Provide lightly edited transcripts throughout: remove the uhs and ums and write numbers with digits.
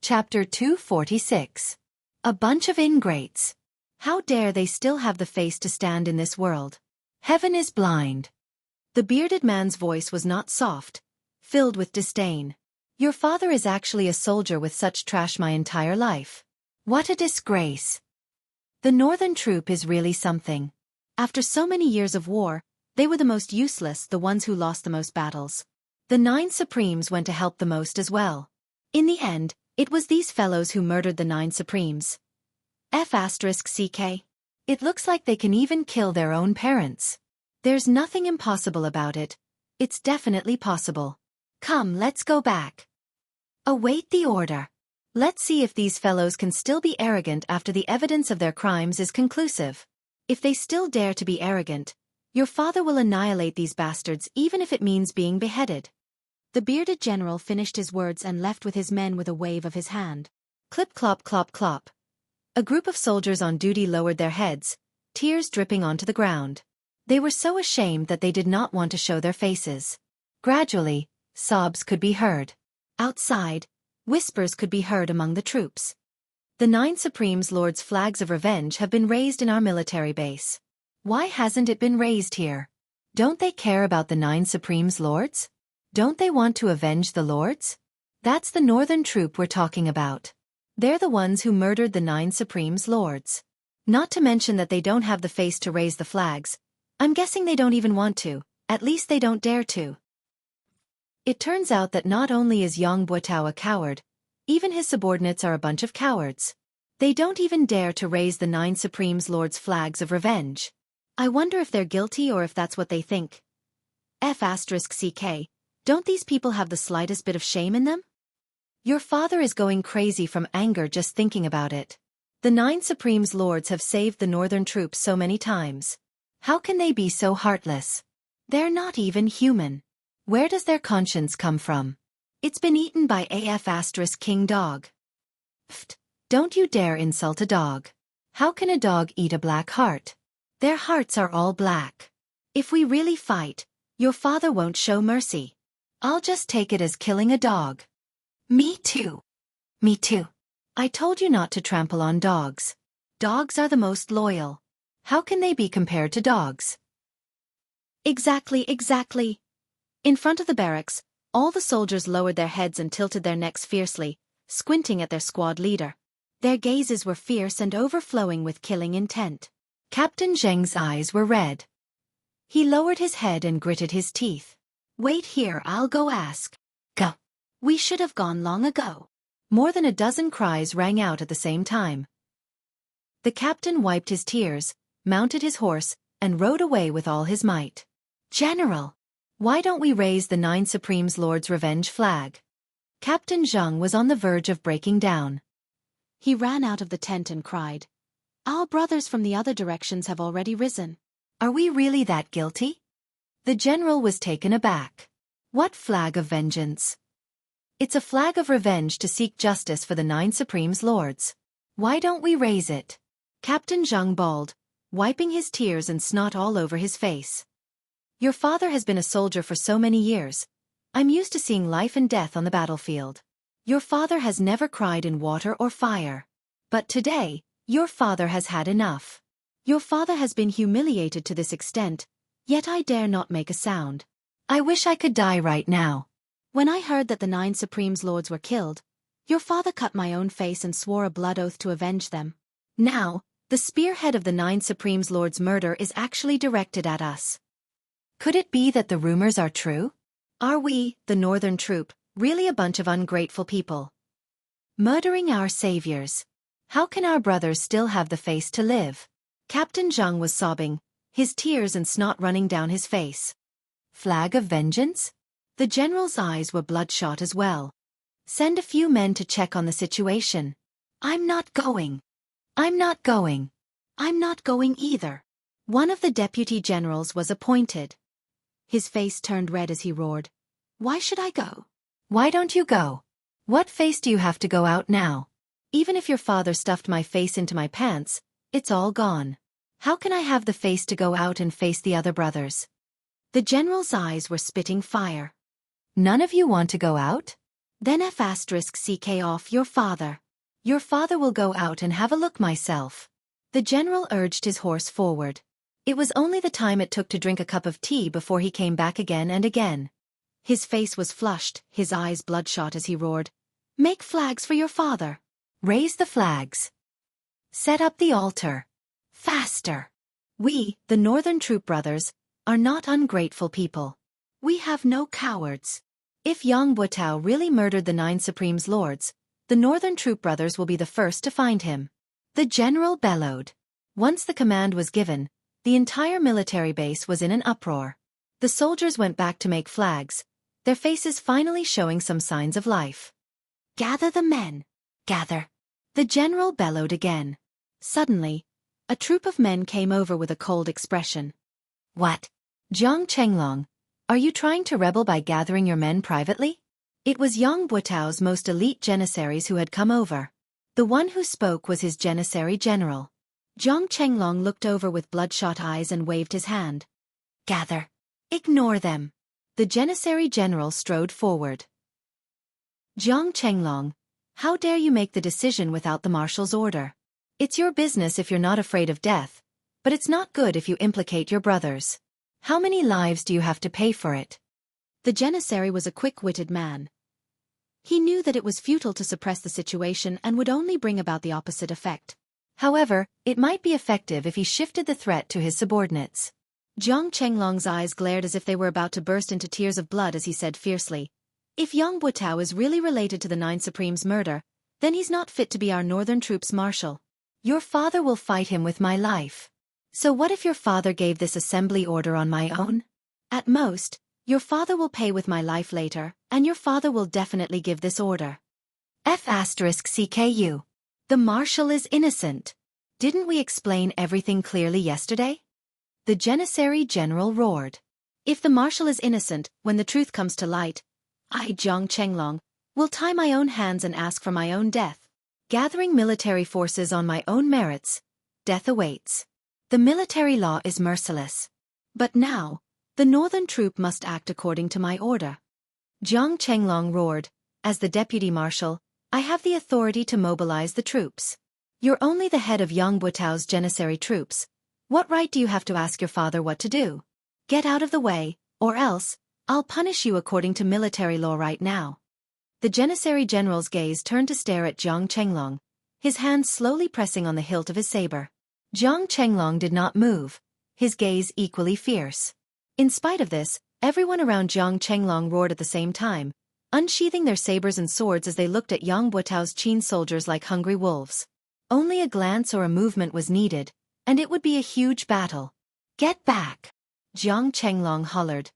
Chapter 246. A bunch of ingrates. How dare they still have the face to stand in this world? Heaven is blind. The bearded man's voice was not soft, filled with disdain. Your father is actually a soldier with such trash my entire life. What a disgrace. The northern troop is really something. After so many years of war, they were the most useless, the ones who lost the most battles. The 9 Supremes went to help the most as well. In the end, it was these fellows who murdered the 9 Supremes. Xueqi. It looks like they can even kill their own parents. There's nothing impossible about it. It's definitely possible. Come, let's go back. Await the order. Let's see if these fellows can still be arrogant after the evidence of their crimes is conclusive. If they still dare to be arrogant, your father will annihilate these bastards even if it means being beheaded. The bearded general finished his words and left with his men with a wave of his hand. Clip clop clop clop. A group of soldiers on duty lowered their heads, tears dripping onto the ground. They were so ashamed that they did not want to show their faces. Gradually, sobs could be heard. Outside, whispers could be heard among the troops. The 9 Supremes Lord's flags of revenge have been raised in our military base. Why hasn't it been raised here? Don't they care about the 9 Supremes Lords? Don't they want to avenge the Lords? That's the northern troop we're talking about. They're the ones who murdered the 9 Supremes Lords. Not to mention that they don't have the face to raise the flags. I'm guessing they don't even want to, at least they don't dare to. It turns out that not only is Yang Buotao a coward, even his subordinates are a bunch of cowards. They don't even dare to raise the 9 Supremes Lords' flags of revenge. I wonder if they're guilty or if that's what they think. Xueqi. Don't these people have the slightest bit of shame in them? Your father is going crazy from anger just thinking about it. The 9 Supremes Lords have saved the northern troops so many times. How can they be so heartless? They're not even human. Where does their conscience come from? It's been eaten by King Dog. Pfft, don't you dare insult a dog. How can a dog eat a black heart? Their hearts are all black. If we really fight, your father won't show mercy. I'll just take it as killing a dog. Me too. Me too. I told you not to trample on dogs. Dogs are the most loyal. How can they be compared to dogs? Exactly. In front of the barracks, all the soldiers lowered their heads and tilted their necks fiercely, squinting at their squad leader. Their gazes were fierce and overflowing with killing intent. Captain Zheng's eyes were red. He lowered his head and gritted his teeth. Wait here, I'll go ask. Go. We should have gone long ago. More than a dozen cries rang out at the same time. The captain wiped his tears, mounted his horse, and rode away with all his might. General! Why don't we raise the 9 Supremes Lord's revenge flag? Captain Zheng was on the verge of breaking down. He ran out of the tent and cried. Our brothers from the other directions have already risen. Are we really that guilty? The general was taken aback. What flag of vengeance? It's a flag of revenge to seek justice for the 9 Supremes Lords. Why don't we raise it? Captain Zheng bawled, wiping his tears and snot all over his face. Your father has been a soldier for so many years. I'm used to seeing life and death on the battlefield. Your father has never cried in water or fire. But today, your father has had enough. Your father has been humiliated to this extent, yet I dare not make a sound. I wish I could die right now. When I heard that the 9 Supremes Lords were killed, your father cut my own face and swore a blood oath to avenge them. Now, the spearhead of the 9 Supremes Lords' murder is actually directed at us. Could it be that the rumors are true? Are we, the northern troop, really a bunch of ungrateful people? Murdering our saviors. How can our brothers still have the face to live? Captain Zheng was sobbing, his tears and snot running down his face. Flag of vengeance? The general's eyes were bloodshot as well. Send a few men to check on the situation. I'm not going. I'm not going. I'm not going either. One of the deputy generals was appointed. His face turned red as he roared. Why should I go? Why don't you go? What face do you have to go out now? Even if your father stuffed my face into my pants, it's all gone. How can I have the face to go out and face the other brothers? The general's eyes were spitting fire. None of you want to go out? Then F***CK off your father. Your father will go out and have a look myself. The general urged his horse forward. It was only the time it took to drink a cup of tea before he came back again and again. His face was flushed, his eyes bloodshot as he roared, "Make flags for your father. Raise the flags. Set up the altar. Faster. We, the Northern Troop brothers, are not ungrateful people. We have no cowards. If Yang Buotao really murdered the 9 Supremes Lords, the Northern Troop brothers will be the first to find him." The general bellowed. Once the command was given, the entire military base was in an uproar. The soldiers went back to make flags, their faces finally showing some signs of life. "Gather the men. Gather." The general bellowed again. Suddenly, a troop of men came over with a cold expression. "What? Jiang Chenglong, are you trying to rebel by gathering your men privately?" It was Yang Buotao's most elite janissaries who had come over. The one who spoke was his janissary general. Jiang Chenglong looked over with bloodshot eyes and waved his hand. "Gather. Ignore them." The janissary general strode forward. "Jiang Chenglong, how dare you make the decision without the marshal's order? It's your business if you're not afraid of death, but it's not good if you implicate your brothers. How many lives do you have to pay for it?" The janissary was a quick-witted man. He knew that it was futile to suppress the situation and would only bring about the opposite effect. However, it might be effective if he shifted the threat to his subordinates. Jiang Chenglong's eyes glared as if they were about to burst into tears of blood as he said fiercely, "If Yang Buotao is really related to the 9 Supremes' murder, then he's not fit to be our Northern Troops' marshal. Your father will fight him with my life. So what if your father gave this assembly order on my own? At most, your father will pay with my life later, and your father will definitely give this order. F***CKU. The marshal is innocent. Didn't we explain everything clearly yesterday?" The janissary general roared. "If the marshal is innocent, when the truth comes to light, I, Jiang Chenglong, will tie my own hands and ask for my own death. Gathering military forces on my own merits, death awaits. The military law is merciless. But now, the Northern Troop must act according to my order." Jiang Chenglong roared, "As the deputy marshal, I have the authority to mobilize the troops. You're only the head of Yang Buotao's janissary troops. What right do you have to ask your father what to do? Get out of the way, or else, I'll punish you according to military law right now." The janissary general's gaze turned to stare at Jiang Chenglong, his hand slowly pressing on the hilt of his saber. Jiang Chenglong did not move, his gaze equally fierce. In spite of this, everyone around Jiang Chenglong roared at the same time, unsheathing their sabers and swords as they looked at Yang Buotao's Qin soldiers like hungry wolves. Only a glance or a movement was needed, and it would be a huge battle. "Get back!" Jiang Chenglong hollered.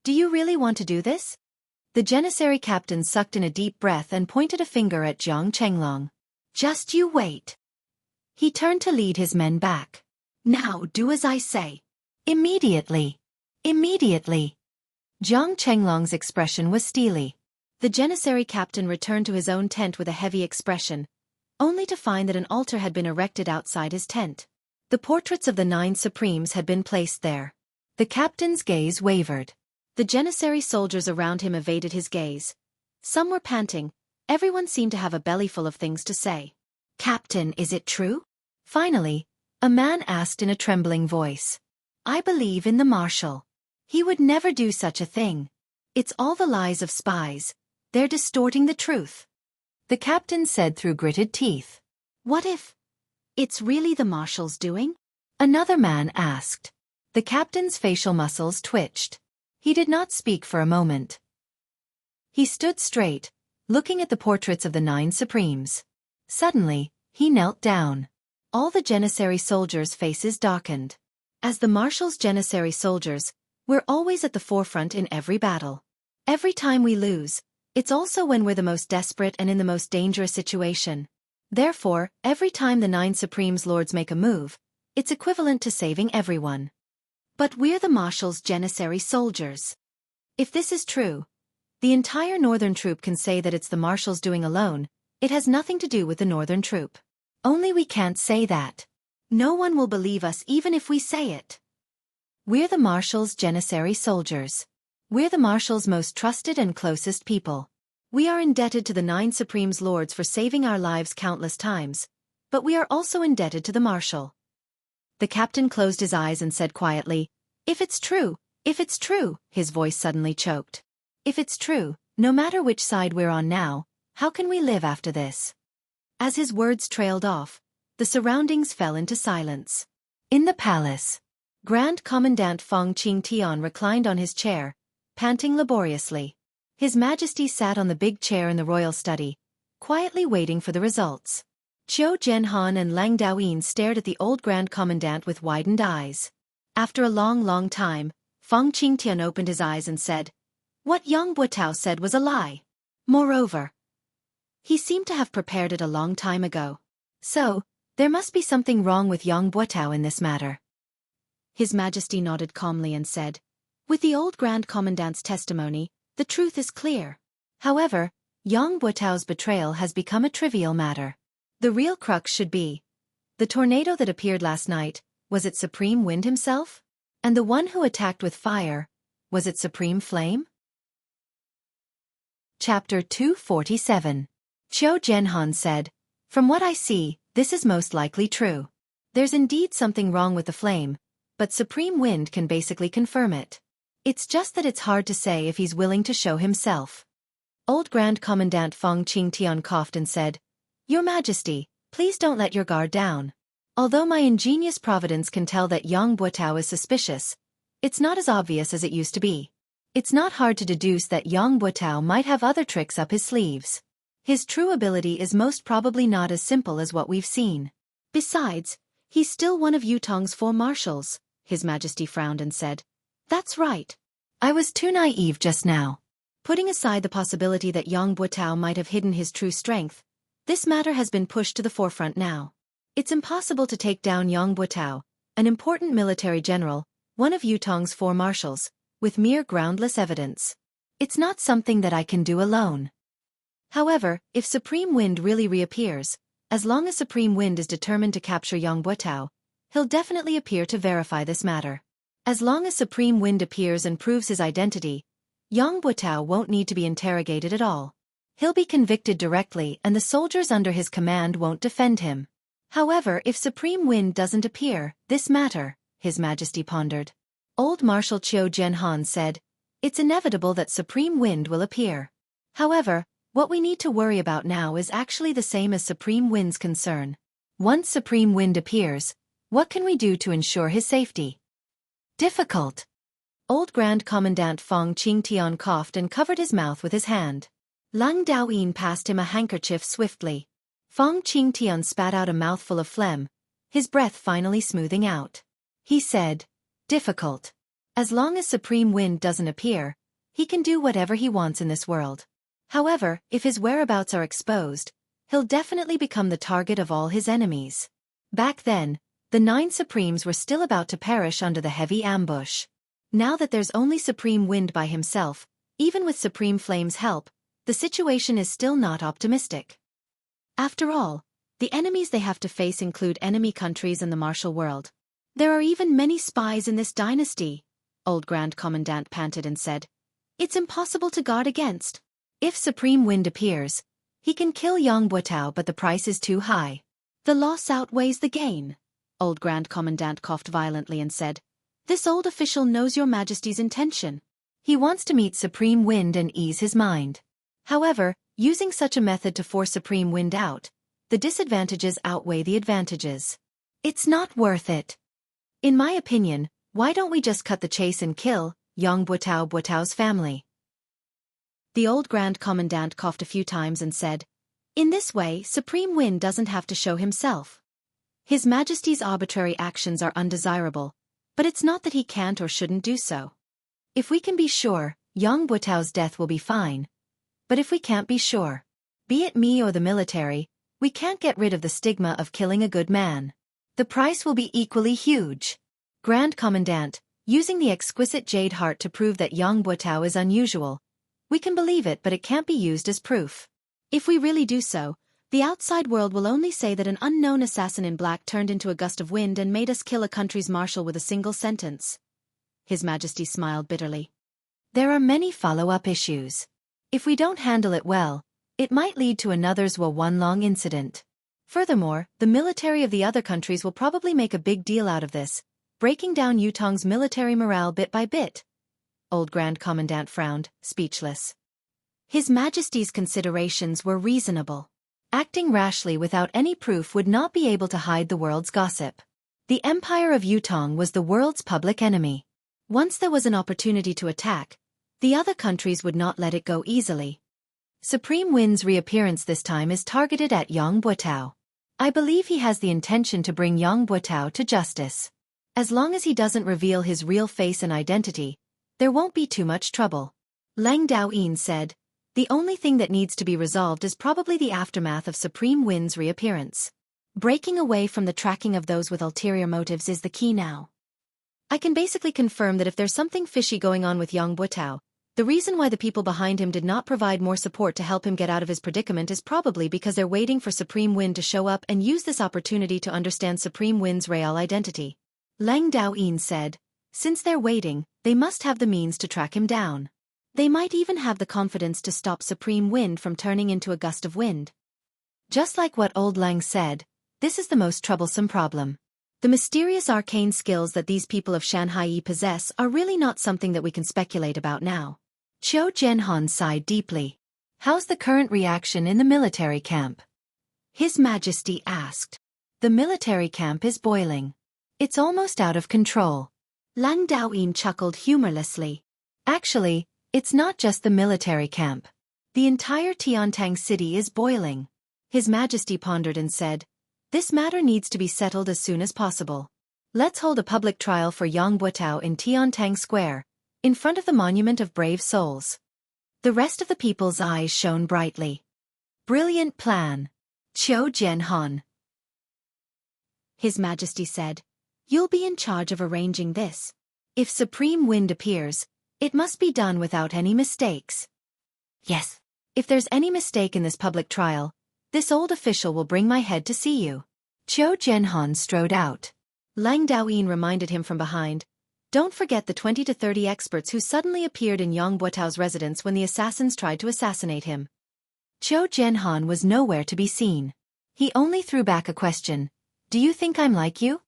"Do you really want to do this?" The janissary captain sucked in a deep breath and pointed a finger at Jiang Chenglong. "Just you wait." He turned to lead his men back. "Now do as I say. Immediately. Immediately." Jiang Chenglong's expression was steely. The janissary captain returned to his own tent with a heavy expression, only to find that an altar had been erected outside his tent. The portraits of the 9 Supremes had been placed there. The captain's gaze wavered. The janissary soldiers around him evaded his gaze. Some were panting, everyone seemed to have a bellyful of things to say. "Captain, is it true?" Finally, a man asked in a trembling voice. "I believe in the marshal. He would never do such a thing. It's all the lies of spies. They're distorting the truth." The captain said through gritted teeth. "What if it's really the marshal's doing?" Another man asked. The captain's facial muscles twitched. He did not speak for a moment. He stood straight, looking at the portraits of the 9 Supremes. Suddenly, he knelt down. All the janissary soldiers' faces darkened. As the marshal's janissary soldiers, we're always at the forefront in every battle. Every time we lose, it's also when we're the most desperate and in the most dangerous situation. Therefore, every time the 9 Supremes Lords make a move, it's equivalent to saving everyone. But we're the marshal's janissary soldiers. If this is true, the entire Northern Troop can say that it's the marshal's doing alone. It has nothing to do with the Northern Troop. Only we can't say that. No one will believe us even if we say it. We're the marshal's janissary soldiers. We're the marshal's most trusted and closest people. We are indebted to the 9 Supreme's lords for saving our lives countless times, but we are also indebted to the Marshal. The captain closed his eyes and said quietly, if it's true, his voice suddenly choked. If it's true, no matter which side we're on now, how can we live after this? As his words trailed off, the surroundings fell into silence. In the palace, Grand Commandant Feng Qingtian reclined on his chair, panting laboriously. His Majesty sat on the big chair in the royal study, quietly waiting for the results. Qiu Zhenhan and Lang Daoyin stared at the old Grand Commandant with widened eyes. After a long time, Feng Qingtian opened his eyes and said, "What Yang Buotao said was a lie. Moreover, he seemed to have prepared it a long time ago. So, there must be something wrong with Yang Buotao in this matter." His Majesty nodded calmly and said, "With the old Grand Commandant's testimony, the truth is clear. However, Yang Buotao's betrayal has become a trivial matter. The real crux should be, the tornado that appeared last night, was it Supreme Wind himself? And the one who attacked with fire, was it Supreme Flame?" Chapter 247. Qiu Zhenhan said, "From what I see, this is most likely true. There's indeed something wrong with the flame, but Supreme Wind can basically confirm it. It's just that it's hard to say if he's willing to show himself." Old Grand Commandant Feng Qingtian coughed and said, "Your Majesty, please don't let your guard down. Although my ingenious providence can tell that Yang Buotao is suspicious, it's not as obvious as it used to be. It's not hard to deduce that Yang Buotao might have other tricks up his sleeves. His true ability is most probably not as simple as what we've seen. Besides, he's still one of Yutong's 4 marshals," His Majesty frowned and said. "That's right. I was too naive just now. Putting aside the possibility that Yang Buotao might have hidden his true strength, this matter has been pushed to the forefront now. It's impossible to take down Yang Buotao, an important military general, one of Yutong's 4 marshals, with mere groundless evidence. It's not something that I can do alone. However, if Supreme Wind really reappears, as long as Supreme Wind is determined to capture Yang Buotao, he'll definitely appear to verify this matter. As long as Supreme Wind appears and proves his identity, Yang Buotao won't need to be interrogated at all. He'll be convicted directly and the soldiers under his command won't defend him. However, if Supreme Wind doesn't appear, this matter," His Majesty pondered. Old Marshal Qiu Zhenhan said, "It's inevitable that Supreme Wind will appear. However, what we need to worry about now is actually the same as Supreme Wind's concern. Once Supreme Wind appears, what can we do to ensure his safety?" "Difficult." Old Grand Commandant Feng Qingtian coughed and covered his mouth with his hand. Lang Daoyin passed him a handkerchief swiftly. Feng Qingtian spat out a mouthful of phlegm, his breath finally smoothing out. He said, "Difficult. As long as Supreme Wind doesn't appear, he can do whatever he wants in this world. However, if his whereabouts are exposed, he'll definitely become the target of all his enemies." Back then, the 9 Supremes were still about to perish under the heavy ambush. Now that there's only Supreme Wind by himself, even with Supreme Flame's help, the situation is still not optimistic. After all, the enemies they have to face include enemy countries and the martial world. "There are even many spies in this dynasty," Old Grand Commandant panted and said. "It's impossible to guard against. If Supreme Wind appears, he can kill Yang Buotao, but the price is too high. The loss outweighs the gain." Old Grand Commandant coughed violently and said, "This old official knows your Majesty's intention. He wants to meet Supreme Wind and ease his mind. However, using such a method to force Supreme Wind out, the disadvantages outweigh the advantages. It's not worth it. In my opinion, why don't we just cut the chase and kill Yang Buotao's family?" The old Grand Commandant coughed a few times and said, "In this way, Supreme Wind doesn't have to show himself. His Majesty's arbitrary actions are undesirable, but it's not that he can't or shouldn't do so. If we can be sure, Yang Buotao's death will be fine. But if we can't be sure, be it me or the military, we can't get rid of the stigma of killing a good man. The price will be equally huge. Grand Commandant, using the exquisite jade heart to prove that Yang Buotao is unusual. We can believe it, but it can't be used as proof. If we really do so, the outside world will only say that an unknown assassin in black turned into a gust of wind and made us kill a country's marshal with a single sentence." His Majesty smiled bitterly. "There are many follow-up issues. If we don't handle it well, it might lead to another Xueqi incident. Furthermore, the military of the other countries will probably make a big deal out of this, breaking down Yutong's military morale bit by bit. Old Grand Commandant frowned, speechless. His Majesty's considerations were reasonable. Acting rashly without any proof would not be able to hide the world's gossip. The Empire of Yutong was the world's public enemy. Once there was an opportunity to attack, the other countries would not let it go easily. Supreme Win's reappearance this time is targeted at Yang Buotao. I believe he has the intention to bring Yang Buotao to justice. As long as he doesn't reveal his real face and identity, there won't be too much trouble. Lang Daoyin said, the only thing that needs to be resolved is probably the aftermath of Supreme Win's reappearance. Breaking away from the tracking of those with ulterior motives is the key now. I can basically confirm that if there's something fishy going on with Yang Buotao, the reason why the people behind him did not provide more support to help him get out of his predicament is probably because they're waiting for Supreme Win to show up and use this opportunity to understand Supreme Win's real identity. Lang Daoyin said, since they're waiting, they must have the means to track him down. They might even have the confidence to stop Supreme Wind from turning into a gust of wind. Just like what old Lang said, this is the most troublesome problem. The mysterious arcane skills that these people of Shanhai possess are really not something that we can speculate about now. Qiu Jianhan sighed deeply. How's the current reaction in the military camp? His Majesty asked. The military camp is boiling. It's almost out of control. Lang Daoyin chuckled humorlessly. Actually, it's not just the military camp. The entire Tiantang city is boiling. His Majesty pondered and said, this matter needs to be settled as soon as possible. Let's hold a public trial for Yang Buotao in Tiantang Square, in front of the Monument of Brave Souls. The rest of the people's eyes shone brightly. Brilliant plan. Qiu Jianhan. His Majesty said, you'll be in charge of arranging this. If Supreme Wind appears, it must be done without any mistakes. Yes. If there's any mistake in this public trial, this old official will bring my head to see you. Qiu Jianhan strode out. Lang Daoyin reminded him from behind, don't forget the 20 to 30 experts who suddenly appeared in Yang Buotao's residence when the assassins tried to assassinate him. Qiu Jianhan was nowhere to be seen. He only threw back a question. Do you think I'm like you?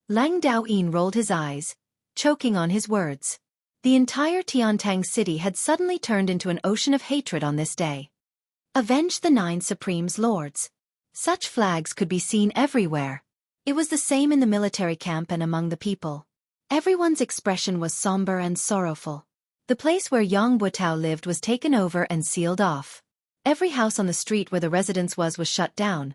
Lang Daoyin rolled his eyes, choking on his words. The entire Tiantang city had suddenly turned into an ocean of hatred on this day. Avenge the 9 Supreme's lords. Such flags could be seen everywhere. It was the same in the military camp and among the people. Everyone's expression was somber and sorrowful. The place where Yang Buotao lived was taken over and sealed off. Every house on the street where the residence was shut down.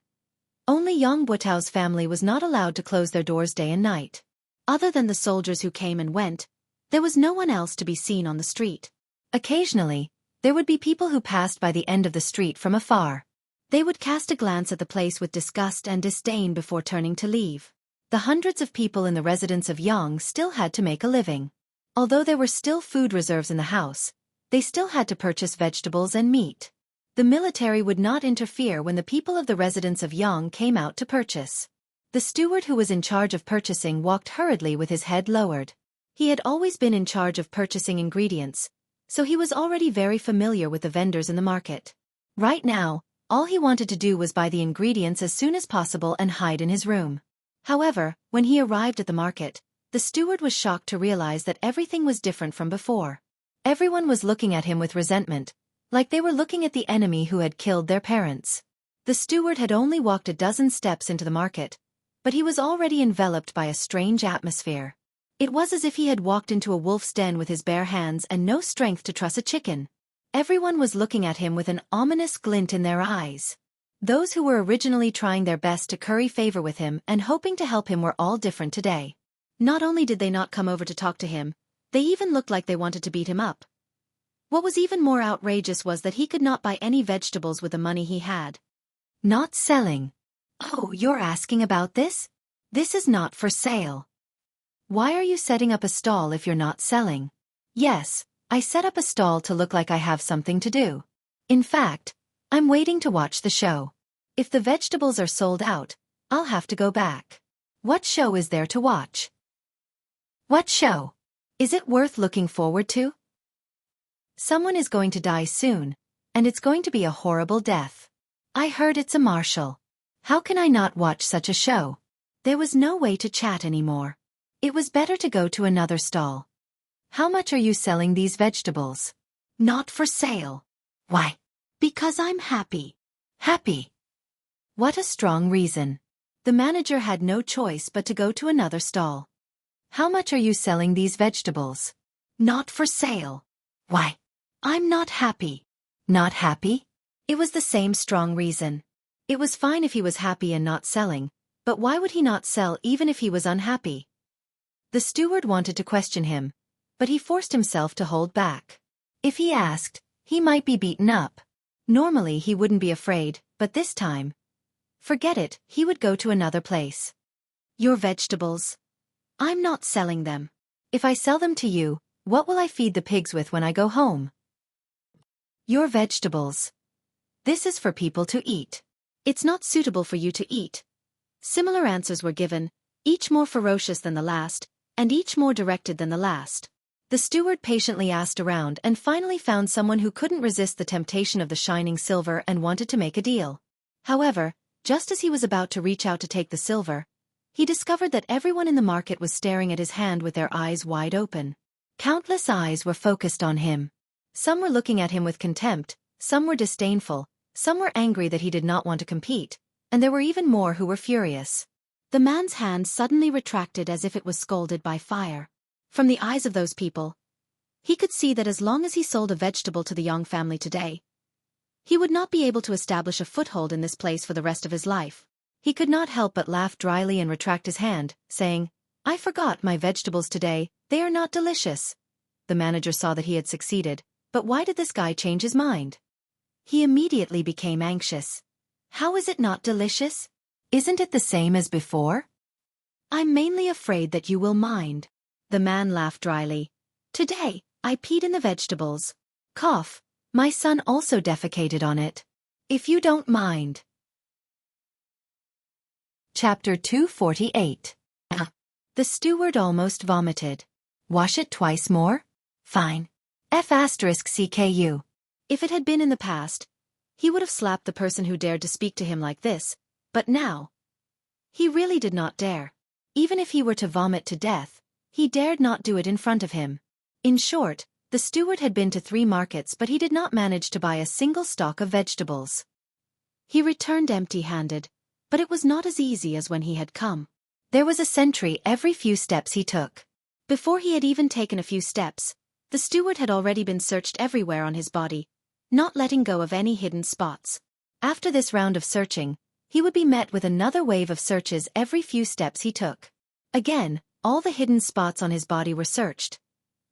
Only Yang Buotao's family was not allowed to close their doors day and night. Other than the soldiers who came and went, there was no one else to be seen on the street. Occasionally, there would be people who passed by the end of the street from afar. They would cast a glance at the place with disgust and disdain before turning to leave. The hundreds of people in the residence of Yang still had to make a living. Although there were still food reserves in the house, they still had to purchase vegetables and meat. The military would not interfere when the people of the residence of Yang came out to purchase. The steward who was in charge of purchasing walked hurriedly with his head lowered. He had always been in charge of purchasing ingredients, so he was already very familiar with the vendors in the market. Right now, all he wanted to do was buy the ingredients as soon as possible and hide in his room. However, when he arrived at the market, the steward was shocked to realize that everything was different from before. Everyone was looking at him with resentment, like they were looking at the enemy who had killed their parents. The steward had only walked a dozen steps into the market, but he was already enveloped by a strange atmosphere. It was as if he had walked into a wolf's den with his bare hands and no strength to truss a chicken. Everyone was looking at him with an ominous glint in their eyes. Those who were originally trying their best to curry favor with him and hoping to help him were all different today. Not only did they not come over to talk to him, they even looked like they wanted to beat him up. What was even more outrageous was that he could not buy any vegetables with the money he had. Not selling. Oh, you're asking about this? This is not for sale. Why are you setting up a stall if you're not selling? Yes, I set up a stall to look like I have something to do. In fact, I'm waiting to watch the show. If the vegetables are sold out, I'll have to go back. What show is there to watch? What show? Is it worth looking forward to? Someone is going to die soon, And it's going to be a horrible death. I heard it's a martial. How can I not watch such a show? There was no way to chat anymore. It was better to go to another stall. How much are you selling these vegetables? Not for sale. Why? Because I'm happy. Happy. What a strong reason. The manager had no choice but to go to another stall. How much are you selling these vegetables? Not for sale. Why? I'm not happy. Not happy? It was the same strong reason. It was fine if he was happy and not selling, but why would he not sell even if he was unhappy? The steward wanted to question him, but he forced himself to hold back. If he asked, he might be beaten up. Normally he wouldn't be afraid, but this time, forget it, he would go to another place. Your vegetables? I'm not selling them. If I sell them to you, what will I feed the pigs with when I go home? Your vegetables. This is for people to eat. It's not suitable for you to eat. Similar answers were given, each more ferocious than the last, and each more directed than the last. The steward patiently asked around and finally found someone who couldn't resist the temptation of the shining silver and wanted to make a deal. However, just as he was about to reach out to take the silver, he discovered that everyone in the market was staring at his hand with their eyes wide open. Countless eyes were focused on him. Some were looking at him with contempt, some were disdainful, some were angry that he did not want to compete, and there were even more who were furious. The man's hand suddenly retracted as if it was scalded by fire. From the eyes of those people, he could see that as long as he sold a vegetable to the Young family today, he would not be able to establish a foothold in this place for the rest of his life. He could not help but laugh dryly and retract his hand, saying, I forgot my vegetables today, they are not delicious. The manager saw that he had succeeded, but why did this guy change his mind? He immediately became anxious. How is it not delicious? Isn't it the same as before? I'm mainly afraid that you will mind. The man laughed dryly. Today, I peed in the vegetables. Cough. My son also defecated on it. If you don't mind. Chapter 248. The steward almost vomited. Wash it twice more? Fine. F***CKU. If it had been in the past, he would have slapped the person who dared to speak to him like this, but now, he really did not dare. Even if he were to vomit to death, he dared not do it in front of him. In short, the steward had been to 3 markets but he did not manage to buy a single stalk of vegetables. He returned empty-handed, but it was not as easy as when he had come. There was a sentry every few steps he took. Before he had even taken a few steps, the steward had already been searched everywhere on his body, not letting go of any hidden spots. After this round of searching, he would be met with another wave of searches every few steps he took. Again, all the hidden spots on his body were searched.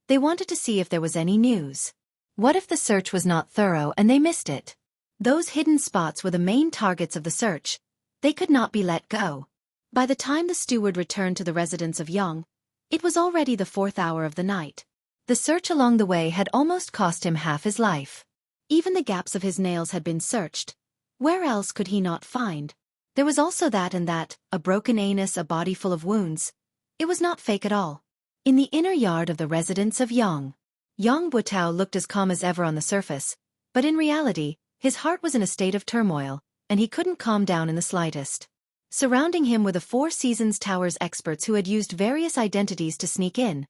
They wanted to see if there was any news. What if the search was not thorough and they missed it? Those hidden spots were the main targets of the search. They could not be let go. By the time the steward returned to the residence of Young, it was already the 4th hour of the night. The search along the way had almost cost him half his life. Even the gaps of his nails had been searched. Where else could he not find? There was also that and that, a broken anus, a body full of wounds. It was not fake at all. In the inner yard of the residence of Yang Butao looked as calm as ever on the surface, but in reality, his heart was in a state of turmoil, and he couldn't calm down in the slightest. Surrounding him were the Four Seasons Tower's experts who had used various identities to sneak in.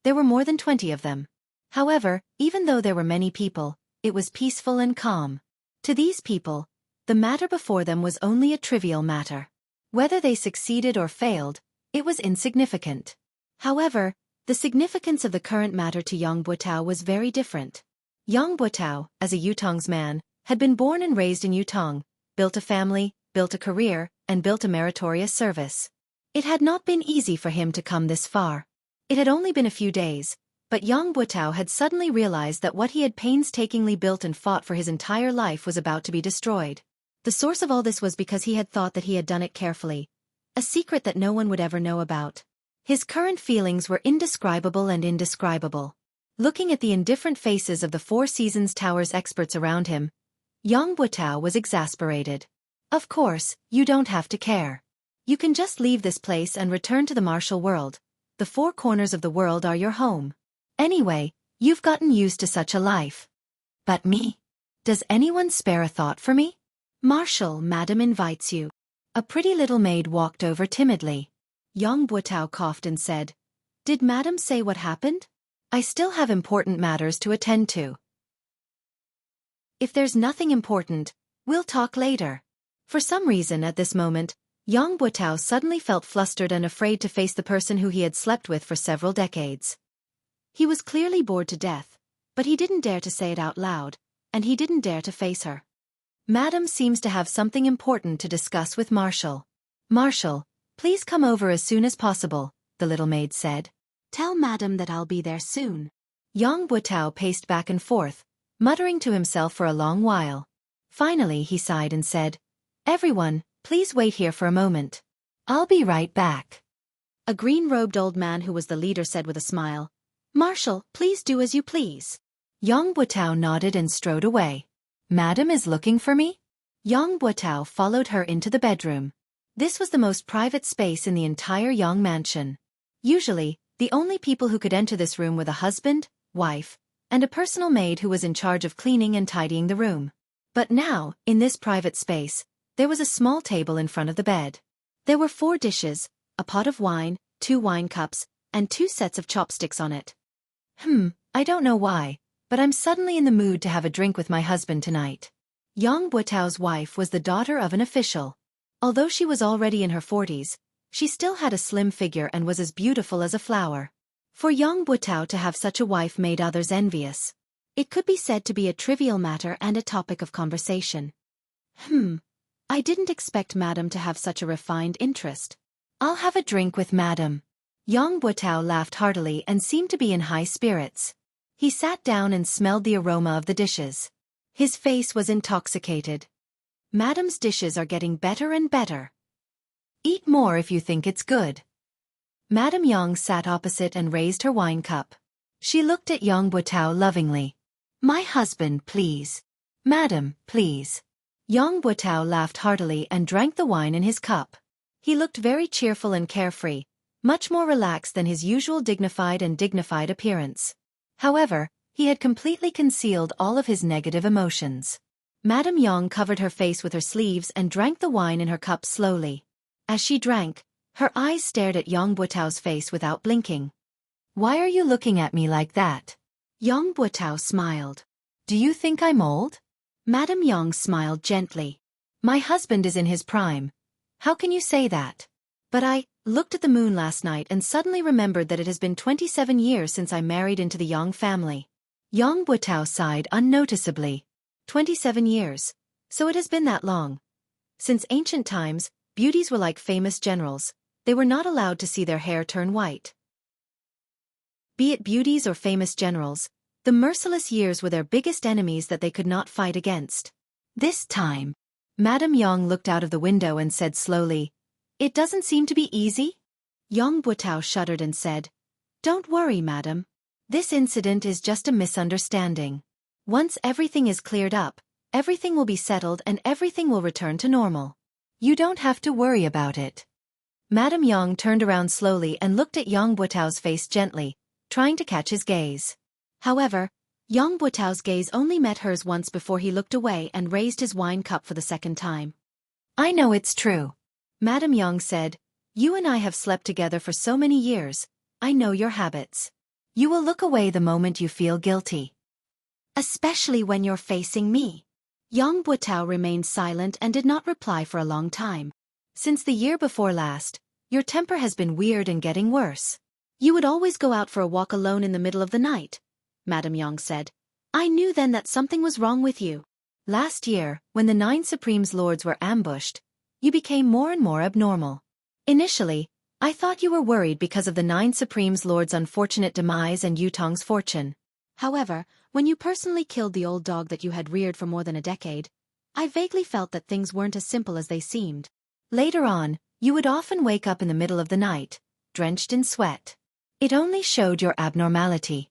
There were more than 20 of them. However, even though there were many people, it was peaceful and calm. To these people, the matter before them was only a trivial matter. Whether they succeeded or failed, it was insignificant. However, the significance of the current matter to Yang Butao was very different. Yang Butao, as a Yutong's man, had been born and raised in Yutong, built a family, built a career, and built a meritorious service. It had not been easy for him to come this far. It had only been a few days, but Yang Butao had suddenly realized that what he had painstakingly built and fought for his entire life was about to be destroyed. The source of all this was because he had thought that he had done it carefully, a secret that no one would ever know about. His current feelings were indescribable and indescribable. Looking at the indifferent faces of the Four Seasons Tower's experts around him, Yang Butao was exasperated. Of course, you don't have to care. You can just leave this place and return to the martial world. The 4 corners of the world are your home. Anyway, you've gotten used to such a life. But me? Does anyone spare a thought for me? Marshal, Madam invites you. A pretty little maid walked over timidly. Yang Buotao coughed and said, Did Madam say what happened? I still have important matters to attend to. If there's nothing important, we'll talk later. For some reason at this moment, Yang Buotao suddenly felt flustered and afraid to face the person who he had slept with for several decades. He was clearly bored to death, but he didn't dare to say it out loud, and he didn't dare to face her. Madam seems to have something important to discuss with Marshal. Marshal, please come over as soon as possible, the little maid said. Tell Madam that I'll be there soon. Yang Buotao paced back and forth, muttering to himself for a long while. Finally he sighed and said, Everyone, please wait here for a moment. I'll be right back. A green-robed old man who was the leader said with a smile, Marshal, please do as you please. Yang Buotao nodded and strode away. Madam is looking for me? Yang Buotao followed her into the bedroom. This was the most private space in the entire Yang mansion. Usually, the only people who could enter this room were the husband, wife, and a personal maid who was in charge of cleaning and tidying the room. But now, in this private space, there was a small table in front of the bed. There were 4 dishes, a pot of wine, 2 wine cups, and 2 sets of chopsticks on it. I don't know why, but I'm suddenly in the mood to have a drink with my husband tonight. Yang Buotao's wife was the daughter of an official. Although she was already in her 40s, she still had a slim figure and was as beautiful as a flower. For Yang Buotao to have such a wife made others envious. It could be said to be a trivial matter and a topic of conversation. I didn't expect Madam to have such a refined interest. I'll have a drink with Madam. Yang Buotao laughed heartily and seemed to be in high spirits. He sat down and smelled the aroma of the dishes. His face was intoxicated. Madam's dishes are getting better and better. Eat more if you think it's good. Madame Yang sat opposite and raised her wine cup. She looked at Yang Buotao lovingly. My husband, please. Madam, please. Yang Buotao laughed heartily and drank the wine in his cup. He looked very cheerful and carefree, much more relaxed than his usual dignified appearance. However, he had completely concealed all of his negative emotions. Madame Yang covered her face with her sleeves and drank the wine in her cup slowly. As she drank, her eyes stared at Yang Buotao's face without blinking. Why are you looking at me like that? Yang Buotao smiled. Do you think I'm old? Madame Yang smiled gently. My husband is in his prime. How can you say that? But I looked at the moon last night and suddenly remembered that it has been 27 years since I married into the Yang family. Yang Buotao sighed unnoticeably. 27 years. So it has been that long. Since ancient times, beauties were like famous generals. They were not allowed to see their hair turn white. Be it beauties or famous generals, the merciless years were their biggest enemies that they could not fight against. This time, Madame Yang looked out of the window and said slowly, It doesn't seem to be easy? Yang Buotao shuddered and said, Don't worry, madam. This incident is just a misunderstanding. Once everything is cleared up, everything will be settled and everything will return to normal. You don't have to worry about it. Madame Yang turned around slowly and looked at Yang Buotao's face gently, trying to catch his gaze. However, Yang Buotao's gaze only met hers once before he looked away and raised his wine cup for the second time. I know it's true. Madame Yang said, You and I have slept together for so many years. I know your habits. You will look away the moment you feel guilty. Especially when you're facing me. Yang Buotao remained silent and did not reply for a long time. Since the year before last, your temper has been weird and getting worse. You would always go out for a walk alone in the middle of the night, Madame Yang said. I knew then that something was wrong with you. Last year, when the 9 Supremes Lords were ambushed, you became more and more abnormal. Initially, I thought you were worried because of the 9 Supremes Lords' unfortunate demise and Yutong's fortune. However, when you personally killed the old dog that you had reared for more than a decade, I vaguely felt that things weren't as simple as they seemed. Later on, you would often wake up in the middle of the night, drenched in sweat. It only showed your abnormality.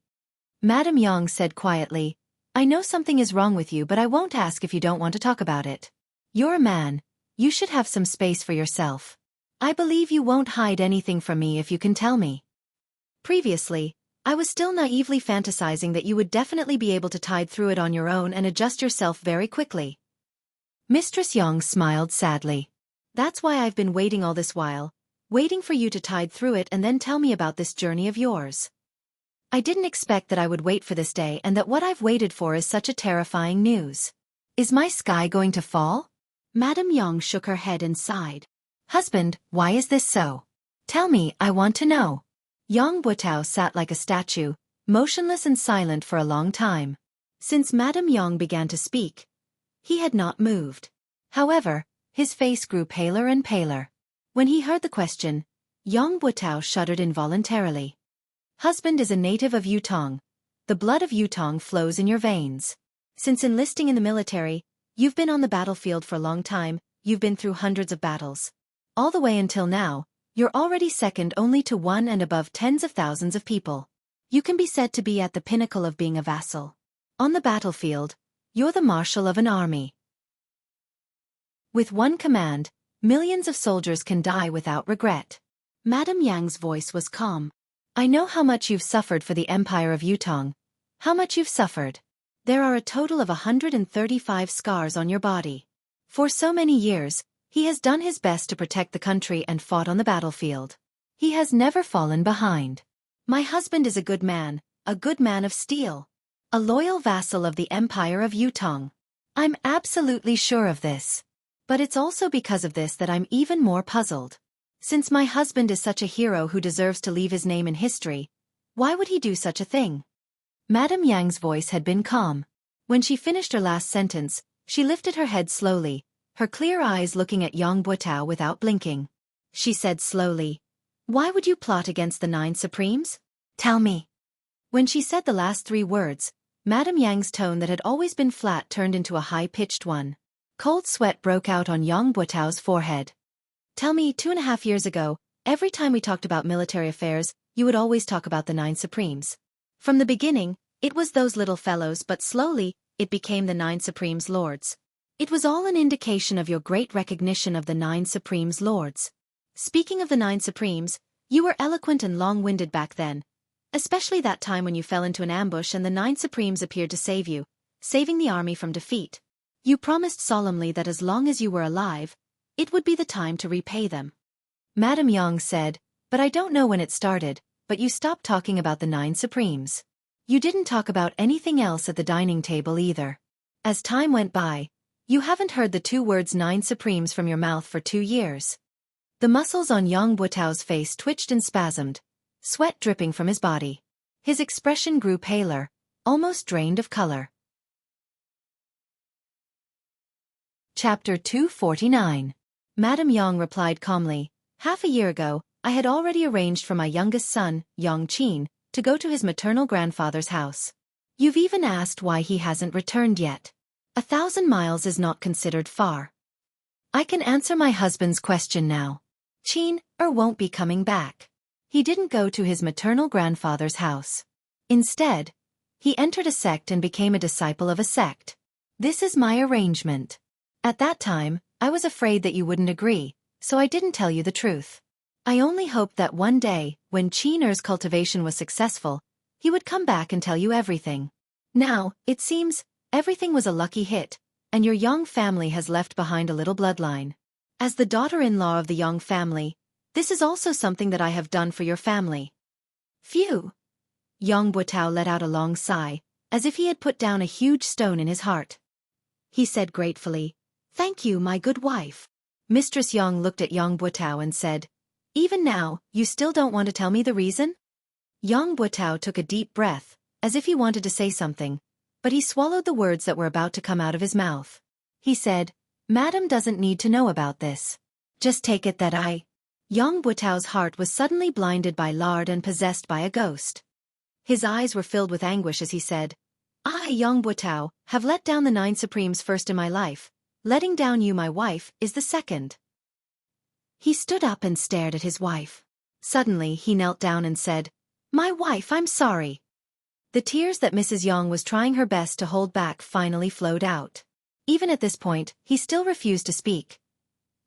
Madame Yang said quietly, I know something is wrong with you, but I won't ask if you don't want to talk about it. You're a man. You should have some space for yourself. I believe you won't hide anything from me if you can tell me. Previously, I was still naively fantasizing that you would definitely be able to tide through it on your own and adjust yourself very quickly. Mistress Yang smiled sadly. That's why I've been waiting all this while, waiting for you to tide through it and then tell me about this journey of yours. I didn't expect that I would wait for this day and that what I've waited for is such a terrifying news. Is my sky going to fall? Madame Yang shook her head and sighed. Husband, why is this so? Tell me, I want to know. Yang Butao sat like a statue, motionless and silent for a long time. Since Madame Yang began to speak, he had not moved. However, his face grew paler and paler. When he heard the question, Yang Butao shuddered involuntarily. Husband is a native of Yutong. The blood of Yutong flows in your veins. Since enlisting in the military, you've been on the battlefield for a long time, you've been through hundreds of battles. All the way until now, you're already second only to one and above tens of thousands of people. You can be said to be at the pinnacle of being a vassal. On the battlefield, you're the marshal of an army. With one command, millions of soldiers can die without regret. Madame Yang's voice was calm. I know how much you've suffered for the Empire of Yutong. How much you've suffered. There are a total of 135 scars on your body. For so many years, he has done his best to protect the country and fought on the battlefield. He has never fallen behind. My husband is a good man of steel. A loyal vassal of the Empire of Yutong. I'm absolutely sure of this. But it's also because of this that I'm even more puzzled. Since my husband is such a hero who deserves to leave his name in history, why would he do such a thing? Madame Yang's voice had been calm. When she finished her last sentence, she lifted her head slowly, her clear eyes looking at Yang Butao without blinking. She said slowly, why would you plot against the 9 Supremes? Tell me. When she said the last 3 words, Madame Yang's tone that had always been flat turned into a high-pitched one. Cold sweat broke out on Yang Butao's forehead. Tell me, 2.5 years ago, every time we talked about military affairs, you would always talk about the 9 Supremes. From the beginning, it was those little fellows, but slowly, it became the 9 Supremes Lords. It was all an indication of your great recognition of the 9 Supremes Lords. Speaking of the 9 Supremes, you were eloquent and long-winded back then, especially that time when you fell into an ambush and the 9 Supremes appeared to save you, saving the army from defeat. You promised solemnly that as long as you were alive, it would be the time to repay them. Madame Yang said, but I don't know when it started, but you stopped talking about the 9 Supremes. You didn't talk about anything else at the dining table either. As time went by, you haven't heard the 2 words 9 Supremes from your mouth for 2 years. The muscles on Yang Butao's face twitched and spasmed, sweat dripping from his body. His expression grew paler, almost drained of color. Chapter 249. Madame Yang replied calmly, half a year ago, I had already arranged for my youngest son, Yang Qin, to go to his maternal grandfather's house. You've even asked why he hasn't returned yet. 1,000 miles is not considered far. I can answer my husband's question now. Qin won't be coming back. He didn't go to his maternal grandfather's house. Instead, he entered a sect and became a disciple of a sect. This is my arrangement. At that time, I was afraid that you wouldn't agree, so I didn't tell you the truth. I only hoped that one day, when Qin's cultivation was successful, he would come back and tell you everything. Now, it seems, everything was a lucky hit, and your Yang family has left behind a little bloodline. As the daughter-in-law of the Yang family, this is also something that I have done for your family. Phew! Yang Butao let out a long sigh, as if he had put down a huge stone in his heart. He said gratefully, Thank you, my good wife. Mistress Yang looked at Yang Butao and said, Even now, you still don't want to tell me the reason? Yang Butao took a deep breath, as if he wanted to say something, but he swallowed the words that were about to come out of his mouth. He said, Madam doesn't need to know about this. Just take it that Yang Butao's heart was suddenly blinded by lard and possessed by a ghost. His eyes were filled with anguish as he said, I, Yang Butao, have let down the 9 Supremes first in my life. Letting down you, my wife, is the second. He stood up and stared at his wife. Suddenly, he knelt down and said, My wife, I'm sorry. The tears that Mrs. Yang was trying her best to hold back finally flowed out. Even at this point, he still refused to speak.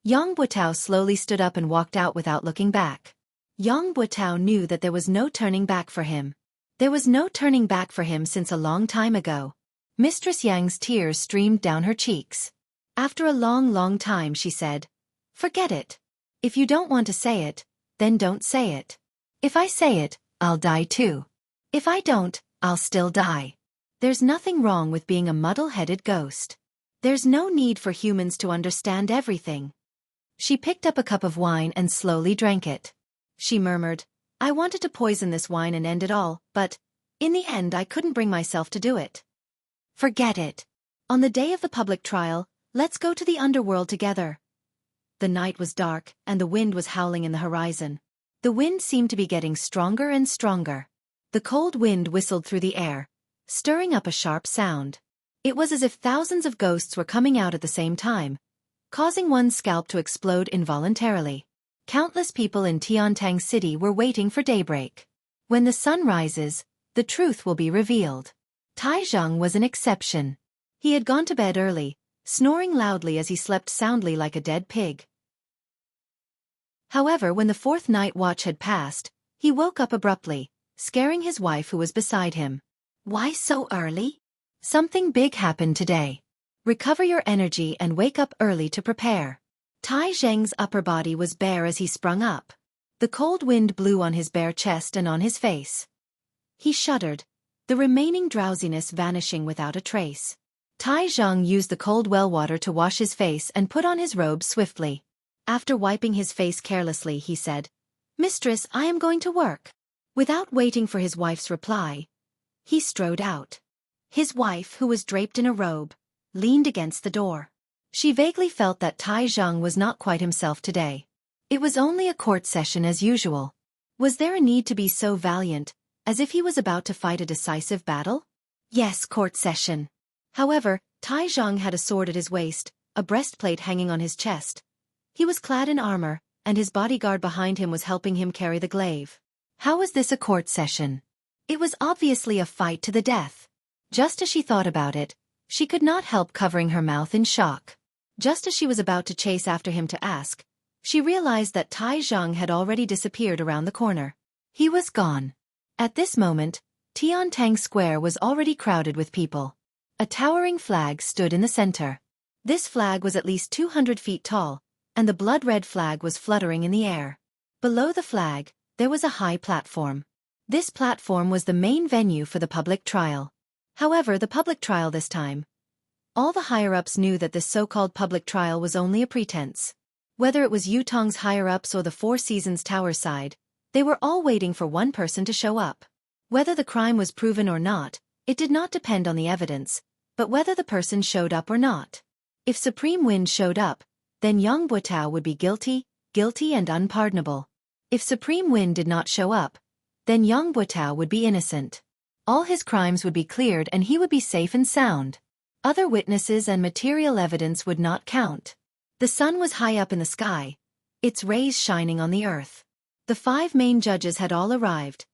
Yang Butao slowly stood up and walked out without looking back. Yang Butao knew that there was no turning back for him. There was no turning back for him since a long time ago. Mistress Yang's tears streamed down her cheeks. After a long time she said, "Forget it. If you don't want to say it, then don't say it. If I say it, I'll die too. If I don't, I'll still die. There's nothing wrong with being a muddle-headed ghost. There's no need for humans to understand everything." She picked up a cup of wine and slowly drank it. She murmured, "I wanted to poison this wine and end it all, but, in the end I couldn't bring myself to do it. Forget it. On the day of the public trial, let's go to the underworld together." The night was dark, and the wind was howling in the horizon. The wind seemed to be getting stronger and stronger. The cold wind whistled through the air, stirring up a sharp sound. It was as if thousands of ghosts were coming out at the same time, causing one's scalp to explode involuntarily. Countless people in Tiantang City were waiting for daybreak. When the sun rises, the truth will be revealed. Tai Zhang was an exception. He had gone to bed early, snoring loudly as he slept soundly like a dead pig. However, when the fourth night watch had passed, he woke up abruptly, scaring his wife who was beside him. "Why so early? Something big happened today. Recover your energy and wake up early to prepare." Tai Zheng's upper body was bare as he sprung up. The cold wind blew on his bare chest and on his face. He shuddered, the remaining drowsiness vanishing without a trace. Tai Zheng used the cold well water to wash his face and put on his robe swiftly. After wiping his face carelessly, he said, "Mistress, I am going to work." Without waiting for his wife's reply, he strode out. His wife, who was draped in a robe, leaned against the door. She vaguely felt that Tai Zheng was not quite himself today. It was only a court session as usual. Was there a need to be so valiant, as if he was about to fight a decisive battle? Yes, court session. However, Tai Zheng had a sword at his waist, a breastplate hanging on his chest. He was clad in armor, and his bodyguard behind him was helping him carry the glaive. How was this a court session? It was obviously a fight to the death. Just as she thought about it, she could not help covering her mouth in shock. Just as she was about to chase after him to ask, she realized that Tai Zheng had already disappeared around the corner. He was gone. At this moment, Tiantang Square was already crowded with people. A towering flag stood in the center. This flag was at least 200 feet tall, and the blood-red flag was fluttering in the air. Below the flag, there was a high platform. This platform was the main venue for the public trial. However, the public trial this time. All the higher-ups knew that this so-called public trial was only a pretense. Whether it was Yutong's higher-ups or the Four Seasons Tower side, they were all waiting for one person to show up. Whether the crime was proven or not, it did not depend on the evidence, but whether the person showed up or not. If Supreme Wind showed up, then Yang Buotao would be guilty and unpardonable. If Supreme Wind did not show up, then Yang Buotao would be innocent. All his crimes would be cleared and he would be safe and sound. Other witnesses and material evidence would not count. The sun was high up in the sky, its rays shining on the earth. The 5 main judges had all arrived.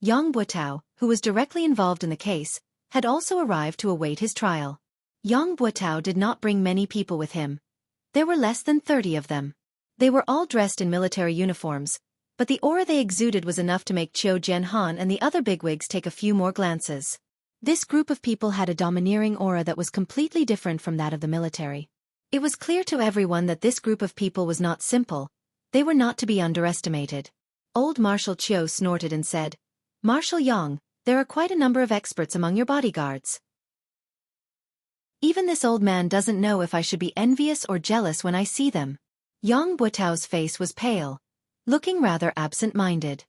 Yang Buotao, who was directly involved in the case, had also arrived to await his trial. Yang Buotao did not bring many people with him. There were less than 30 of them. They were all dressed in military uniforms, but the aura they exuded was enough to make Qiu Jianhan and the other bigwigs take a few more glances. This group of people had a domineering aura that was completely different from that of the military. It was clear to everyone that this group of people was not simple. They were not to be underestimated. Old Marshal Qiu snorted and said, "Marshal Yang, there are quite a number of experts among your bodyguards. Even this old man doesn't know if I should be envious or jealous when I see them." Yang Buotao's face was pale, looking rather absent-minded.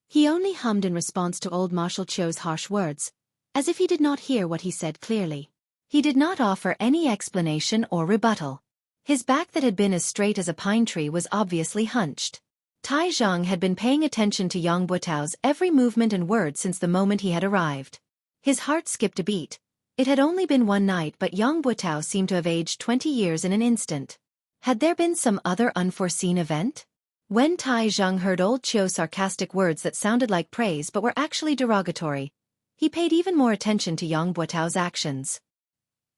He only hummed in response to old Marshal Qiu's harsh words, as if he did not hear what he said clearly. He did not offer any explanation or rebuttal. His back that had been as straight as a pine tree was obviously hunched. Tai Zheng had been paying attention to Yang Buotao's every movement and word since the moment he had arrived. His heart skipped a beat. It had only been one night, but Yang Buotao seemed to have aged 20 years in an instant. Had there been some other unforeseen event? When Tai Zheng heard old Qiu's sarcastic words that sounded like praise but were actually derogatory, he paid even more attention to Yang Buotao's actions.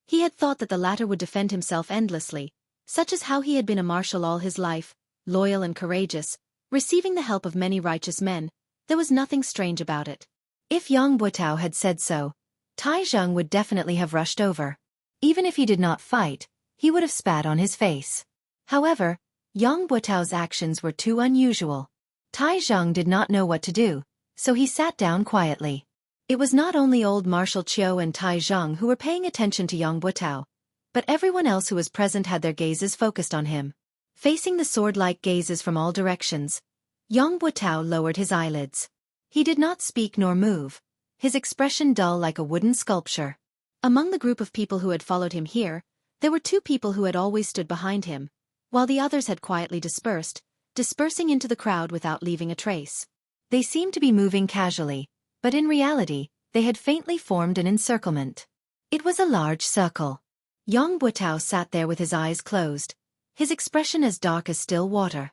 He had thought that the latter would defend himself endlessly, such as how he had been a marshal all his life, loyal and courageous, receiving the help of many righteous men. There was nothing strange about it. If Yang Buotao had said so, Tai Zheng would definitely have rushed over. Even if he did not fight, he would have spat on his face. However, Yang Buotao's actions were too unusual. Tai Zheng did not know what to do, so he sat down quietly. It was not only old Marshal Qiu and Tai Zheng who were paying attention to Yang Buotao, but everyone else who was present had their gazes focused on him. Facing the sword-like gazes from all directions, Yang Buotao lowered his eyelids. He did not speak nor move, his expression dull like a wooden sculpture. Among the group of people who had followed him here, there were 2 people who had always stood behind him, while the others had quietly dispersing into the crowd without leaving a trace. They seemed to be moving casually, but in reality, they had faintly formed an encirclement. It was a large circle. Yang Buotao sat there with his eyes closed, his expression as dark as still water.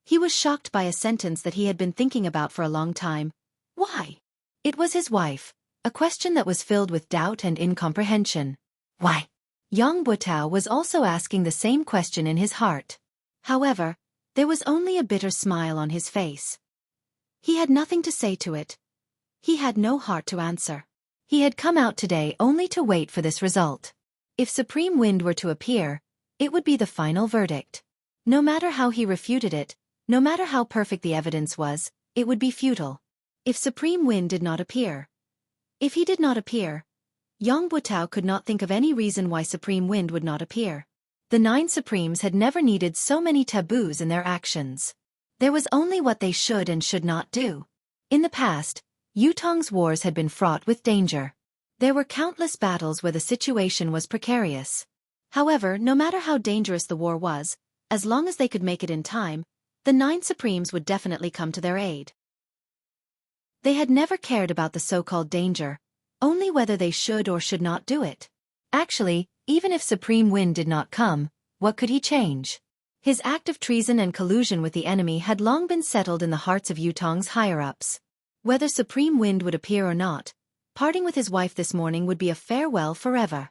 He was shocked by a sentence that he had been thinking about for a long time. Why? It was his wife, a question that was filled with doubt and incomprehension. Why? Yang Buotao was also asking the same question in his heart. However, there was only a bitter smile on his face. He had nothing to say to it. He had no heart to answer. He had come out today only to wait for this result. If Supreme Wind were to appear, it would be the final verdict. No matter how he refuted it, no matter how perfect the evidence was, it would be futile. If Supreme Wind did not appear. If he did not appear, Yang Buotao could not think of any reason why Supreme Wind would not appear. The 9 Supremes had never needed so many taboos in their actions. There was only what they should and should not do. In the past, Yutong's wars had been fraught with danger. There were countless battles where the situation was precarious. However, no matter how dangerous the war was, as long as they could make it in time, the 9 Supremes would definitely come to their aid. They had never cared about the so-called danger, only whether they should or should not do it. Actually, even if Supreme Wind did not come, what could he change? His act of treason and collusion with the enemy had long been settled in the hearts of Yutong's higher-ups. Whether Supreme Wind would appear or not, parting with his wife this morning would be a farewell forever.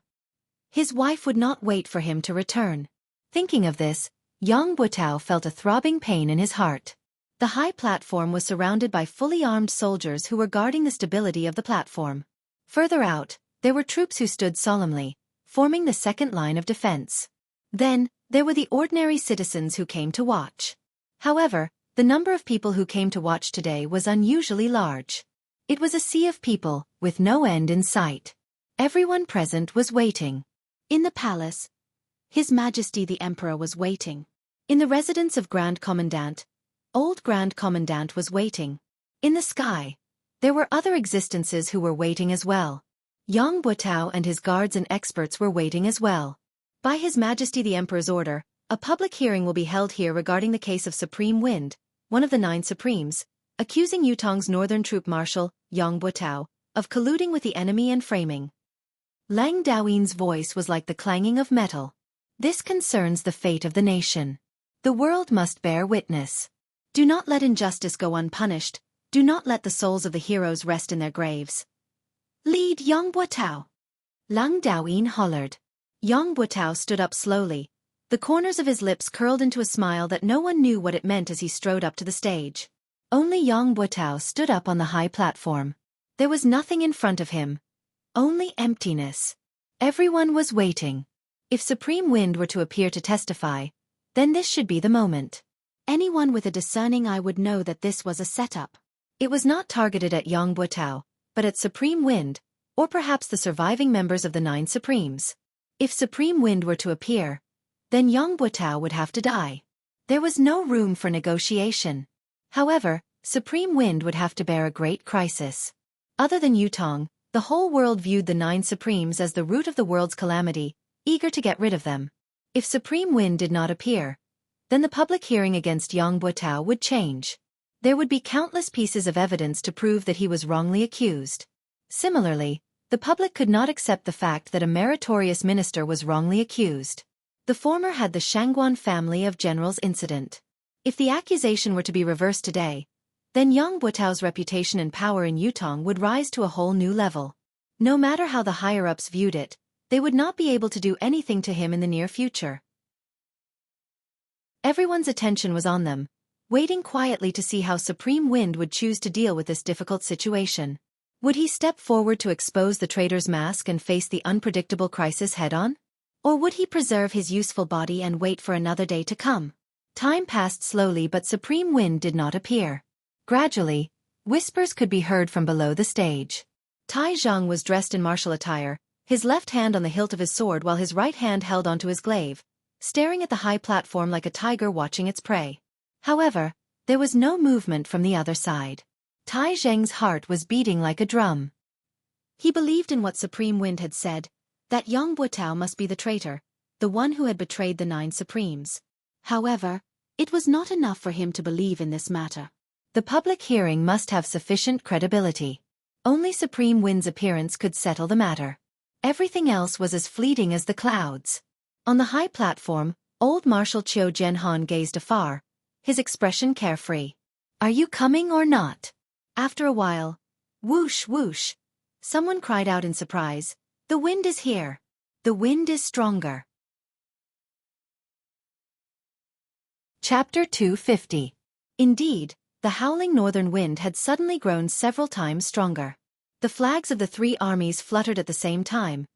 His wife would not wait for him to return. Thinking of this, Yang Buotao felt a throbbing pain in his heart. The high platform was surrounded by fully armed soldiers who were guarding the stability of the platform. Further out, there were troops who stood solemnly, forming the second line of defense. Then, there were the ordinary citizens who came to watch. However, the number of people who came to watch today was unusually large. It was a sea of people, with no end in sight. Everyone present was waiting. In the palace, His Majesty the Emperor was waiting. In the residence of Grand Commandant, Old Grand Commandant was waiting. In the sky, there were other existences who were waiting as well. Yang Buotao and his guards and experts were waiting as well. By His Majesty the Emperor's order, a public hearing will be held here regarding the case of Supreme Wind, one of the 9 Supremes, accusing Yutong's northern troop marshal, Yang Buotao, of colluding with the enemy and framing. Lang Daoyin's voice was like the clanging of metal. This concerns the fate of the nation. The world must bear witness. Do not let injustice go unpunished. Do not let the souls of the heroes rest in their graves. Lead Yang Buotao. Lang Daoyin hollered. Yang Buotao stood up slowly. The corners of his lips curled into a smile that no one knew what it meant as he strode up to the stage. Only Yang Buotao stood up on the high platform. There was nothing in front of him. Only emptiness. Everyone was waiting. If Supreme Wind were to appear to testify, then this should be the moment. Anyone with a discerning eye would know that this was a setup. It was not targeted at Yang Buotao, but at Supreme Wind, or perhaps the surviving members of the 9 Supremes. If Supreme Wind were to appear, then Yang Buotao would have to die. There was no room for negotiation. However, Supreme Wind would have to bear a great crisis. Other than Yutong, the whole world viewed the 9 Supremes as the root of the world's calamity, eager to get rid of them. If Supreme Wind did not appear, then the public hearing against Yang Buotao would change. There would be countless pieces of evidence to prove that he was wrongly accused. Similarly, the public could not accept the fact that a meritorious minister was wrongly accused. The former had the Shangguan family of generals incident. If the accusation were to be reversed today, then Yang Buotao's reputation and power in Yutong would rise to a whole new level. No matter how the higher-ups viewed it, they would not be able to do anything to him in the near future. Everyone's attention was on them, waiting quietly to see how Supreme Wind would choose to deal with this difficult situation. Would he step forward to expose the traitor's mask and face the unpredictable crisis head-on? Or would he preserve his useful body and wait for another day to come? Time passed slowly, but Supreme Wind did not appear. Gradually, whispers could be heard from below the stage. Tai Zhang was dressed in martial attire, his left hand on the hilt of his sword while his right hand held onto his glaive, staring at the high platform like a tiger watching its prey. However, there was no movement from the other side. Tai Zheng's heart was beating like a drum. He believed in what Supreme Wind had said, that Yang Buotao must be the traitor, the one who had betrayed the 9 Supremes. However, it was not enough for him to believe in this matter. The public hearing must have sufficient credibility. Only Supreme Wind's appearance could settle the matter. Everything else was as fleeting as the clouds. On the high platform, old Marshal Qiu Jianhan gazed afar, his expression carefree. "Are you coming or not?" After a while, whoosh whoosh, someone cried out in surprise, "The wind is here. The wind is stronger." Chapter 250. Indeed, the howling northern wind had suddenly grown several times stronger. The flags of the 3 armies fluttered at the same time,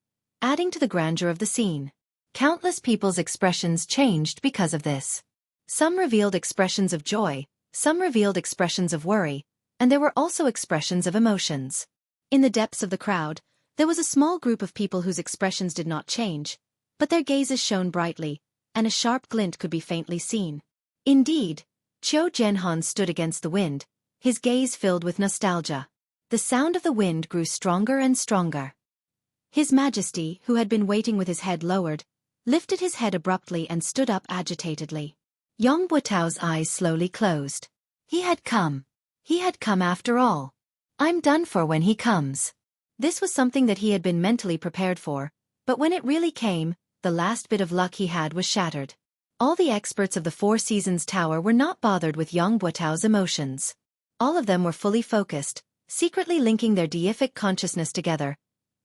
adding to the grandeur of the scene. Countless people's expressions changed because of this. Some revealed expressions of joy, some revealed expressions of worry, and there were also expressions of emotions. In the depths of the crowd, there was a small group of people whose expressions did not change, but their gazes shone brightly, and a sharp glint could be faintly seen. Indeed, Qiu Jianhan stood against the wind, his gaze filled with nostalgia. The sound of the wind grew stronger and stronger. His Majesty, who had been waiting with his head lowered, lifted his head abruptly and stood up agitatedly. Yang Buotao's eyes slowly closed. He had come. He had come after all. I'm done for when he comes. This was something that he had been mentally prepared for, but when it really came, the last bit of luck he had was shattered. All the experts of the 4 Seasons Tower were not bothered with Yang Buotao's emotions. All of them were fully focused, secretly linking their deific consciousness together,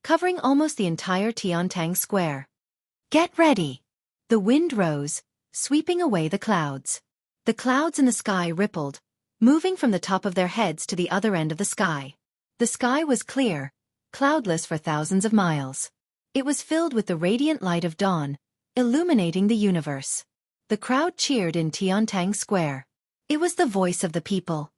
covering almost the entire Tiantang Square. Get ready! The wind rose, sweeping away the clouds. The clouds in the sky rippled, moving from the top of their heads to the other end of the sky. The sky was clear, cloudless for thousands of miles. It was filled with the radiant light of dawn, illuminating the universe. The crowd cheered in Tiantang Square. It was the voice of the people.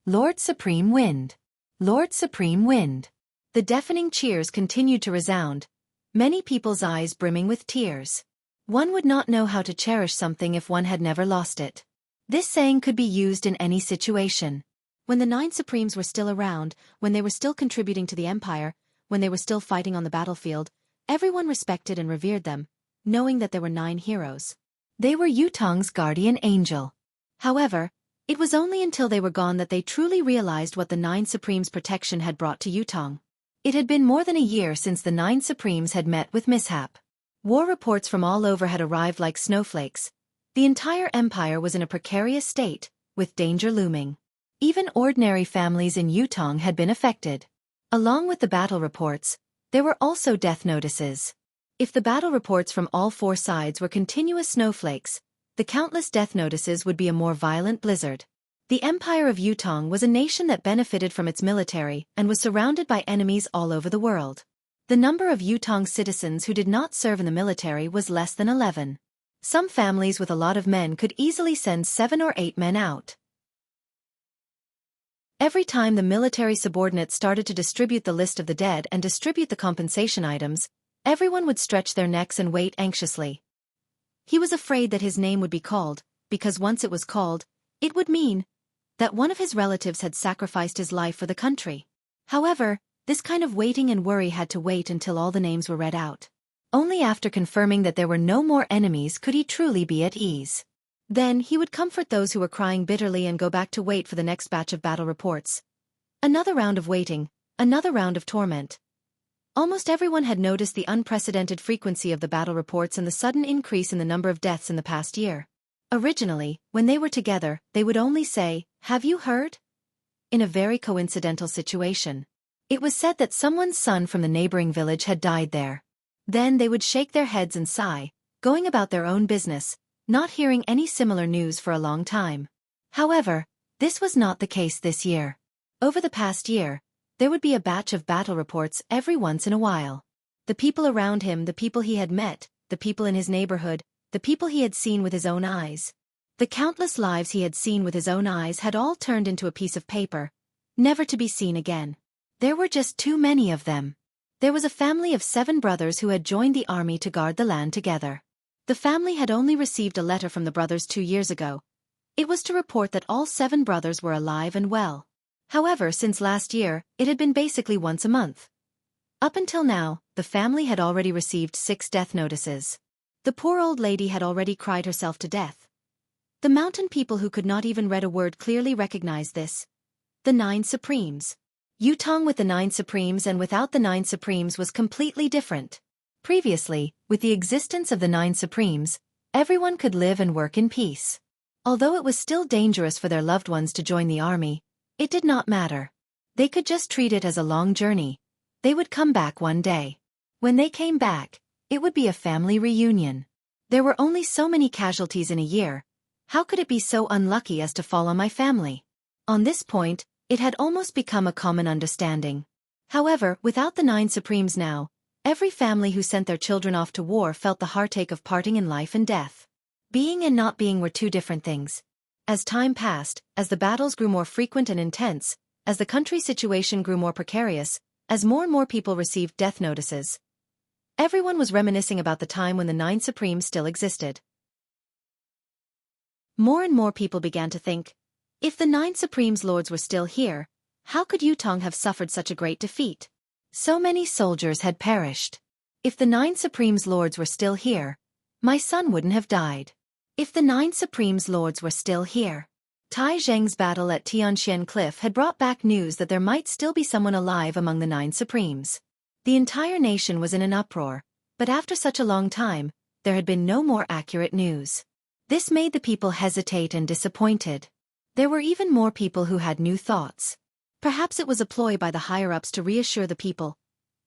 Lord Supreme Wind! Lord Supreme Wind! The deafening cheers continued to resound, many people's eyes brimming with tears. One would not know how to cherish something if one had never lost it. This saying could be used in any situation. When the 9 Supremes were still around, when they were still contributing to the empire, when they were still fighting on the battlefield, everyone respected and revered them, knowing that there were 9 heroes. They were Yutong's guardian angel. However, it was only until they were gone that they truly realized what the 9 Supremes' protection had brought to Yutong. It had been more than a year since the 9 Supremes had met with mishap. War reports from all over had arrived like snowflakes. The entire empire was in a precarious state, with danger looming. Even ordinary families in Yutong had been affected. Along with the battle reports, there were also death notices. If the battle reports from all 4 sides were continuous snowflakes, the countless death notices would be a more violent blizzard. The Empire of Yutong was a nation that benefited from its military and was surrounded by enemies all over the world. The number of Yutong citizens who did not serve in the military was less than 11. Some families with a lot of men could easily send 7 or 8 men out. Every time the military subordinates started to distribute the list of the dead and distribute the compensation items, everyone would stretch their necks and wait anxiously. He was afraid that his name would be called, because once it was called, it would mean that one of his relatives had sacrificed his life for the country. However, this kind of waiting and worry had to wait until all the names were read out. Only after confirming that there were no more enemies could he truly be at ease. Then he would comfort those who were crying bitterly and go back to wait for the next batch of battle reports. Another round of waiting, another round of torment. Almost everyone had noticed the unprecedented frequency of the battle reports and the sudden increase in the number of deaths in the past year. Originally, when they were together, they would only say, "Have you heard?" In a very coincidental situation. It was said that someone's son from the neighboring village had died there. Then they would shake their heads and sigh, going about their own business, not hearing any similar news for a long time. However, this was not the case this year. Over the past year, There would be a batch of battle reports every once in a while. The people around him, the people he had met, the people in his neighborhood, the people he had seen with his own eyes. The countless lives he had seen with his own eyes had all turned into a piece of paper, never to be seen again. There were just too many of them. There was a family of 7 brothers who had joined the army to guard the land together. The family had only received a letter from the brothers 2 years ago. It was to report that all 7 brothers were alive and well. However, since last year, it had been basically once a month. Up until now, the family had already received 6 death notices. The poor old lady had already cried herself to death. The mountain people who could not even read a word clearly recognized this. The 9 Supremes. Yutong with the 9 Supremes and without the 9 Supremes was completely different. Previously, with the existence of the 9 Supremes, everyone could live and work in peace. Although it was still dangerous for their loved ones to join the army, it did not matter. They could just treat it as a long journey. They would come back one day. When they came back, it would be a family reunion. There were only so many casualties in a year. How could it be so unlucky as to fall on my family? On this point, it had almost become a common understanding. However, without the 9 Supremes now, every family who sent their children off to war felt the heartache of parting in life and death. Being and not being were 2 different things. As time passed, as the battles grew more frequent and intense, as the country's situation grew more precarious, as more and more people received death notices, everyone was reminiscing about the time when the 9 Supremes still existed. More and more people began to think, if the 9 Supremes Lords were still here, how could Yutong have suffered such a great defeat? So many soldiers had perished. If the 9 Supremes Lords were still here, my son wouldn't have died. If the 9 Supremes Lords were still here. Tai Zheng's battle at Tianxian Cliff had brought back news that there might still be someone alive among the 9 Supremes. The entire nation was in an uproar, but after such a long time, there had been no more accurate news. This made the people hesitate and disappointed. There were even more people who had new thoughts. Perhaps it was a ploy by the higher-ups to reassure the people.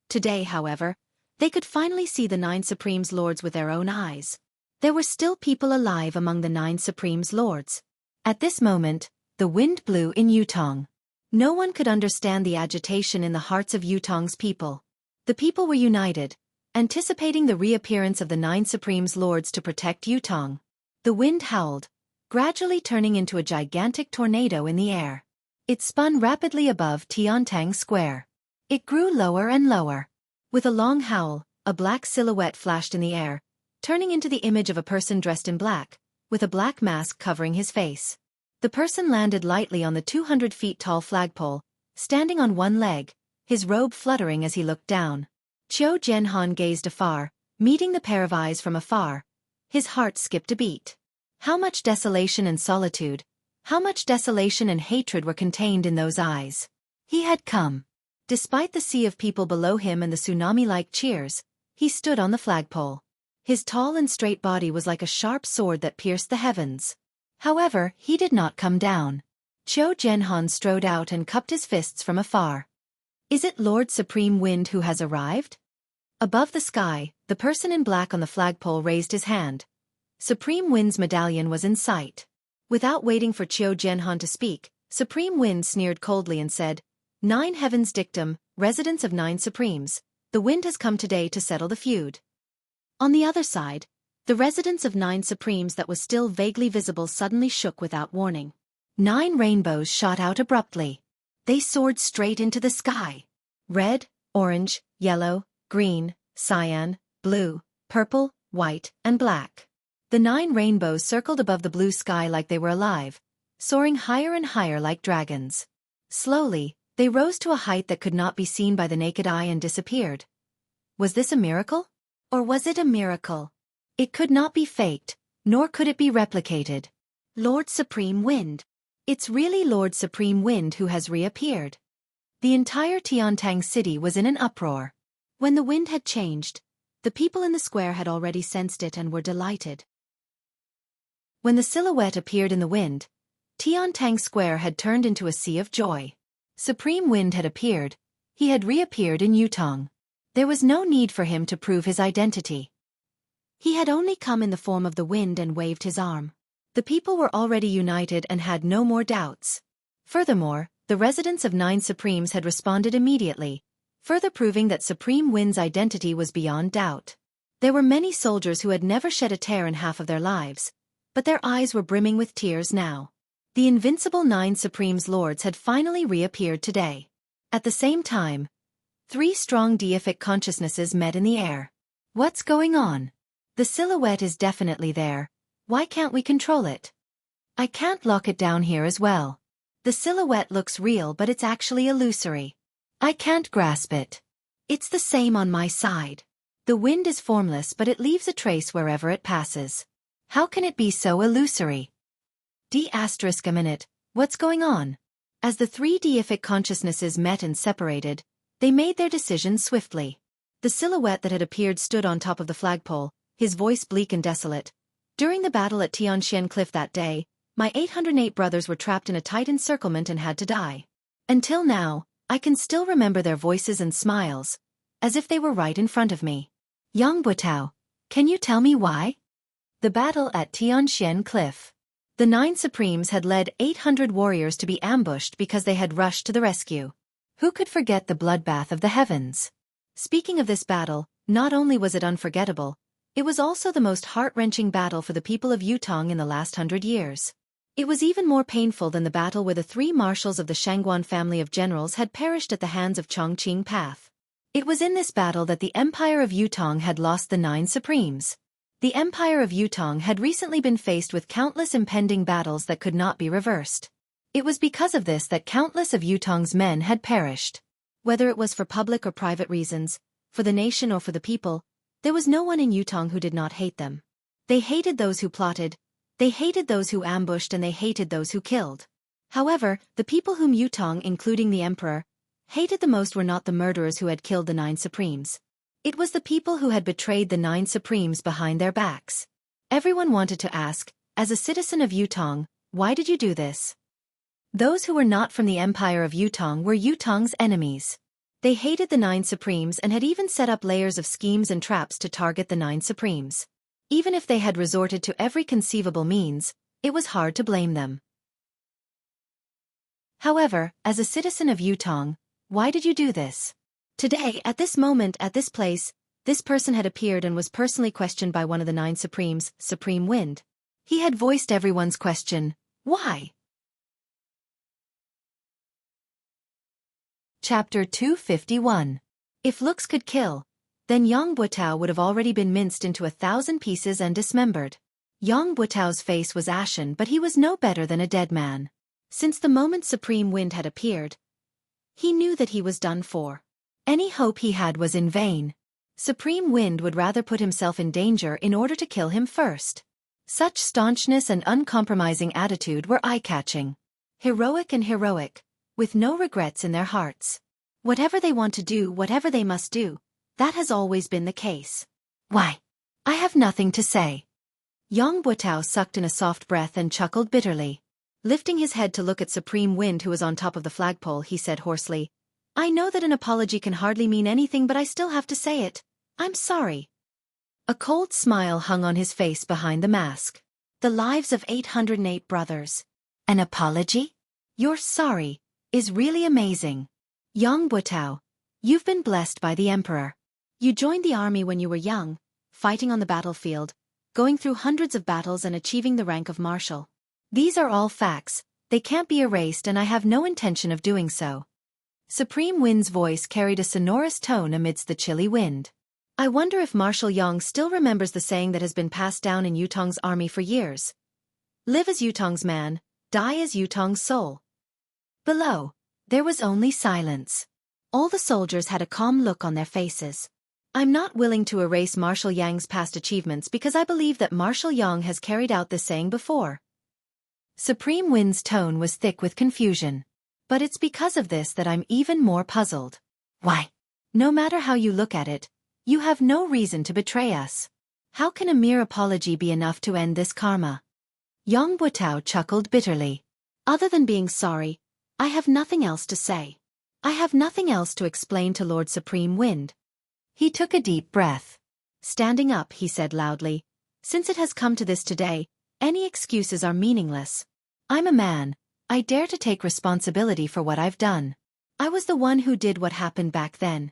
Today, however, they could finally see the 9 Supremes Lords with their own eyes. There were still people alive among the 9 Supremes Lords. At this moment, the wind blew in Yutong. No one could understand the agitation in the hearts of Yutong's people. The people were united, anticipating the reappearance of the 9 Supremes Lords to protect Yutong. The wind howled, gradually turning into a gigantic tornado in the air. It spun rapidly above Tiantang Square. It grew lower and lower. With a long howl, a black silhouette flashed in the air, turning into the image of a person dressed in black, with a black mask covering his face. The person landed lightly on the 200 feet tall flagpole, standing on one leg, his robe fluttering as he looked down. Qiu Jianhan gazed afar, meeting the pair of eyes from afar. His heart skipped a beat. How much desolation and solitude, how much desolation and hatred were contained in those eyes. He had come. Despite the sea of people below him and the tsunami-like cheers, he stood on the flagpole. His tall and straight body was like a sharp sword that pierced the heavens. However, he did not come down. Qiu Jianhan strode out and cupped his fists from afar. Is it Lord Supreme Wind who has arrived? Above the sky, the person in black on the flagpole raised his hand. Supreme Wind's medallion was in sight. Without waiting for Qiu Jianhan to speak, Supreme Wind sneered coldly and said, 9 Heavens Dictum, residents of 9 Supremes, the wind has come today to settle the feud. On the other side, the residents of 9 Supremes that was still vaguely visible suddenly shook without warning. 9 rainbows shot out abruptly. They soared straight into the sky. Red, orange, yellow, green, cyan, blue, purple, white, and black. The 9 rainbows circled above the blue sky like they were alive, soaring higher and higher like dragons. Slowly, they rose to a height that could not be seen by the naked eye and disappeared. Was this a miracle? Or was it a miracle? It could not be faked, nor could it be replicated. Lord Supreme Wind. It's really Lord Supreme Wind who has reappeared. The entire Tiantang city was in an uproar. When the wind had changed, the people in the square had already sensed it and were delighted. When the silhouette appeared in the wind, Tiantang Square had turned into a sea of joy. Supreme Wind had appeared. He had reappeared in Yutong. There was no need for him to prove his identity. He had only come in the form of the wind and waved his arm. The people were already united and had no more doubts. Furthermore, the the residents of 9 Supremes had responded immediately, further proving that Supreme Wind's identity was beyond doubt. There were many soldiers who had never shed a tear in half of their lives, but their eyes were brimming with tears now. The invincible 9 Supremes lords had finally reappeared today. At the same time, 3 strong deific consciousnesses met in the air. What's going on? The silhouette is definitely there. Why can't we control it? I can't lock it down here as well. The silhouette looks real, but it's actually illusory. I can't grasp it. It's the same on my side. The wind is formless, but it leaves a trace wherever it passes. How can it be so illusory? A minute, what's going on? As the 3 deific consciousnesses met and separated, they made their decision swiftly. The silhouette that had appeared stood on top of the flagpole, his voice bleak and desolate. During the battle at Tianxian Cliff that day, my 808 brothers were trapped in a tight encirclement and had to die. Until now, I can still remember their voices and smiles, as if they were right in front of me. Yang Butao, can you tell me why? The battle at Tianxian Cliff. The 9 Supremes had led 800 warriors to be ambushed because they had rushed to the rescue. Who could forget the bloodbath of the heavens? Speaking of this battle, not only was it unforgettable, it was also the most heart-wrenching battle for the people of Yutong in the last 100 years. It was even more painful than the battle where the 3 marshals of the Shangguan family of generals had perished at the hands of Chongqing Path. It was in this battle that the Empire of Yutong had lost the 9 Supremes. The Empire of Yutong had recently been faced with countless impending battles that could not be reversed. It was because of this that countless of Yutong's men had perished. Whether it was for public or private reasons, for the nation or for the people, there was no one in Yutong who did not hate them. They hated those who plotted, they hated those who ambushed, and they hated those who killed. However, the people whom Yutong, including the emperor, hated the most were not the murderers who had killed the 9 Supremes. It was the people who had betrayed the 9 Supremes behind their backs. Everyone wanted to ask, as a citizen of Yutong, why did you do this? Those who were not from the Empire of Yutong were Yutong's enemies. They hated the 9 Supremes and had even set up layers of schemes and traps to target the 9 Supremes. Even if they had resorted to every conceivable means, it was hard to blame them. However, as a citizen of Yutong, why did you do this? Today, at this moment, at this place, this person had appeared and was personally questioned by one of the 9 Supremes, Supreme Wind. He had voiced everyone's question, why? Chapter 251. If looks could kill, then Yang Butao would have already been minced into 1,000 pieces and dismembered. Yang Butao's face was ashen, but he was no better than a dead man. Since the moment Supreme Wind had appeared, he knew that he was done for. Any hope he had was in vain. Supreme Wind would rather put himself in danger in order to kill him first. Such staunchness and uncompromising attitude were eye-catching. Heroic and heroic, with no regrets in their hearts. Whatever they want to do, whatever they must do, that has always been the case. Why? I have nothing to say. Yang Butao sucked in a soft breath and chuckled bitterly. Lifting his head to look at Supreme Wind, who was on top of the flagpole, he said hoarsely, I know that an apology can hardly mean anything, but I still have to say it. I'm sorry. A cold smile hung on his face behind the mask. The lives of 808 brothers. An apology? You're sorry, is really amazing. Yang Butao, you've been blessed by the emperor. You joined the army when you were young, fighting on the battlefield, going through hundreds of battles and achieving the rank of marshal. These are all facts, they can't be erased, and I have no intention of doing so. Supreme Wind's voice carried a sonorous tone amidst the chilly wind. I wonder if Marshal Yang still remembers the saying that has been passed down in Yutong's army for years. Live as Yutong's man, die as Yutong's soul. Below, there was only silence. All the soldiers had a calm look on their faces. I'm not willing to erase Marshal Yang's past achievements because I believe that Marshal Yang has carried out this saying before. Supreme Wind's tone was thick with confusion. But it's because of this that I'm even more puzzled. Why? No matter how you look at it, you have no reason to betray us. How can a mere apology be enough to end this karma? Yang Butao chuckled bitterly. Other than being sorry, I have nothing else to say. I have nothing else to explain to Lord Supreme Wind. He took a deep breath. Standing up, he said loudly, since it has come to this today, any excuses are meaningless. I'm a man. I dare to take responsibility for what I've done. I was the one who did what happened back then.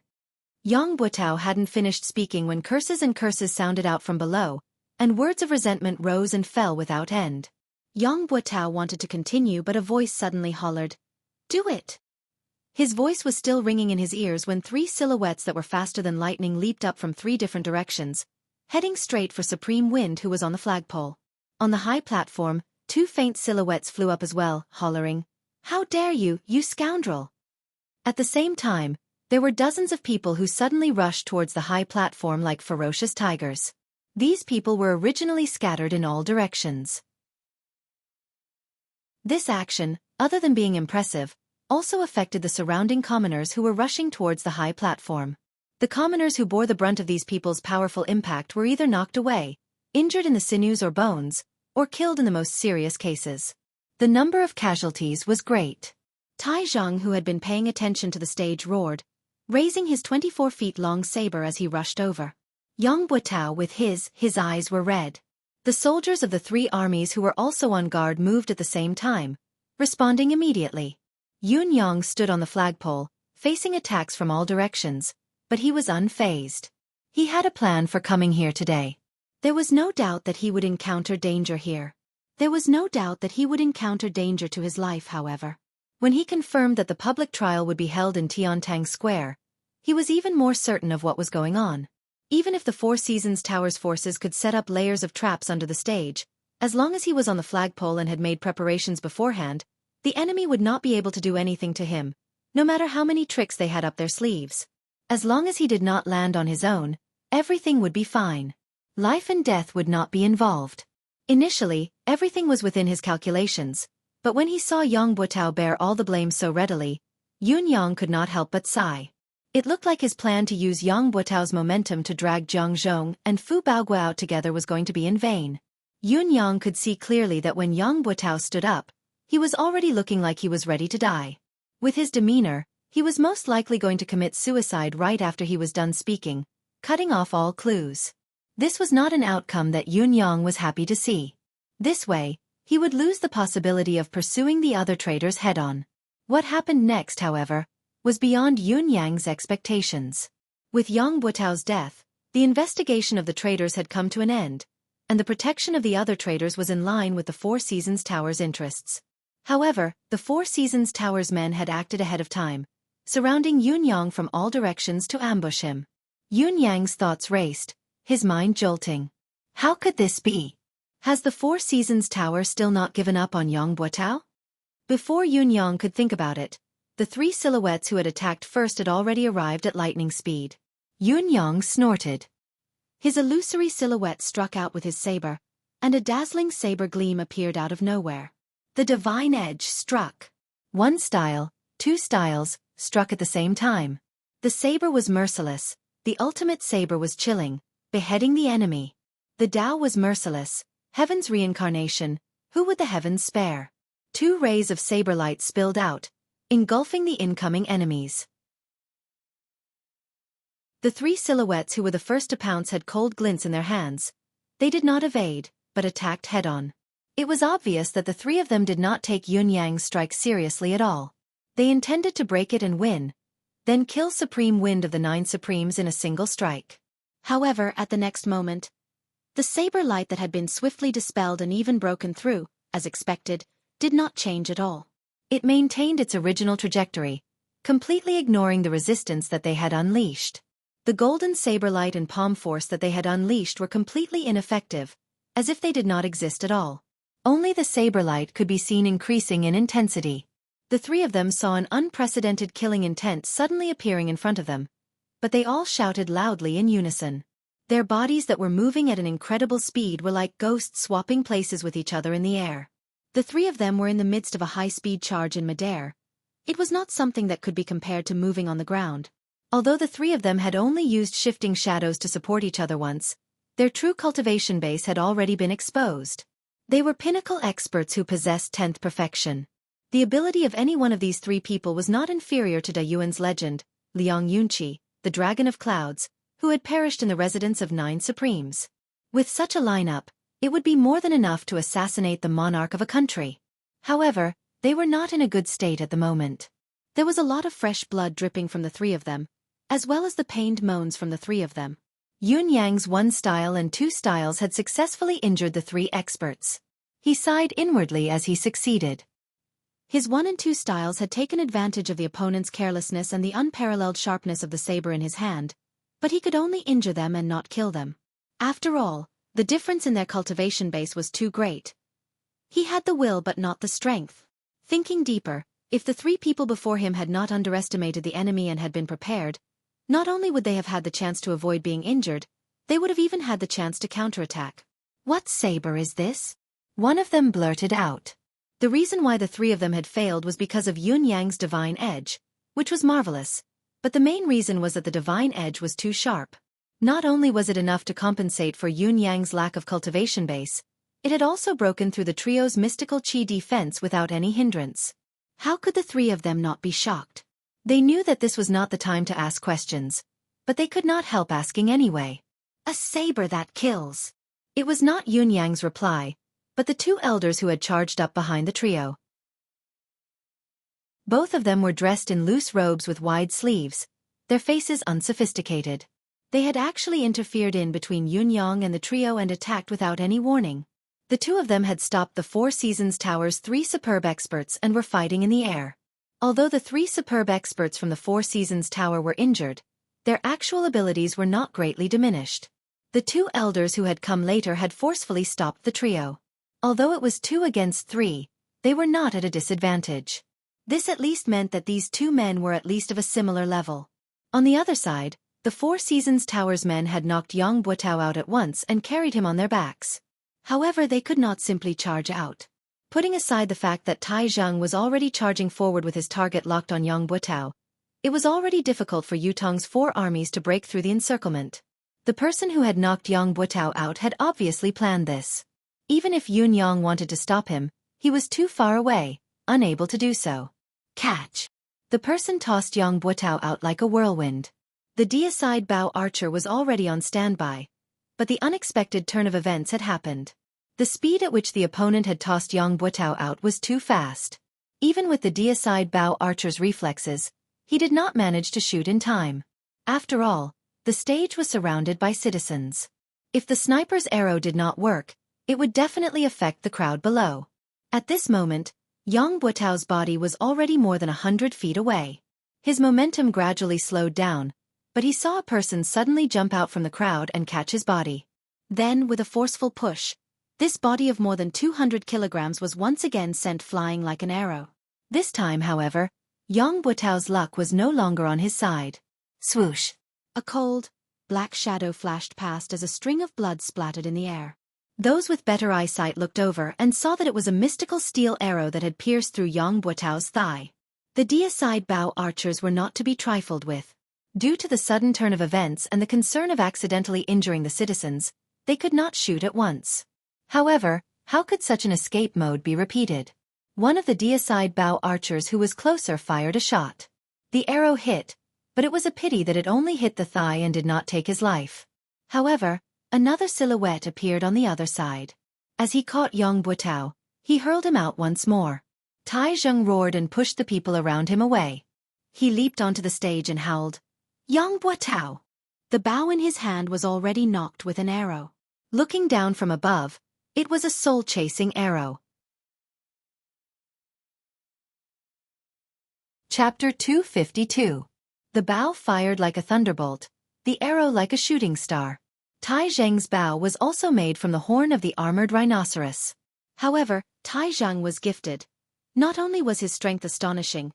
Yang Butao hadn't finished speaking when curses and curses sounded out from below, and words of resentment rose and fell without end. Yang Butao wanted to continue, but a voice suddenly hollered, "Do it!" His voice was still ringing in his ears when 3 silhouettes that were faster than lightning leaped up from 3 different directions, heading straight for Supreme Wind, who was on the flagpole. On the high platform, 2 faint silhouettes flew up as well, hollering, "How dare you, you scoundrel!" At the same time, there were dozens of people who suddenly rushed towards the high platform like ferocious tigers. These people were originally scattered in all directions. This action, other than being impressive, also affected the surrounding commoners who were rushing towards the high platform. The commoners who bore the brunt of these people's powerful impact were either knocked away, injured in the sinews or bones, or killed in the most serious cases. The number of casualties was great. Tai Zhang, who had been paying attention to the stage, roared, raising his 24-feet-long saber as he rushed over. Yang Butao, with his eyes were red. The soldiers of the 3 armies who were also on guard moved at the same time, responding immediately. Yun Yang stood on the flagpole, facing attacks from all directions, but he was unfazed. He had a plan for coming here today. There was no doubt that he would encounter danger here. There was no doubt that he would encounter danger to his life, however. When he confirmed that the public trial would be held in Tiantang Square, he was even more certain of what was going on. Even if the Four Seasons Tower's forces could set up layers of traps under the stage, as long as he was on the flagpole and had made preparations beforehand, the enemy would not be able to do anything to him, no matter how many tricks they had up their sleeves. As long as he did not land on his own, everything would be fine. Life and death would not be involved. Initially, everything was within his calculations, but when he saw Yang Butao bear all the blame so readily, Yun Yang could not help but sigh. It looked like his plan to use Yang Butao's momentum to drag Jiang Zhong and Fu Baogua out together was going to be in vain. Yun Yang could see clearly that when Yang Butao stood up, he was already looking like he was ready to die. With his demeanor, he was most likely going to commit suicide right after he was done speaking, cutting off all clues. This was not an outcome that Yun Yang was happy to see. This way, he would lose the possibility of pursuing the other traitors head-on. What happened next, however, was beyond Yun Yang's expectations. With Yang Butao's death, the investigation of the traitors had come to an end, and the protection of the other traitors was in line with the Four Seasons Tower's interests. However, the Four Seasons Tower's men had acted ahead of time, surrounding Yun Yang from all directions to ambush him. Yun Yang's thoughts raced, his mind jolting. How could this be? Has the Four Seasons Tower still not given up on Yang Butao? Before Yun Yang could think about it, the 3 silhouettes who had attacked first had already arrived at lightning speed. Yun Yang snorted. His illusory silhouette struck out with his saber, and a dazzling saber gleam appeared out of nowhere. The divine edge struck. 1 style, 2 styles, struck at the same time. The saber was merciless, the ultimate saber was chilling, beheading the enemy. The Tao was merciless, heaven's reincarnation, who would the heavens spare? 2 rays of saber light spilled out, engulfing the incoming enemies. The 3 silhouettes who were the first to pounce had cold glints in their hands. They did not evade, but attacked head-on. It was obvious that the 3 of them did not take Yun Yang's strike seriously at all. They intended to break it and win, then kill Supreme Wind of the 9 Supremes in a single strike. However, at the next moment, the saber light that had been swiftly dispelled and even broken through, as expected, did not change at all. It maintained its original trajectory, completely ignoring the resistance that they had unleashed. The golden saber light and palm force that they had unleashed were completely ineffective, as if they did not exist at all. Only the saber light could be seen increasing in intensity. The 3 of them saw an unprecedented killing intent suddenly appearing in front of them, but they all shouted loudly in unison. Their bodies that were moving at an incredible speed were like ghosts swapping places with each other in the air. The 3 of them were in the midst of a high-speed charge in midair. It was not something that could be compared to moving on the ground. Although the 3 of them had only used shifting shadows to support each other once, their true cultivation base had already been exposed. They were pinnacle experts who possessed 10th perfection. The ability of any one of these 3 people was not inferior to Da Yuan's legend, Liang Yunqi, the Dragon of Clouds, who had perished in the residence of 9 Supremes. With such a lineup, it would be more than enough to assassinate the monarch of a country. However, They were not in a good state at the moment. There was a lot of fresh blood dripping from the three of them, as well as the pained moans from the three of them. Yun Yang's 1 style and 2 styles had successfully injured the 3 experts. He sighed inwardly as he succeeded. His 1 and 2 styles had taken advantage of the opponent's carelessness and the unparalleled sharpness of the saber in his hand, but he could only injure them and not kill them. After all, the difference in their cultivation base was too great. He had the will but not the strength. Thinking deeper, if the 3 people before him had not underestimated the enemy and had been prepared, not only would they have had the chance to avoid being injured, they would have even had the chance to counterattack. "What saber is this?" one of them blurted out. The reason why the 3 of them had failed was because of Yun Yang's divine edge, which was marvelous, but the main reason was that the divine edge was too sharp. Not only was it enough to compensate for Yun Yang's lack of cultivation base, it had also broken through the trio's mystical chi defense without any hindrance. How could the 3 of them not be shocked? They knew that this was not the time to ask questions, but they could not help asking anyway. "A saber that kills." It was not Yun Yang's reply, but the 2 elders who had charged up behind the trio. Both of them were dressed in loose robes with wide sleeves, their faces unsophisticated. They had actually interfered in between Yun Yang and the trio and attacked without any warning. The 2 of them had stopped the 4 Seasons Tower's 3 superb experts and were fighting in the air. Although the 3 superb experts from the 4 Seasons Tower were injured, their actual abilities were not greatly diminished. The 2 elders who had come later had forcefully stopped the trio. Although it was 2 against 3, they were not at a disadvantage. This at least meant that these 2 men were at least of a similar level. On the other side, the 4 Seasons Tower's men had knocked Yang Buotao out at once and carried him on their backs. However, they could not simply charge out. Putting aside the fact that Tai Zhang was already charging forward with his target locked on Yang Buotao, it was already difficult for Yutong's 4 armies to break through the encirclement. The person who had knocked Yang Buotao out had obviously planned this. Even if Yun Yang wanted to stop him, he was too far away, unable to do so. Catch! The person tossed Yang Buotao out like a whirlwind. The deicide bow archer was already on standby, but the unexpected turn of events had happened. The speed at which the opponent had tossed Yang Buotao out was too fast. Even with the deicide bow archer's reflexes, he did not manage to shoot in time. After all, the stage was surrounded by citizens. If the sniper's arrow did not work, it would definitely affect the crowd below. At this moment, Yang Buotao's body was already more than 100 feet away. His momentum gradually slowed down, but he saw a person suddenly jump out from the crowd and catch his body. Then, with a forceful push, this body of more than 200 kilograms was once again sent flying like an arrow. This time, however, Yang Buotao's luck was no longer on his side. Swoosh! A cold, black shadow flashed past as a string of blood splattered in the air. Those with better eyesight looked over and saw that it was a mystical steel arrow that had pierced through Yang Buotao's thigh. The deicide bow archers were not to be trifled with. Due to the sudden turn of events and the concern of accidentally injuring the citizens, they could not shoot at once. However, how could such an escape mode be repeated? One of the deicide bow archers who was closer fired a shot. The arrow hit, but it was a pity that it only hit the thigh and did not take his life. However, another silhouette appeared on the other side. As he caught Yang Buotao, he hurled him out once more. Tai Zheng roared and pushed the people around him away. He leaped onto the stage and howled, "Yang Buotao!" The bow in his hand was already knocked with an arrow. Looking down from above, it was a soul-chasing arrow. Chapter 252. The bow fired like a thunderbolt, the arrow like a shooting star. Tai Zheng's bow was also made from the horn of the armored rhinoceros. However, Tai Zheng was gifted. Not only was his strength astonishing,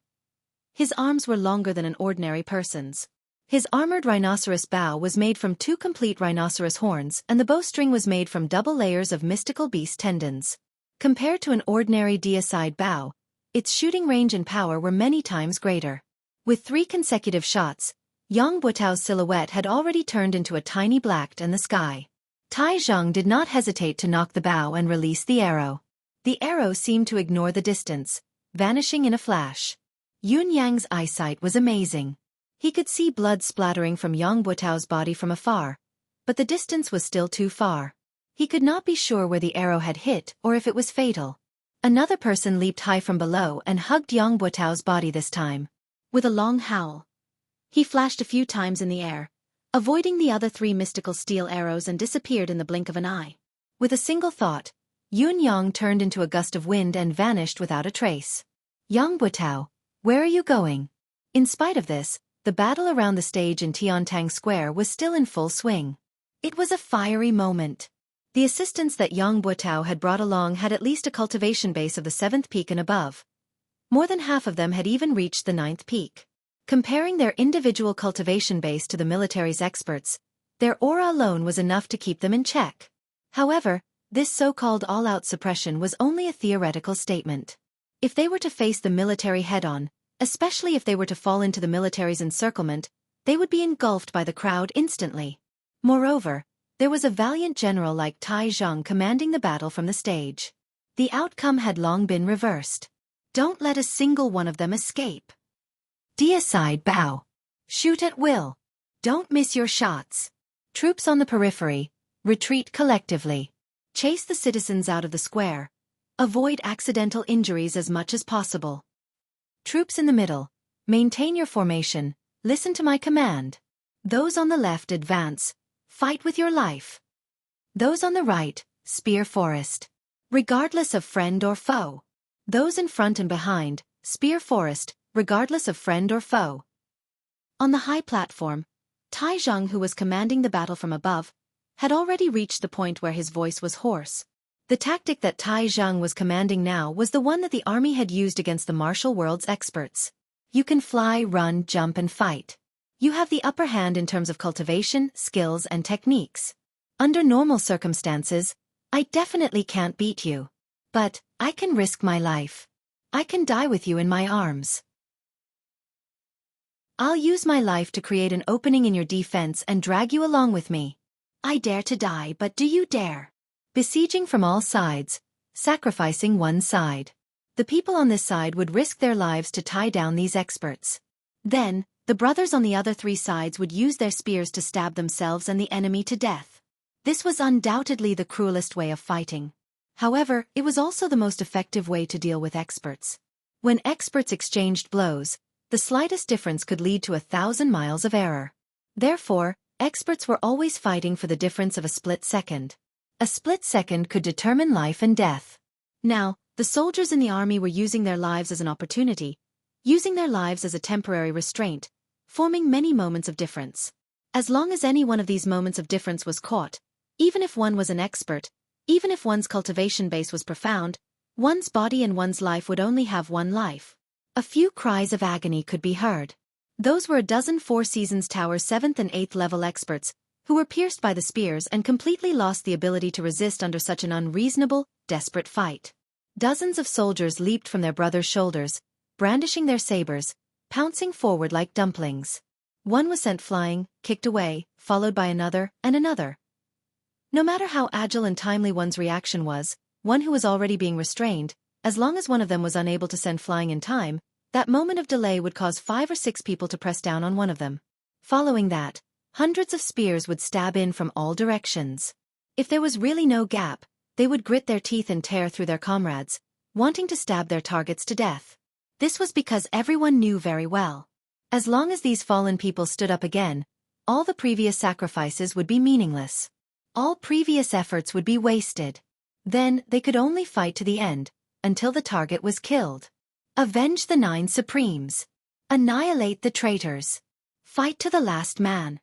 his arms were longer than an ordinary person's. His armored rhinoceros bow was made from 2 complete rhinoceros horns and the bowstring was made from double layers of mystical beast tendons. Compared to an ordinary deicide bow, its shooting range and power were many times greater. With 3 consecutive shots, Yang Buotao's silhouette had already turned into a tiny black in the sky. Tai Zheng did not hesitate to knock the bow and release the arrow. The arrow seemed to ignore the distance, vanishing in a flash. Yun Yang's eyesight was amazing. He could see blood splattering from Yang Buotao's body from afar, but the distance was still too far. He could not be sure where the arrow had hit or if it was fatal. Another person leaped high from below and hugged Yang Buotao's body this time. With a long howl, he flashed a few times in the air, avoiding the other 3 mystical steel arrows, and disappeared in the blink of an eye. With a single thought, Yun Yang turned into a gust of wind and vanished without a trace. Yang Buotao, where are you going? In spite of this, the battle around the stage in Tiantang Square was still in full swing. It was a fiery moment. The assistants that Yang Buotao had brought along had at least a cultivation base of the 7th peak and above. More than half of them had even reached the 9th peak. Comparing their individual cultivation base to the military's experts, their aura alone was enough to keep them in check. However, this so-called all-out suppression was only a theoretical statement. If they were to face the military head-on, especially if they were to fall into the military's encirclement, they would be engulfed by the crowd instantly. Moreover, there was a valiant general like Tai Zhang commanding the battle from the stage. The outcome had long been reversed. Don't let a single one of them escape. Deicide bow. Shoot at will. Don't miss your shots. Troops on the periphery, retreat collectively. Chase the citizens out of the square. Avoid accidental injuries as much as possible. Troops in the middle, maintain your formation, listen to my command. Those on the left advance, fight with your life. Those on the right, spear forest. Regardless of friend or foe. Those in front and behind, spear forest, regardless of friend or foe. On the high platform, Tai Zhang, who was commanding the battle from above, had already reached the point where his voice was hoarse. The tactic that Tai Zhang was commanding now was the one that the army had used against the martial world's experts. You can fly, run, jump, and fight. You have the upper hand in terms of cultivation, skills, and techniques. Under normal circumstances, I definitely can't beat you. But I can risk my life. I can die with you in my arms. I'll use my life to create an opening in your defense and drag you along with me. I dare to die, but do you dare? Besieging from all sides, sacrificing one side. The people on this side would risk their lives to tie down these experts. Then, the brothers on the other 3 sides would use their spears to stab themselves and the enemy to death. This was undoubtedly the cruelest way of fighting. However, it was also the most effective way to deal with experts. When experts exchanged blows, the slightest difference could lead to 1,000 miles of error. Therefore, experts were always fighting for the difference of a split second. A split second could determine life and death. Now, the soldiers in the army were using their lives as an opportunity, using their lives as a temporary restraint, forming many moments of difference. As long as any one of these moments of difference was caught, even if one was an expert, even if one's cultivation base was profound, one's body and one's life would only have one life. A few cries of agony could be heard. Those were a dozen Four Seasons Tower 7th and 8th level experts, who were pierced by the spears and completely lost the ability to resist under such an unreasonable, desperate fight. Dozens of soldiers leaped from their brothers' shoulders, brandishing their sabers, pouncing forward like dumplings. One was sent flying, kicked away, followed by another, and another. No matter how agile and timely one's reaction was, one who was already being restrained, as long as one of them was unable to send flying in time, that moment of delay would cause 5 or 6 people to press down on one of them. Following that, hundreds of spears would stab in from all directions. If there was really no gap, they would grit their teeth and tear through their comrades, wanting to stab their targets to death. This was because everyone knew very well. As long as these fallen people stood up again, all the previous sacrifices would be meaningless. All previous efforts would be wasted. Then they could only fight to the end, until the target was killed. Avenge the 9 Supremes. Annihilate the traitors. Fight to the last man.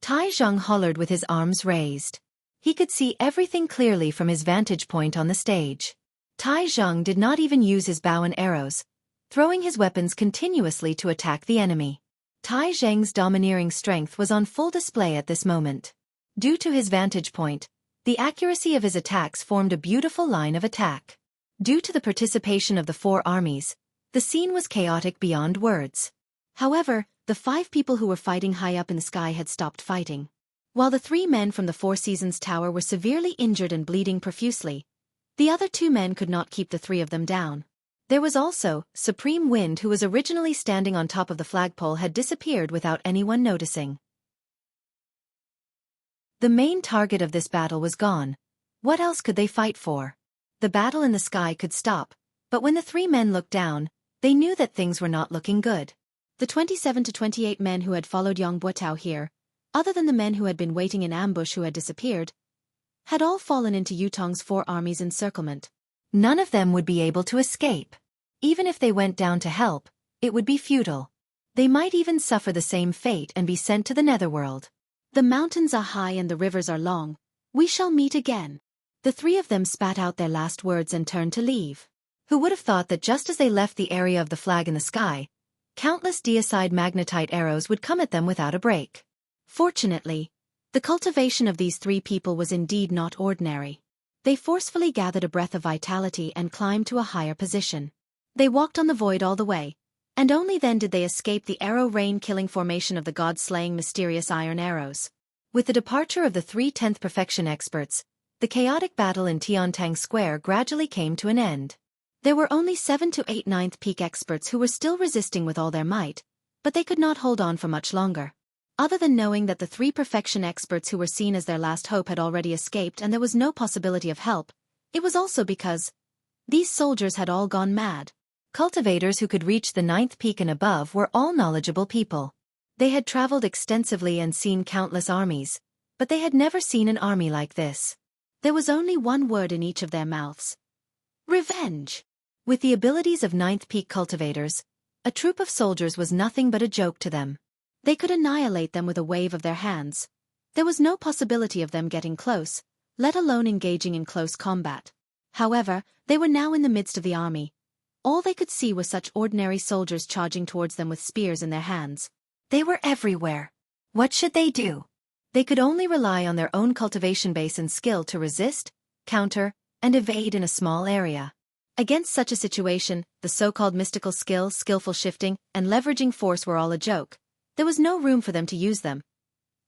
Tai Zhang hollered with his arms raised. He could see everything clearly from his vantage point on the stage. Tai Zhang did not even use his bow and arrows, throwing his weapons continuously to attack the enemy. Tai Zhang's domineering strength was on full display at this moment. Due to his vantage point, the accuracy of his attacks formed a beautiful line of attack. Due to the participation of the 4 armies, the scene was chaotic beyond words. However, the 5 people who were fighting high up in the sky had stopped fighting. While the 3 men from the Four Seasons Tower were severely injured and bleeding profusely, the other 2 men could not keep the 3 of them down. There was also Supreme Wind, who was originally standing on top of the flagpole, had disappeared without anyone noticing. The main target of this battle was gone. What else could they fight for? The battle in the sky could stop, but when the three men looked down, they knew that things were not looking good. The 27 to 28 men who had followed Yang Buotao here, other than the men who had been waiting in ambush who had disappeared, had all fallen into Yutong's 4 armies' encirclement. None of them would be able to escape. Even if they went down to help, it would be futile. They might even suffer the same fate and be sent to the netherworld. The mountains are high and the rivers are long. We shall meet again. The 3 of them spat out their last words and turned to leave. Who would have thought that just as they left the area of the flag in the sky, countless deicide magnetite arrows would come at them without a break. Fortunately, the cultivation of these 3 people was indeed not ordinary. They forcefully gathered a breath of vitality and climbed to a higher position. They walked on the void all the way, and only then did they escape the arrow rain-killing formation of the god-slaying mysterious iron arrows. With the departure of the 3 10th perfection experts, the chaotic battle in Tiantang Square gradually came to an end. There were only 7 to 8 9th peak experts who were still resisting with all their might, but they could not hold on for much longer. Other than knowing that the 3 perfection experts who were seen as their last hope had already escaped and there was no possibility of help, it was also because these soldiers had all gone mad. Cultivators who could reach the 9th peak and above were all knowledgeable people. They had traveled extensively and seen countless armies, but they had never seen an army like this. There was only one word in each of their mouths: revenge. With the abilities of 9th peak cultivators, a troop of soldiers was nothing but a joke to them. They could annihilate them with a wave of their hands. There was no possibility of them getting close, let alone engaging in close combat. However, they were now in the midst of the army. All they could see were such ordinary soldiers charging towards them with spears in their hands. They were everywhere. What should they do? They could only rely on their own cultivation base and skill to resist, counter, and evade in a small area. Against such a situation, the so-called mystical skill, skillful shifting, and leveraging force were all a joke. There was no room for them to use them.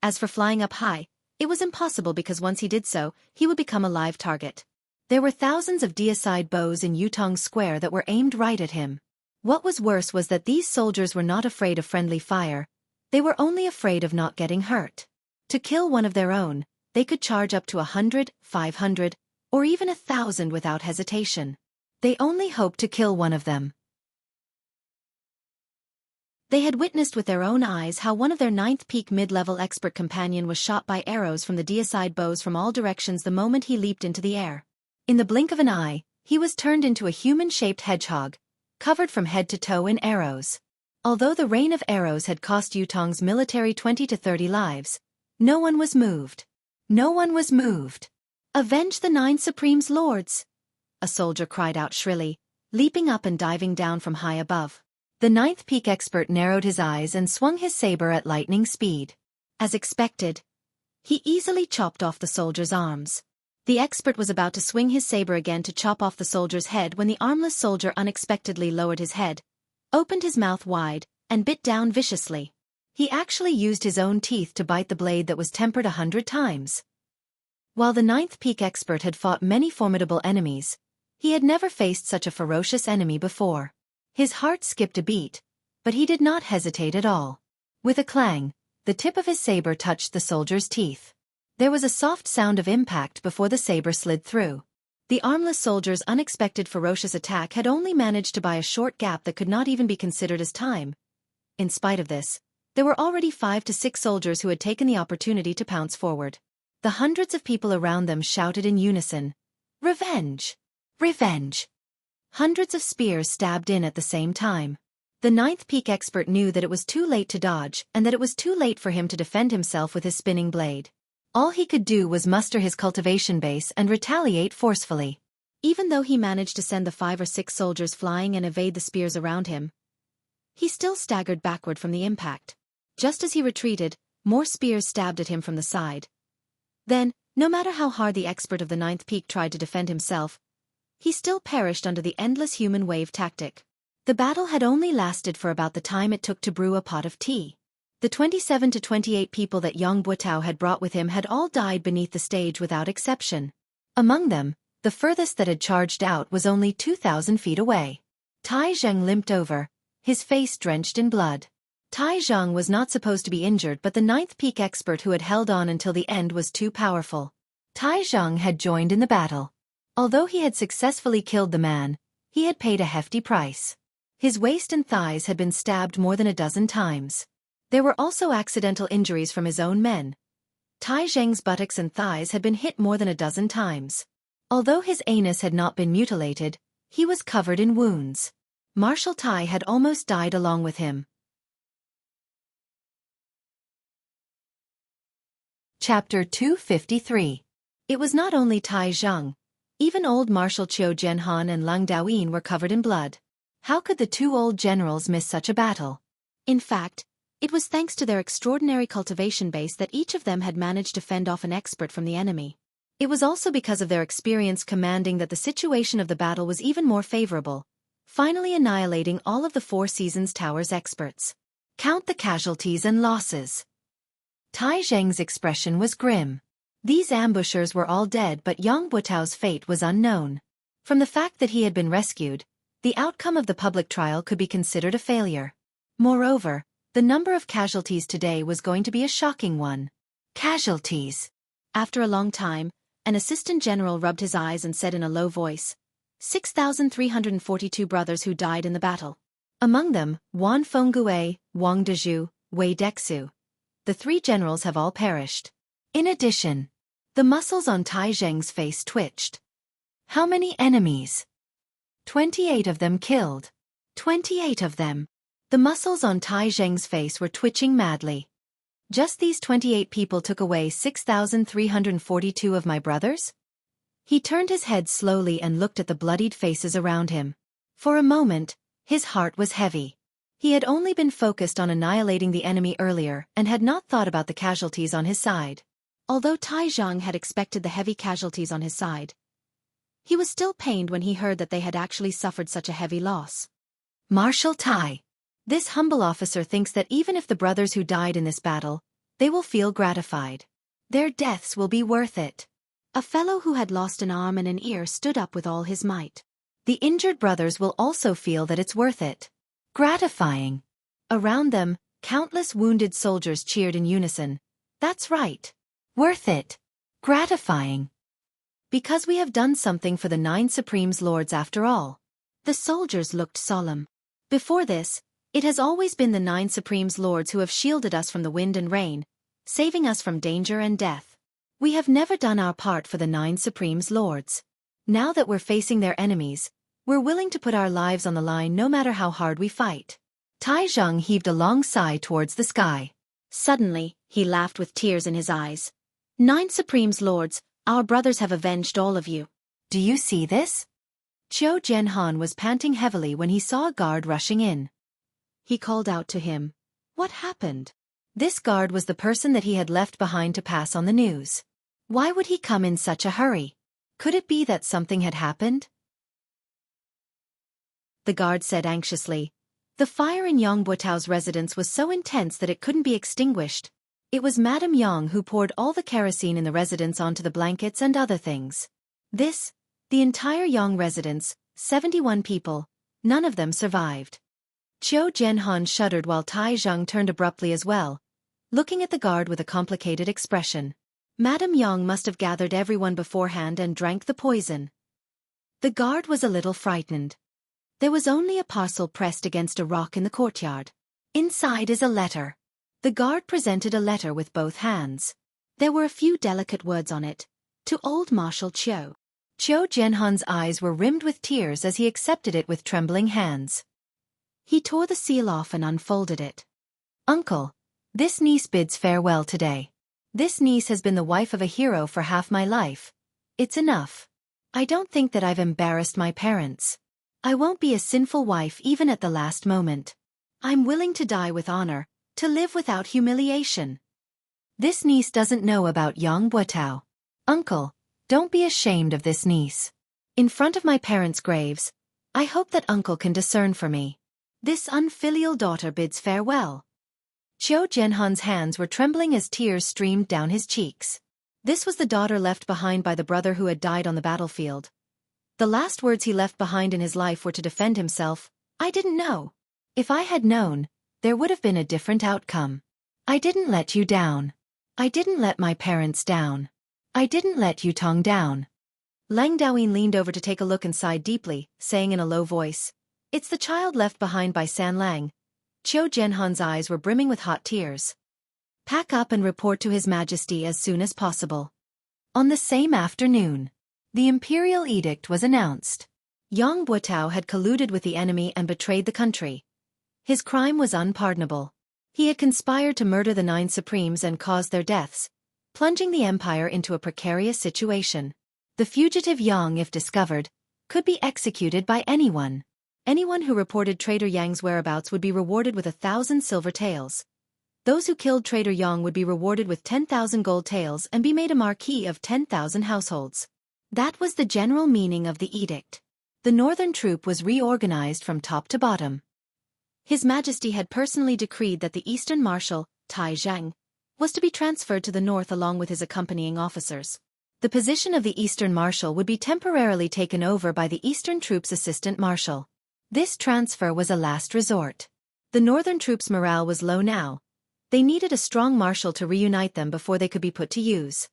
As for flying up high, it was impossible because once he did so, he would become a live target. There were thousands of deicide bows in Yutong Square that were aimed right at him. What was worse was that these soldiers were not afraid of friendly fire. They were only afraid of not getting hurt. To kill one of their own, they could charge up to 100, 500, or even 1,000 without hesitation. They only hoped to kill one of them. They had witnessed with their own eyes how one of their 9th peak mid-level expert companion was shot by arrows from the deicide bows from all directions the moment he leaped into the air. In the blink of an eye, he was turned into a human-shaped hedgehog, covered from head to toe in arrows. Although the rain of arrows had cost Yutong's military 20 to 30 lives, no one was moved. No one was moved. "Avenge the 9 Supreme's lords!" a soldier cried out shrilly, leaping up and diving down from high above. The 9th peak expert narrowed his eyes and swung his saber at lightning speed. As expected, he easily chopped off the soldier's arms. The expert was about to swing his saber again to chop off the soldier's head when the armless soldier unexpectedly lowered his head, opened his mouth wide, and bit down viciously. He actually used his own teeth to bite the blade that was tempered 100 times. While the 9th peak expert had fought many formidable enemies, he had never faced such a ferocious enemy before. His heart skipped a beat, but he did not hesitate at all. With a clang, the tip of his saber touched the soldier's teeth. There was a soft sound of impact before the saber slid through. The armless soldier's unexpected ferocious attack had only managed to buy a short gap that could not even be considered as time. In spite of this, there were already 5 to 6 soldiers who had taken the opportunity to pounce forward. The hundreds of people around them shouted in unison, "Revenge! Revenge!" Hundreds of spears stabbed in at the same time. The 9th peak expert knew that it was too late to dodge and that it was too late for him to defend himself with his spinning blade. All he could do was muster his cultivation base and retaliate forcefully. Even though he managed to send the 5 or 6 soldiers flying and evade the spears around him, he still staggered backward from the impact. Just as he retreated, more spears stabbed at him from the side. Then, no matter how hard the expert of the 9th peak tried to defend himself, he still perished under the endless human wave tactic. The battle had only lasted for about the time it took to brew a pot of tea. The 27 to 28 people that Yang Buotao had brought with him had all died beneath the stage without exception. Among them, the furthest that had charged out was only 2,000 feet away. Tai Zheng limped over, his face drenched in blood. Tai Zheng was not supposed to be injured, but the 9th peak expert who had held on until the end was too powerful. Tai Zheng had joined in the battle. Although he had successfully killed the man, he had paid a hefty price. His waist and thighs had been stabbed more than a dozen times. There were also accidental injuries from his own men. Tai Zheng's buttocks and thighs had been hit more than a dozen times. Although his anus had not been mutilated, he was covered in wounds. Marshal Tai had almost died along with him. Chapter 253. It was not only Tai Zheng. Even old Marshal Qiu Jianhan and Leng Daoyin were covered in blood. How could the two old generals miss such a battle? In fact, it was thanks to their extraordinary cultivation base that each of them had managed to fend off an expert from the enemy. It was also because of their experience commanding that the situation of the battle was even more favorable, finally annihilating all of the Four Seasons Tower's experts. Count the casualties and losses. Tai Zheng's expression was grim. These ambushers were all dead, but Yang Buotao's fate was unknown. From the fact that he had been rescued, the outcome of the public trial could be considered a failure. Moreover, the number of casualties today was going to be a shocking one. Casualties. After a long time, an assistant general rubbed his eyes and said in a low voice, 6,342 brothers who died in the battle. Among them, Wan Fenggue, Wang Dezhu, Wei Dexu. The three generals have all perished. In addition, the muscles on Tai Zheng's face twitched. How many enemies? 28 of them killed. 28 of them. The muscles on Tai Zheng's face were twitching madly. Just these 28 people took away 6,342 of my brothers? He turned his head slowly and looked at the bloodied faces around him. For a moment, his heart was heavy. He had only been focused on annihilating the enemy earlier and had not thought about the casualties on his side. Although Tai Zheng had expected the heavy casualties on his side, he was still pained when he heard that they had actually suffered such a heavy loss. Marshal Tai. This humble officer thinks that even if the brothers who died in this battle, they will feel gratified. Their deaths will be worth it. A fellow who had lost an arm and an ear stood up with all his might. The injured brothers will also feel that it's worth it. Gratifying. Around them, countless wounded soldiers cheered in unison. That's right. Worth it. Gratifying. Because we have done something for the 9 Supremes Lords after all. The soldiers looked solemn. Before this, it has always been the 9 Supremes Lords who have shielded us from the wind and rain, saving us from danger and death. We have never done our part for the 9 Supremes Lords. Now that we're facing their enemies, we're willing to put our lives on the line no matter how hard we fight. Tai Zheng heaved a long sigh towards the sky. Suddenly, he laughed with tears in his eyes. 9 Supremes Lords, our brothers have avenged all of you. Do you see this? Qiu Jianhan was panting heavily when he saw a guard rushing in. He called out to him. What happened? This guard was the person that he had left behind to pass on the news. Why would he come in such a hurry? Could it be that something had happened? The guard said anxiously. The fire in Yang Buotao's residence was so intense that it couldn't be extinguished. It was Madame Yang who poured all the kerosene in the residence onto the blankets and other things. The entire Yang residence, 71 people, none of them survived. Qiu Jianhan shuddered while Tai Zheng turned abruptly as well, looking at the guard with a complicated expression. Madame Yang must have gathered everyone beforehand and drank the poison. The guard was a little frightened. There was only a parcel pressed against a rock in the courtyard. Inside is a letter. The guard presented a letter with both hands. There were a few delicate words on it. To old Marshal Qiu. Qiu Jianhan's eyes were rimmed with tears as he accepted it with trembling hands. He tore the seal off and unfolded it. Uncle, this niece bids farewell today. This niece has been the wife of a hero for half my life. It's enough. I don't think that I've embarrassed my parents. I won't be a sinful wife even at the last moment. I'm willing to die with honor, to live without humiliation. This niece doesn't know about Yang Buotao. Uncle, don't be ashamed of this niece. In front of my parents' graves, I hope that uncle can discern for me. This unfilial daughter bids farewell. Qiu Jianhan's hands were trembling as tears streamed down his cheeks. This was the daughter left behind by the brother who had died on the battlefield. The last words he left behind in his life were to defend himself. I didn't know. If I had known, there would have been a different outcome. I didn't let you down. I didn't let my parents down. I didn't let Yutong down. Lang Daoyin leaned over to take a look and sighed deeply, saying in a low voice, "It's the child left behind by San Lang." Qiu Jianhan's eyes were brimming with hot tears. "Pack up and report to His Majesty as soon as possible." On the same afternoon, the imperial edict was announced. Yang Buotao had colluded with the enemy and betrayed the country. His crime was unpardonable. He had conspired to murder the 9 supremes and caused their deaths, plunging the empire into a precarious situation. The fugitive Yang, if discovered, could be executed by anyone. Anyone who reported traitor Yang's whereabouts would be rewarded with 1,000 silver taels. Those who killed traitor Yang would be rewarded with 10,000 gold taels and be made a marquis of 10,000 households. That was the general meaning of the edict. The northern troop was reorganized from top to bottom. His Majesty had personally decreed that the eastern marshal, Tai Zhang, was to be transferred to the north along with his accompanying officers. The position of the eastern marshal would be temporarily taken over by the eastern troops' assistant marshal. This transfer was a last resort. The northern troops' morale was low now. They needed a strong marshal to reunite them before they could be put to use.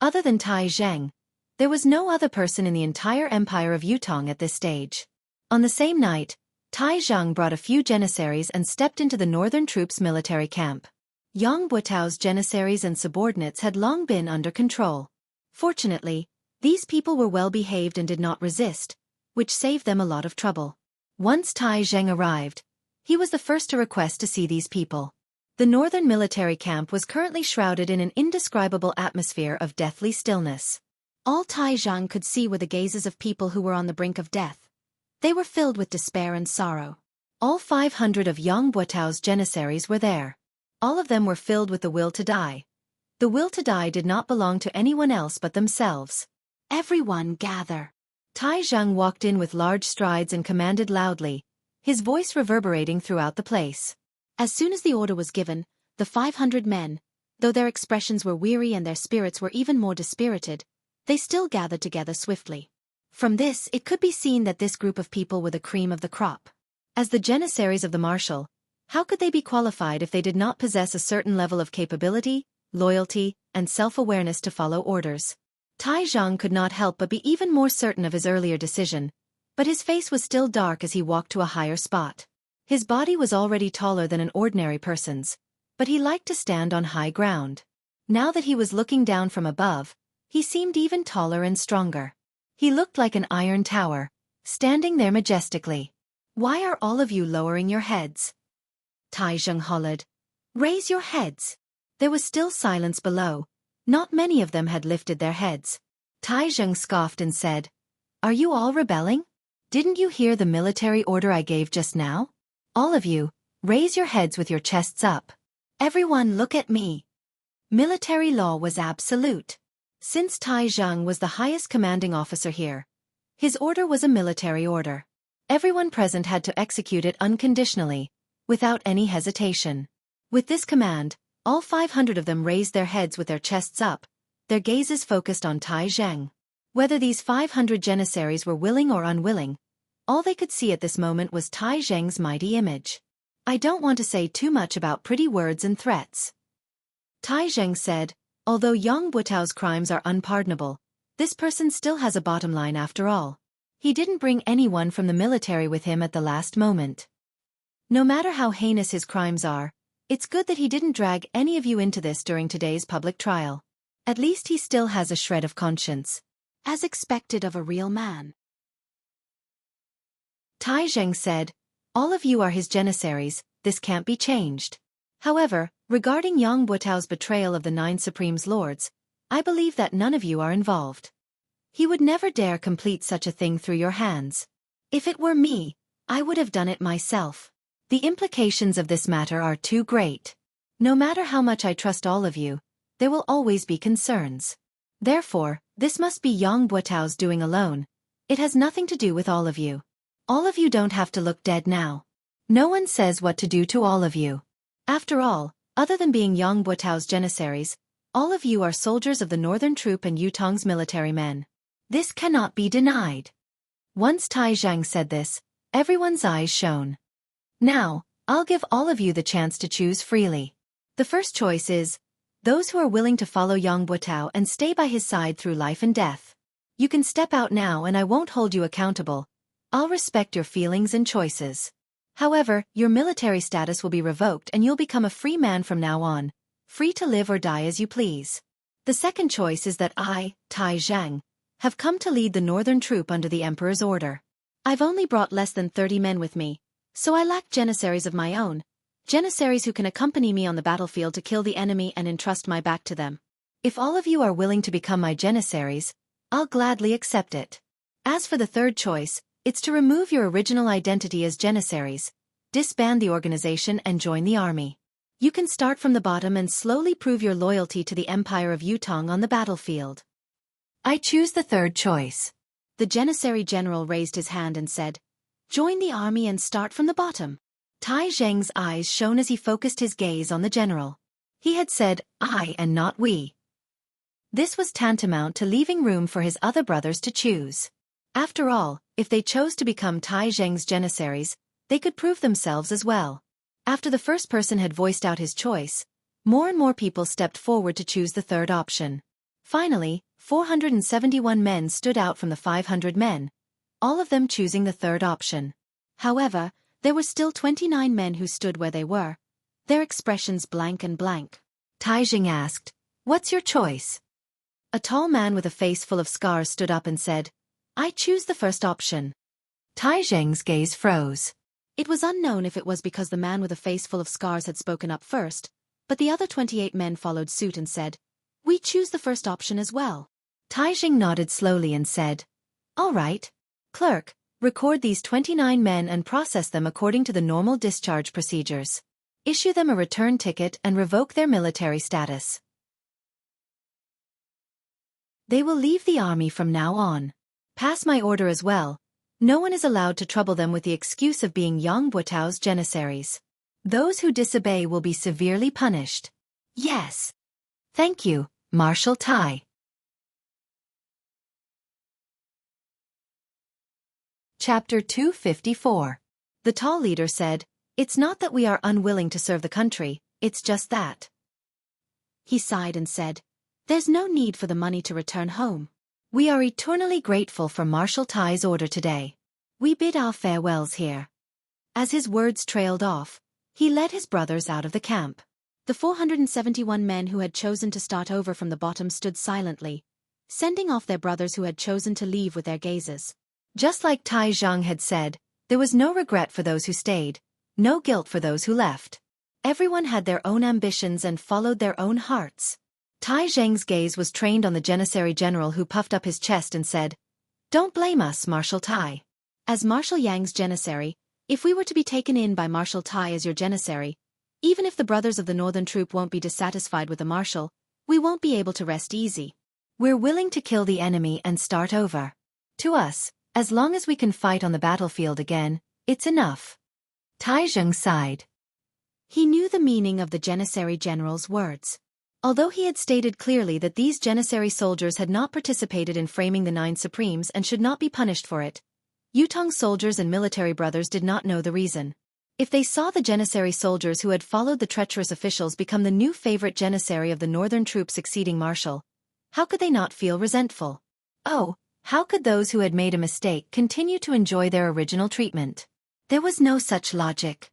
Other than Tai Zhang, there was no other person in the entire empire of Yutong at this stage. On the same night, Tai Zhang brought a few janissaries and stepped into the northern troops' military camp. Yang Buotao's janissaries and subordinates had long been under control. Fortunately, these people were well behaved and did not resist, which saved them a lot of trouble. Once Tai Zhang arrived, he was the first to request to see these people. The northern military camp was currently shrouded in an indescribable atmosphere of deathly stillness. All Tai Zhang could see were the gazes of people who were on the brink of death. They were filled with despair and sorrow. All 500 of Yang Buotao's janissaries were there. All of them were filled with the will to die. The will to die did not belong to anyone else but themselves. "Everyone gather." Tai Zhang walked in with large strides and commanded loudly, his voice reverberating throughout the place. As soon as the order was given, the 500 men, though their expressions were weary and their spirits were even more dispirited, they still gathered together swiftly. From this, it could be seen that this group of people were the cream of the crop. As the janissaries of the marshal, how could they be qualified if they did not possess a certain level of capability, loyalty, and self-awareness to follow orders? Tai Zhang could not help but be even more certain of his earlier decision, but his face was still dark as he walked to a higher spot. His body was already taller than an ordinary person's, but he liked to stand on high ground. Now that he was looking down from above, he seemed even taller and stronger. He looked like an iron tower, standing there majestically. "Why are all of you lowering your heads?" Tai Zhang hollered. "Raise your heads." There was still silence below. Not many of them had lifted their heads. Tai Zhang scoffed and said, "Are you all rebelling? Didn't you hear the military order I gave just now? All of you, raise your heads with your chests up. Everyone look at me." Military law was absolute. Since Tai Zhang was the highest commanding officer here, his order was a military order. Everyone present had to execute it unconditionally, without any hesitation. With this command, all 500 of them raised their heads with their chests up, their gazes focused on Tai Zhang. Whether these 500 janissaries were willing or unwilling, all they could see at this moment was Tai Zhang's mighty image. "I don't want to say too much about pretty words and threats," Tai Zhang said, "although Yang Buotao's crimes are unpardonable, this person still has a bottom line after all. He didn't bring anyone from the military with him at the last moment. No matter how heinous his crimes are, it's good that he didn't drag any of you into this during today's public trial. At least he still has a shred of conscience, as expected of a real man." Tai Zhang said, "All of you are his janissaries, this can't be changed. However, regarding Yang Buotao's betrayal of the 9 Supreme's lords, I believe that none of you are involved. He would never dare complete such a thing through your hands. If it were me, I would have done it myself. The implications of this matter are too great. No matter how much I trust all of you, there will always be concerns. Therefore, this must be Yang Buotao's doing alone. It has nothing to do with all of you. All of you don't have to look dead now. No one says what to do to all of you. After all, other than being Yang Buotao's janissaries, all of you are soldiers of the northern troop and Yutong's military men. This cannot be denied." Once Tai Zhang said this, everyone's eyes shone. "Now, I'll give all of you the chance to choose freely. The first choice is Those who are willing to follow Yang Buotao and stay by his side through life and death. You can step out now and I won't hold you accountable. I'll respect your feelings and choices. However, your military status will be revoked and you'll become a free man from now on, free to live or die as you please. The second choice is that I, Tai Zhang, have come to lead the northern troop under the Emperor's order. I've only brought less than 30 men with me, so I lack janissaries of my own, janissaries who can accompany me on the battlefield to kill the enemy and entrust my back to them. If all of you are willing to become my janissaries, I'll gladly accept it. As for the third choice, it's to remove your original identity as janissaries, disband the organization and join the army. You can start from the bottom and slowly prove your loyalty to the Empire of Yutong on the battlefield. I choose the third choice. The Janissary general raised his hand and said, "Join the army and start from the bottom." Tai Zheng's eyes shone as he focused his gaze on the general. He had said, "I" and not "we." This was tantamount to leaving room for his other brothers to choose. After all, if they chose to become Tai Zheng's janissaries, they could prove themselves as well. After the first person had voiced out his choice, more and more people stepped forward to choose the third option. Finally, 471 men stood out from the 500 men, all of them choosing the third option. However, there were still 29 men who stood where they were, their expressions blank and blank. Tai Zheng asked, "What's your choice?" A tall man with a face full of scars stood up and said, "I choose the first option." Tai Zheng's gaze froze. It was unknown if it was because the man with a face full of scars had spoken up first, but the other 28 men followed suit and said, "We choose the first option as well." Tai Zheng nodded slowly and said, "All right. Clerk, record these 29 men and process them according to the normal discharge procedures. Issue them a return ticket and revoke their military status. They will leave the army from now on. Pass my order as well. No one is allowed to trouble them with the excuse of being Yang Buotao's janissaries. Those who disobey will be severely punished." "Yes. Thank you, Marshal Tai." Chapter 254. The tall leader said, "It's not that we are unwilling to serve the country, it's just that." He sighed and said, "There's no need for the money to return home. We are eternally grateful for Marshal Tai's order today. We bid our farewells here." As his words trailed off, he led his brothers out of the camp. The 471 men who had chosen to start over from the bottom stood silently, sending off their brothers who had chosen to leave with their gazes. Just like Tai Zhang had said, there was no regret for those who stayed, no guilt for those who left. Everyone had their own ambitions and followed their own hearts. Tai Zheng's gaze was trained on the Janissary general who puffed up his chest and said, "Don't blame us, Marshal Tai. As Marshal Yang's janissary, if we were to be taken in by Marshal Tai as your janissary, even if the brothers of the northern troop won't be dissatisfied with the marshal, we won't be able to rest easy. We're willing to kill the enemy and start over. To us, as long as we can fight on the battlefield again, it's enough." Tai Zheng sighed. He knew the meaning of the janissary general's words. Although he had stated clearly that these janissary soldiers had not participated in framing the Nine Supremes and should not be punished for it, Yutong soldiers and military brothers did not know the reason. If they saw the janissary soldiers who had followed the treacherous officials become the new favorite janissary of the northern troop succeeding marshal, how could they not feel resentful? Oh, how could those who had made a mistake continue to enjoy their original treatment? There was no such logic.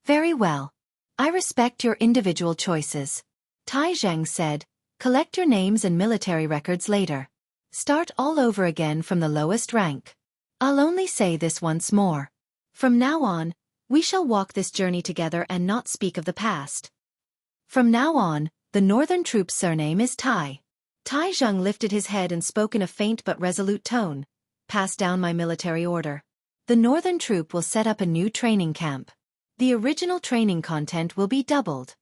"Very well. I respect your individual choices," Tai Zheng said. "Collect your names and military records later. Start all over again from the lowest rank. I'll only say this once more. From now on, we shall walk this journey together and not speak of the past. From now on, the northern troop's surname is Tai." Tai Zheng lifted his head and spoke in a faint but resolute tone. "Pass down my military order. The northern troop will set up a new training camp. The original training content will be doubled.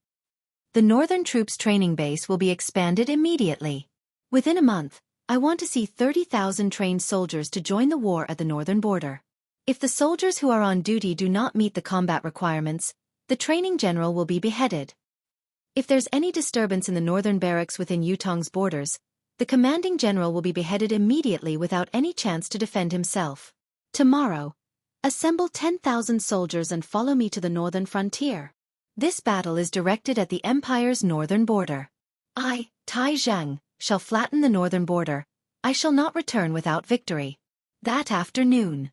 The northern troop's training base will be expanded immediately. Within a month, I want to see 30,000 trained soldiers to join the war at the northern border. If the soldiers who are on duty do not meet the combat requirements, the training general will be beheaded. If there's any disturbance in the northern barracks within Yutong's borders, the commanding general will be beheaded immediately without any chance to defend himself. Tomorrow, assemble 10,000 soldiers and follow me to the northern frontier. This battle is directed at the Empire's northern border. I, Tai Zhang, shall flatten the northern border. I shall not return without victory. That afternoon,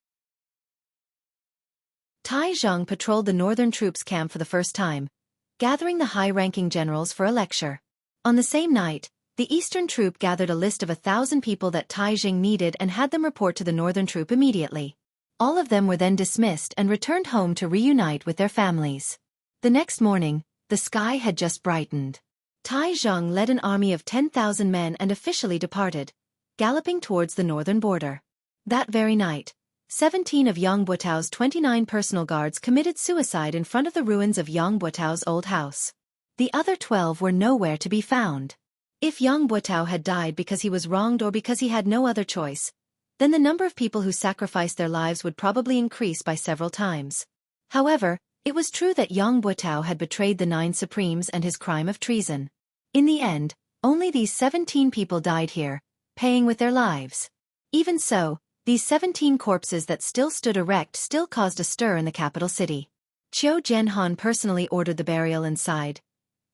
Tai Zhang patrolled the northern troops' camp for the first time, gathering the high-ranking generals for a lecture. On the same night, the eastern troop gathered a list of 1,000 people that Tai Zhang needed and had them report to the northern troop immediately. All of them were then dismissed and returned home to reunite with their families. The next morning, the sky had just brightened. Tai Zhang led an army of 10,000 men and officially departed, galloping towards the northern border. That very night, 17 of Yang Buotao's 29 personal guards committed suicide in front of the ruins of Yang Buotao's old house. The other 12 were nowhere to be found. If Yang Buotao had died because he was wronged or because he had no other choice, then the number of people who sacrificed their lives would probably increase by several times. However, it was true that Yang Buotao had betrayed the 9 Supremes and his crime of treason. In the end, only these 17 people died here, paying with their lives. Even so, these 17 corpses that still stood erect still caused a stir in the capital city. Qiu Jianhan personally ordered the burial and sighed.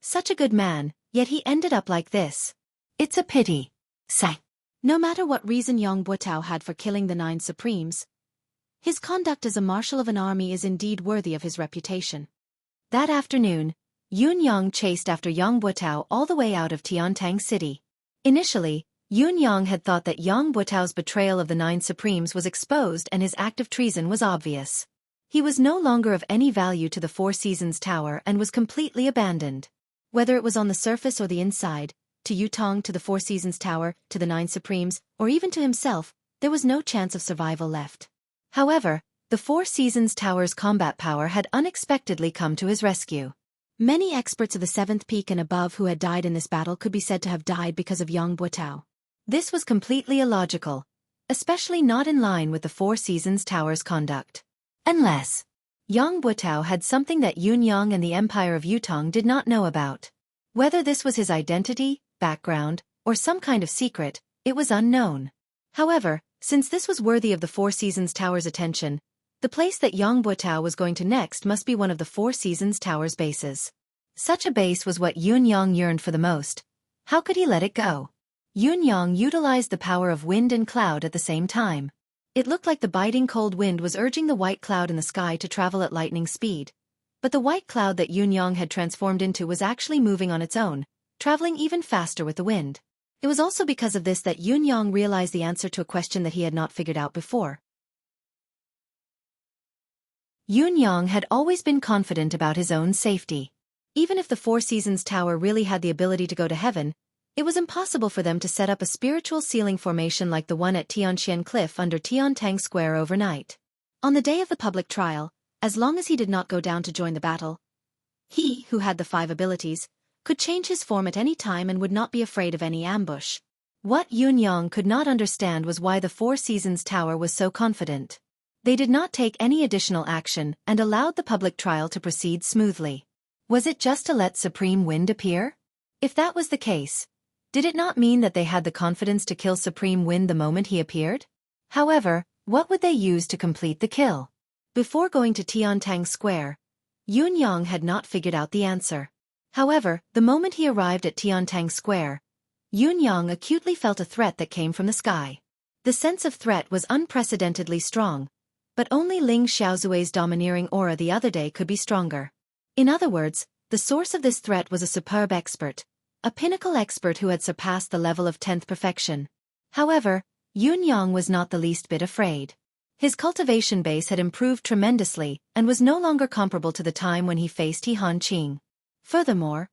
Such a good man, yet he ended up like this. It's a pity. Sigh. No matter what reason Yang Buotao had for killing the 9 Supremes, his conduct as a marshal of an army is indeed worthy of his reputation. That afternoon, Yun Yang chased after Yang Buotao all the way out of Tiantang City. Initially, Yun Yang had thought that Yang Buotao's betrayal of the 9 Supremes was exposed and his act of treason was obvious. He was no longer of any value to the Four Seasons Tower and was completely abandoned. Whether it was on the surface or the inside, to Yutong, to the Four Seasons Tower, to the 9 Supremes, or even to himself, there was no chance of survival left. However, the Four Seasons Tower's combat power had unexpectedly come to his rescue. Many experts of the 7th peak and above who had died in this battle could be said to have died because of Yang Buotao. This was completely illogical, especially not in line with the Four Seasons Tower's conduct. Unless Yang Buotao had something that Yun Yang and the Empire of Yutong did not know about. Whether this was his identity, background, or some kind of secret, it was unknown. However, since this was worthy of the Four Seasons Tower's attention, the place that Yang Buotao was going to next must be one of the Four Seasons Tower's bases. Such a base was what Yun Yang yearned for the most. How could he let it go? Yun Yang utilized the power of wind and cloud at the same time. It looked like the biting cold wind was urging the white cloud in the sky to travel at lightning speed. But the white cloud that Yun Yang had transformed into was actually moving on its own, traveling even faster with the wind. It was also because of this that Yun Yang realized the answer to a question that he had not figured out before. Yun Yang had always been confident about his own safety. Even if the Four Seasons Tower really had the ability to go to heaven, it was impossible for them to set up a spiritual ceiling formation like the one at Tianxian Cliff under Tiantang Square overnight. On the day of the public trial, as long as he did not go down to join the battle, he, who had the 5 abilities, could change his form at any time and would not be afraid of any ambush. What Yun Yang could not understand was why the Four Seasons Tower was so confident. They did not take any additional action and allowed the public trial to proceed smoothly. Was it just to let Supreme Wind appear? If that was the case, did it not mean that they had the confidence to kill Supreme Wind the moment he appeared? However, what would they use to complete the kill? Before going to Tiantang Square, Yun Yang had not figured out the answer. However, the moment he arrived at Tiantang Square, Yun Yang acutely felt a threat that came from the sky. The sense of threat was unprecedentedly strong, but only Ling Xiaozui's domineering aura the other day could be stronger. In other words, the source of this threat was a superb expert, a pinnacle expert who had surpassed the level of 10th perfection. However, Yun Yang was not the least bit afraid. His cultivation base had improved tremendously and was no longer comparable to the time when he faced He Han Qing. Furthermore,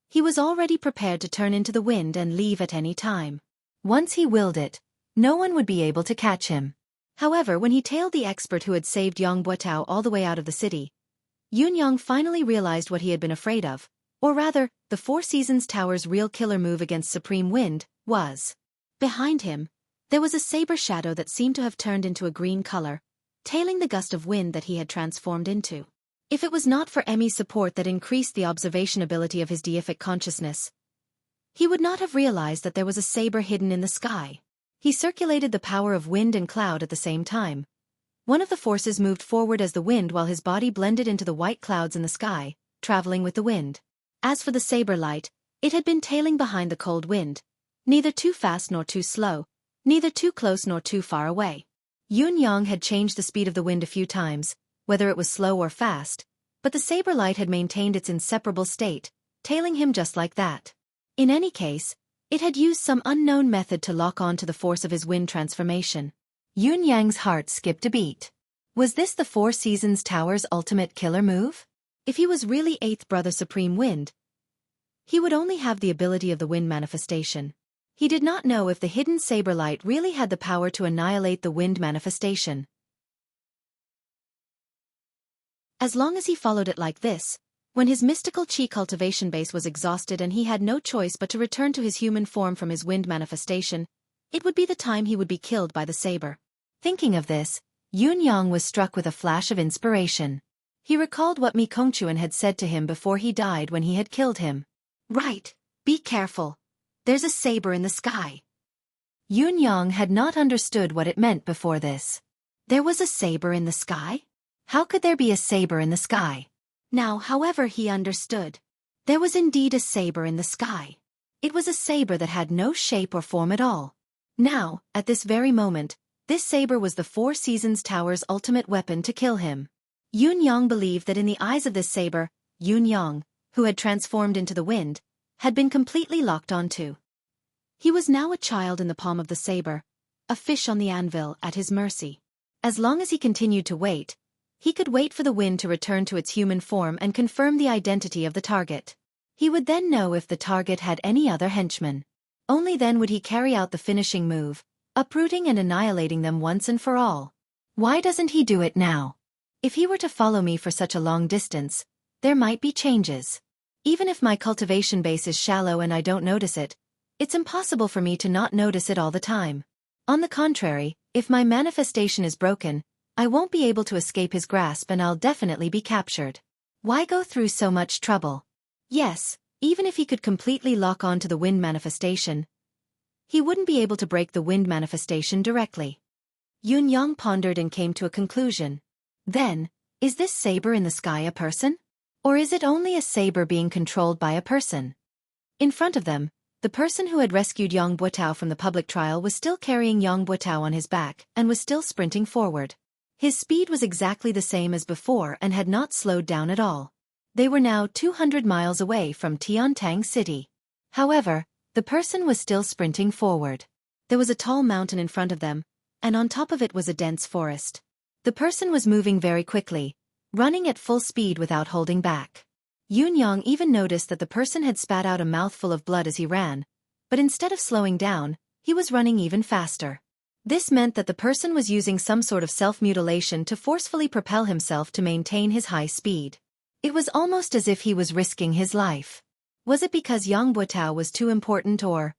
he was already prepared to turn into the wind and leave at any time. Once he willed it, no one would be able to catch him. However, when he tailed the expert who had saved Yang Buotao all the way out of the city, Yun Yang finally realized what he had been afraid of, or rather, the Four Seasons Tower's real killer move against Supreme Wind was. Behind him, there was a saber shadow that seemed to have turned into a green color, tailing the gust of wind that he had transformed into. If it was not for Emmy's support that increased the observation ability of his deific consciousness, he would not have realized that there was a saber hidden in the sky. He circulated the power of wind and cloud at the same time. One of the forces moved forward as the wind while his body blended into the white clouds in the sky, traveling with the wind. As for the saber light, It had been tailing behind the cold wind, neither too fast nor too slow, neither too close nor too far away. Yun-yang had changed the speed of the wind a few times, whether it was slow or fast, but the saber light had maintained its inseparable state, tailing him just like that. In any case, it had used some unknown method to lock on to the force of his wind transformation. Yun-yang's heart skipped a beat. Was this the Four Seasons Tower's ultimate killer move? If he was really Eighth Brother Supreme Wind, he would only have the ability of the wind manifestation. He did not know if the hidden saber light really had the power to annihilate the wind manifestation. As long as he followed it like this, when his mystical chi cultivation base was exhausted and he had no choice but to return to his human form from his wind manifestation, it would be the time he would be killed by the saber. Thinking of this, Yun-yang was struck with a flash of inspiration. He recalled what Mi Kongquan had said to him before he died when he had killed him. Right, be careful. There's a saber in the sky. Yun-yang had not understood what it meant before this. There was a saber in the sky? How could there be a saber in the sky? Now, however, he understood. There was indeed a saber in the sky. It was a saber that had no shape or form at all. Now, at this very moment, this saber was the Four Seasons Tower's ultimate weapon to kill him. Yun-yang believed that in the eyes of this saber, Yun-yang, who had transformed into the wind, had been completely locked onto. He was now a child in the palm of the saber, a fish on the anvil at his mercy. As long as he continued to wait, he could wait for the wind to return to its human form and confirm the identity of the target. He would then know if the target had any other henchmen. Only then would he carry out the finishing move, uprooting and annihilating them once and for all. Why doesn't he do it now? If he were to follow me for such a long distance, there might be changes. Even if my cultivation base is shallow and I don't notice it, it's impossible for me to not notice it all the time. On the contrary, if my manifestation is broken, I won't be able to escape his grasp and I'll definitely be captured. Why go through so much trouble? Yes, even if he could completely lock on to the wind manifestation, he wouldn't be able to break the wind manifestation directly. Yun-yang pondered and came to a conclusion. Then, is this saber in the sky a person? Or is it only a saber being controlled by a person? In front of them, the person who had rescued Yang Buotao from the public trial was still carrying Yang Buotao on his back and was still sprinting forward. His speed was exactly the same as before and had not slowed down at all. They were now 200 miles away from Tiantang City. However, the person was still sprinting forward. There was a tall mountain in front of them, and on top of it was a dense forest. The person was moving very quickly, running at full speed without holding back. Yun-yang even noticed that the person had spat out a mouthful of blood as he ran, but instead of slowing down, he was running even faster. This meant that the person was using some sort of self-mutilation to forcefully propel himself to maintain his high speed. It was almost as if he was risking his life. Was it because Yang Buotao was too important or?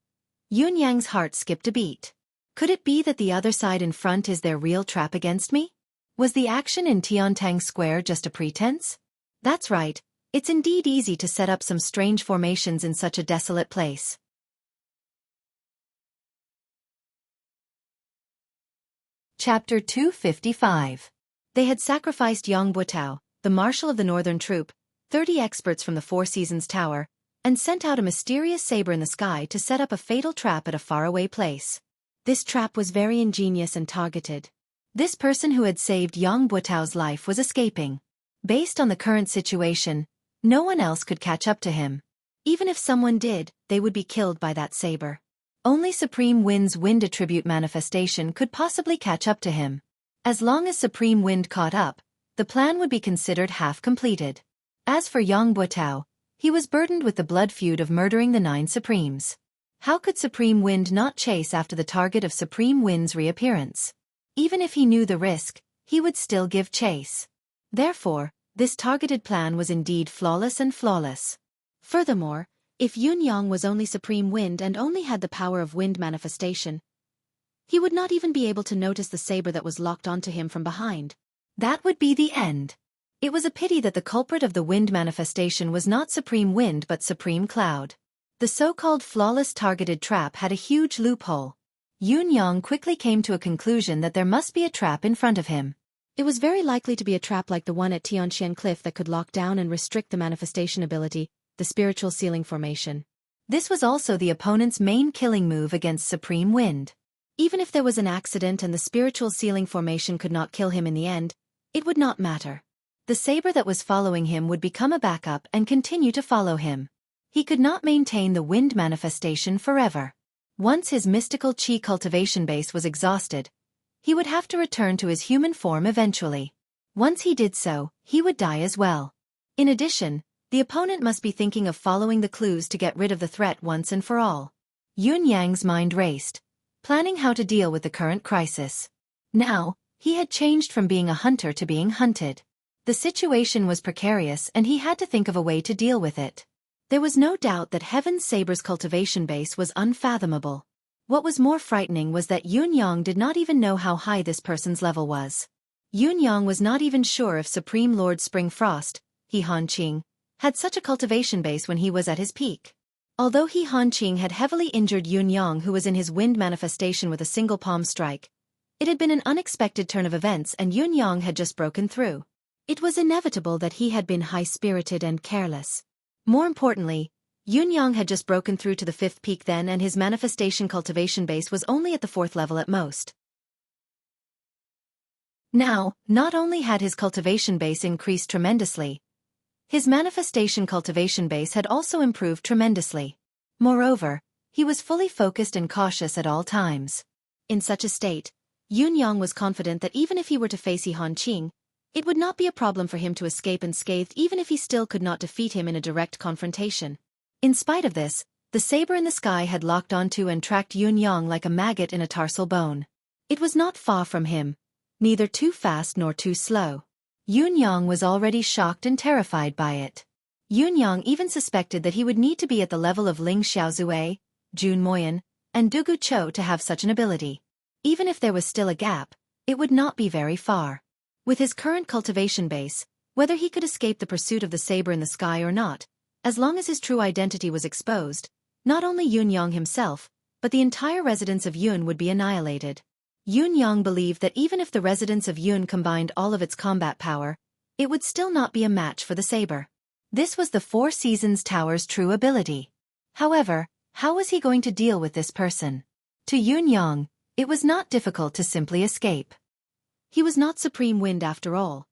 Yun-yang's heart skipped a beat. Could it be that the other side in front is their real trap against me? Was the action in Tiantang Square just a pretense? That's right, it's indeed easy to set up some strange formations in such a desolate place. Chapter 255. They had sacrificed Yang Buotao, the marshal of the northern troop, 30 experts from the Four Seasons Tower, and sent out a mysterious saber in the sky to set up a fatal trap at a faraway place. This trap was very ingenious and targeted. This person who had saved Yang Buotao's life was escaping. Based on the current situation, no one else could catch up to him. Even if someone did, they would be killed by that saber. Only Supreme Wind's wind attribute manifestation could possibly catch up to him. As long as Supreme Wind caught up, the plan would be considered half completed. As for Yang Buotao, he was burdened with the blood feud of murdering the 9 Supremes. How could Supreme Wind not chase after the target of Supreme Wind's reappearance? Even if he knew the risk, he would still give chase. Therefore, this targeted plan was indeed flawless and flawless. Furthermore, if Yun-yang was only Supreme Wind and only had the power of wind manifestation, he would not even be able to notice the saber that was locked onto him from behind. That would be the end. It was a pity that the culprit of the wind manifestation was not Supreme Wind but Supreme Cloud. The so-called flawless targeted trap had a huge loophole. Yun-yang quickly came to a conclusion that there must be a trap in front of him. It was very likely to be a trap like the one at Tianxian Cliff that could lock down and restrict the manifestation ability, the spiritual ceiling formation. This was also the opponent's main killing move against Supreme Wind. Even if there was an accident and the spiritual sealing formation could not kill him in the end, it would not matter. The saber that was following him would become a backup and continue to follow him. He could not maintain the wind manifestation forever. Once his mystical chi cultivation base was exhausted, he would have to return to his human form eventually. Once he did so, he would die as well. In addition, the opponent must be thinking of following the clues to get rid of the threat once and for all. Yun Yang's mind raced, planning how to deal with the current crisis. Now, he had changed from being a hunter to being hunted. The situation was precarious and he had to think of a way to deal with it. There was no doubt that Heaven's Saber's cultivation base was unfathomable. What was more frightening was that Yun Yang did not even know how high this person's level was. Yun Yang was not even sure if Supreme Lord Spring Frost, He Hanqing, had such a cultivation base when he was at his peak. Although He Hanqing had heavily injured Yun Yang, who was in his wind manifestation with a single palm strike, it had been an unexpected turn of events and Yun Yang had just broken through. It was inevitable that he had been high-spirited and careless. More importantly, Yun Yang had just broken through to the 5th peak then and his manifestation cultivation base was only at the 4th level at most. Now, not only had his cultivation base increased tremendously, his manifestation cultivation base had also improved tremendously. Moreover, he was fully focused and cautious at all times. In such a state, Yun Yang was confident that even if he were to face He Hanqing, it would not be a problem for him to escape unscathed even if he still could not defeat him in a direct confrontation. In spite of this, the saber in the sky had locked onto and tracked Yun Yang like a maggot in a tarsal bone. It was not far from him, neither too fast nor too slow. Yun Yang was already shocked and terrified by it. Yun Yang even suspected that he would need to be at the level of Ling Xiaozue, Jun Moyan, and Dugu Chou to have such an ability. Even if there was still a gap, it would not be very far. With his current cultivation base, whether he could escape the pursuit of the saber in the sky or not, as long as his true identity was exposed, not only Yun Yang himself, but the entire residence of Yun would be annihilated. Yun Yang believed that even if the residence of Yun combined all of its combat power, it would still not be a match for the saber. This was the Four Seasons Tower's true ability. However, how was he going to deal with this person? To Yun Yang, it was not difficult to simply escape. He was not Supreme Wind after all.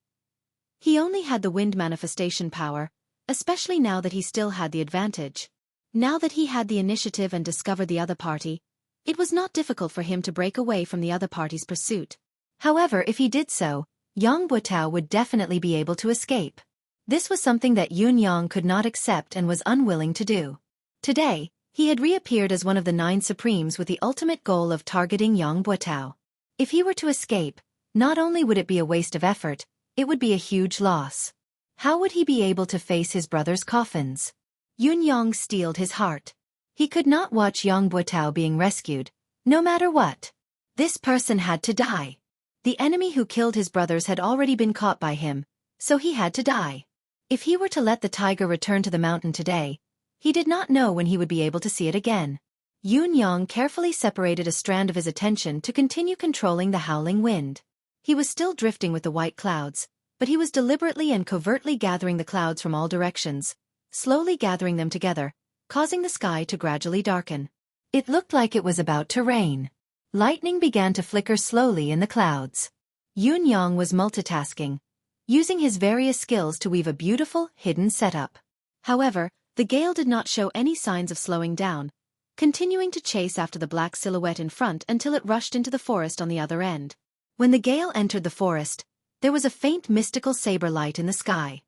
He only had the wind manifestation power, especially now that he still had the advantage. Now that he had the initiative and discovered the other party, it was not difficult for him to break away from the other party's pursuit. However, if he did so, Yang Buotao would definitely be able to escape. This was something that Yun Yang could not accept and was unwilling to do. Today, he had reappeared as one of the 9 Supremes with the ultimate goal of targeting Yang Buotao. If he were to escape, not only would it be a waste of effort, it would be a huge loss. How would he be able to face his brother's coffins? Yun Yang steeled his heart. He could not watch Yang Buotao being rescued, no matter what. This person had to die. The enemy who killed his brothers had already been caught by him, so he had to die. If he were to let the tiger return to the mountain today, he did not know when he would be able to see it again. Yun Yang carefully separated a strand of his attention to continue controlling the howling wind. He was still drifting with the white clouds, but he was deliberately and covertly gathering the clouds from all directions, slowly gathering them together, causing the sky to gradually darken. It looked like it was about to rain. Lightning began to flicker slowly in the clouds. Yun Yang was multitasking, using his various skills to weave a beautiful, hidden setup. However, the gale did not show any signs of slowing down, continuing to chase after the black silhouette in front until it rushed into the forest on the other end. When the gale entered the forest, there was a faint mystical saber light in the sky.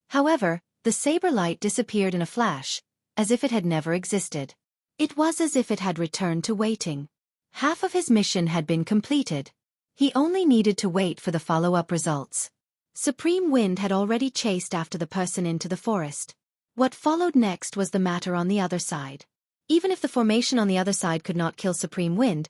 However, the saber light disappeared in a flash, as if it had never existed. It was as if it had returned to waiting. Half of his mission had been completed. He only needed to wait for the follow-up results. Supreme Wind had already chased after the person into the forest. What followed next was the matter on the other side. Even if the formation on the other side could not kill Supreme Wind